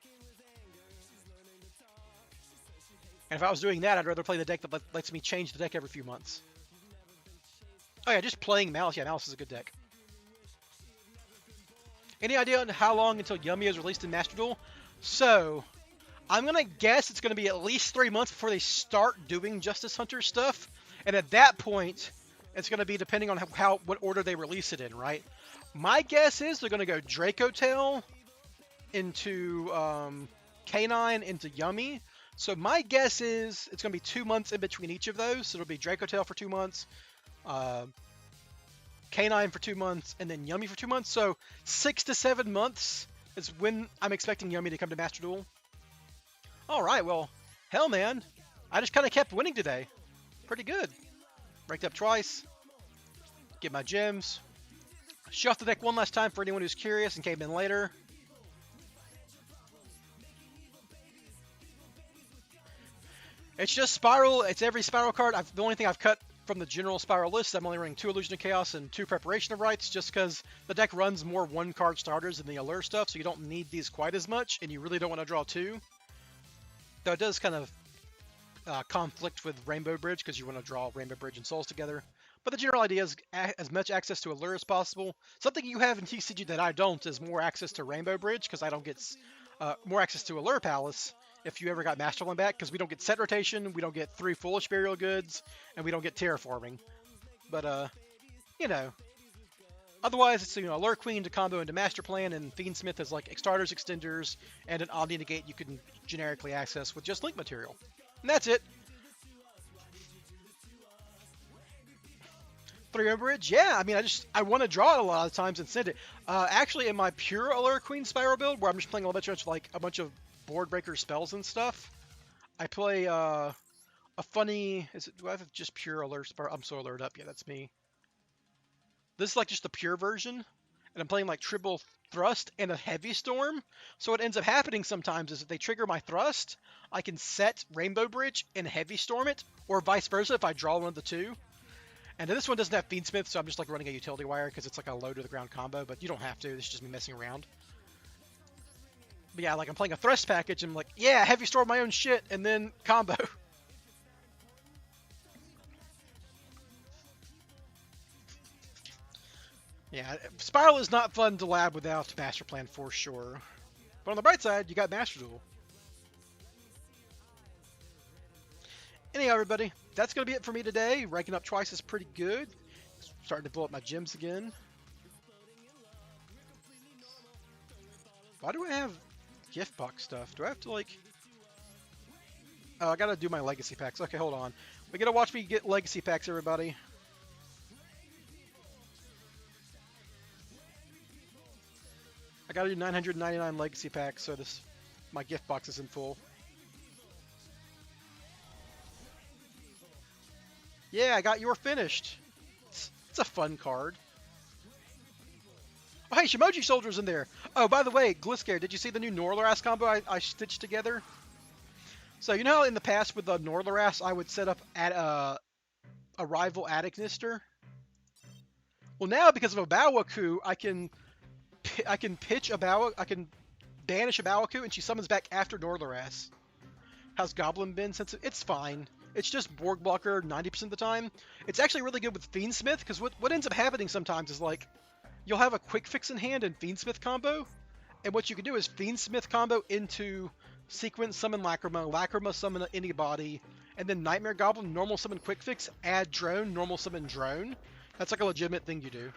And if I was doing that, I'd rather play the deck that lets me change the deck every few months. Oh yeah, just playing Malice. Yeah, Malice is a good deck. Any idea on how long until Yummy is released in Master Duel? So, I'm going to guess it's going to be at least 3 months before they start doing Justice Hunter stuff. And at that point, it's going to be depending on what order they release it in, right? My guess is they're going to go Draco Tail into K9 into Yummy. So my guess is it's going to be 2 months in between each of those. So it'll be Draco Tail for 2 months, K9 for 2 months, and then Yummy for 2 months. So 6 to 7 months is when I'm expecting Yummy to come to Master Duel. All right, well, hell, man. I just kind of kept winning today. Pretty good, Ranked up twice. Get my gems. Shuffle the deck one last time for anyone who's curious and came in later. It's just Spyral. It's every Spyral card. The only thing I've cut from the general Spyral list, I'm only running 2 Illusion of Chaos and 2 Preparation of Rites, just because the deck runs more 1-card starters than the Allure stuff, so you don't need these quite as much, and you really don't want to draw 2. Though it does kind of conflict with Rainbow Bridge, because you want to draw Rainbow Bridge and Souls together. But the general idea is as much access to Allure as possible. Something you have in TCG that I don't is more access to Rainbow Bridge, because I don't get more access to Allure Palace if you ever got Masterland back, because we don't get set rotation, we don't get 3 Foolish Burial Goods, and we don't get Terraforming. But, you know, otherwise it's, you know, Allure Queen to combo into Master Plan, and Fiendsmith is like starters, extenders, and an Omni Negate you can generically access with just Link material. And that's it. 3 Bridge, yeah. I mean, I want to draw it a lot of times and send it. Actually, in my pure Allure Queen Spyral build, where I'm just playing a bunch of board breaker spells and stuff, I play a funny. Do I have just pure Allure Spyral? I'm so alert up. Yeah, that's me. This is like just the pure version, and I'm playing like triple thrust and a heavy storm. So what ends up happening sometimes is if they trigger my thrust, I can set Rainbow Bridge and heavy storm it, or vice versa if I draw one of the two. And this one doesn't have Fiendsmith, so I'm just like running a utility wire because it's like a low to the ground combo, but you don't have to. This is just me messing around. But yeah, like I'm playing a thrust package and I'm like, yeah, heavy storm my own shit, and then combo. Yeah, Spyral is not fun to lab without Master Plan for sure. But on the bright side, you got Master Duel. Anyhow, everybody, that's going to be it for me today. Ranking up twice is pretty good. Starting to blow up my gems again. Why do I have gift box stuff? Do I have to, like... Oh, I got to do my legacy packs. Okay, hold on. We got to watch me get legacy packs, everybody. I got to do 999 legacy packs, so my gift box is in full. Yeah, I got You're Finished. It's a fun card. Oh, hey, Shimoji Soldier's in there. Oh, by the way, Gliscare, did you see the new Norloras combo I stitched together? So, you know how in the past with the Norloras, I would set up at a rival Attic Nister? Well, now, because of a Bawaku, I can pitch a Bawaku, I can banish a Bawaku, and she summons back after Norloras. How's Goblin been since it's fine? It's just Borg Blocker 90% of the time. It's actually really good with Fiendsmith, because what ends up happening sometimes is, like, you'll have a Quick Fix in hand and Fiendsmith combo, and what you can do is Fiendsmith combo into Sequence, summon Lacrima, Lacrima summon anybody, and then Nightmare Goblin, normal summon Quick Fix, add Drone, normal summon Drone. That's like a legitimate thing you do.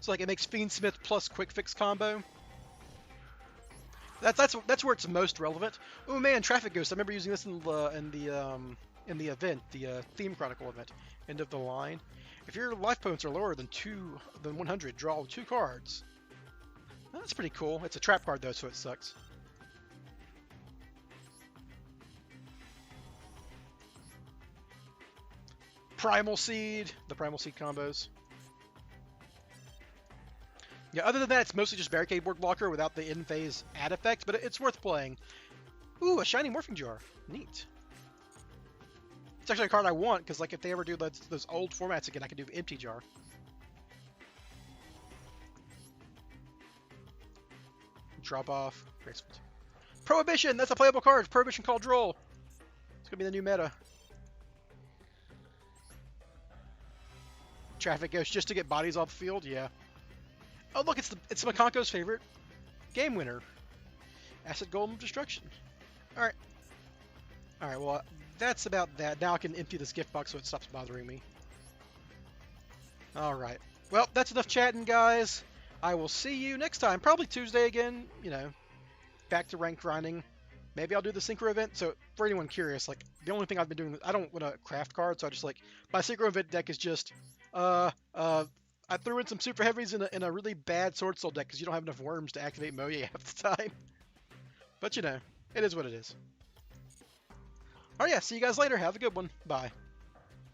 So, like, it makes Fiendsmith plus Quick Fix combo. That's where it's most relevant. Oh man, Traffic Ghost. I remember using this in the event, the Theme Chronicle event. End of the line. If your life points are lower than 100, draw 2 cards. Well, that's pretty cool. It's a trap card though, so it sucks. Primal Seed. The Primal Seed combos. Yeah, other than that, it's mostly just Barricade Borg Blocker without the in-phase add effect, but it's worth playing. Ooh, a Shiny Morphing Jar. Neat. It's actually a card I want, because like if they ever do those old formats again, I can do Empty Jar. Drop off. Graceful. Prohibition! That's a playable card! Prohibition called Droll. It's gonna be the new meta. Traffic Ghost just to get bodies off the field? Yeah. Oh look, it's Makonko's favorite game winner. Acid Golem Destruction. Alright. Alright, well, that's about that. Now I can empty this gift box so it stops bothering me. Alright. Well, that's enough chatting, guys. I will see you next time. Probably Tuesday again, you know. Back to ranked grinding. Maybe I'll do the Synchro event. So, for anyone curious, like, the only thing I've been doing, I don't want to craft cards, so I just, like, my Synchro event deck is just, I threw in some super heavies in a really bad Sword Soul deck because you don't have enough worms to activate Moye half the time. But you know, it is what it is. Oh yeah, see you guys later. Have a good one. Bye.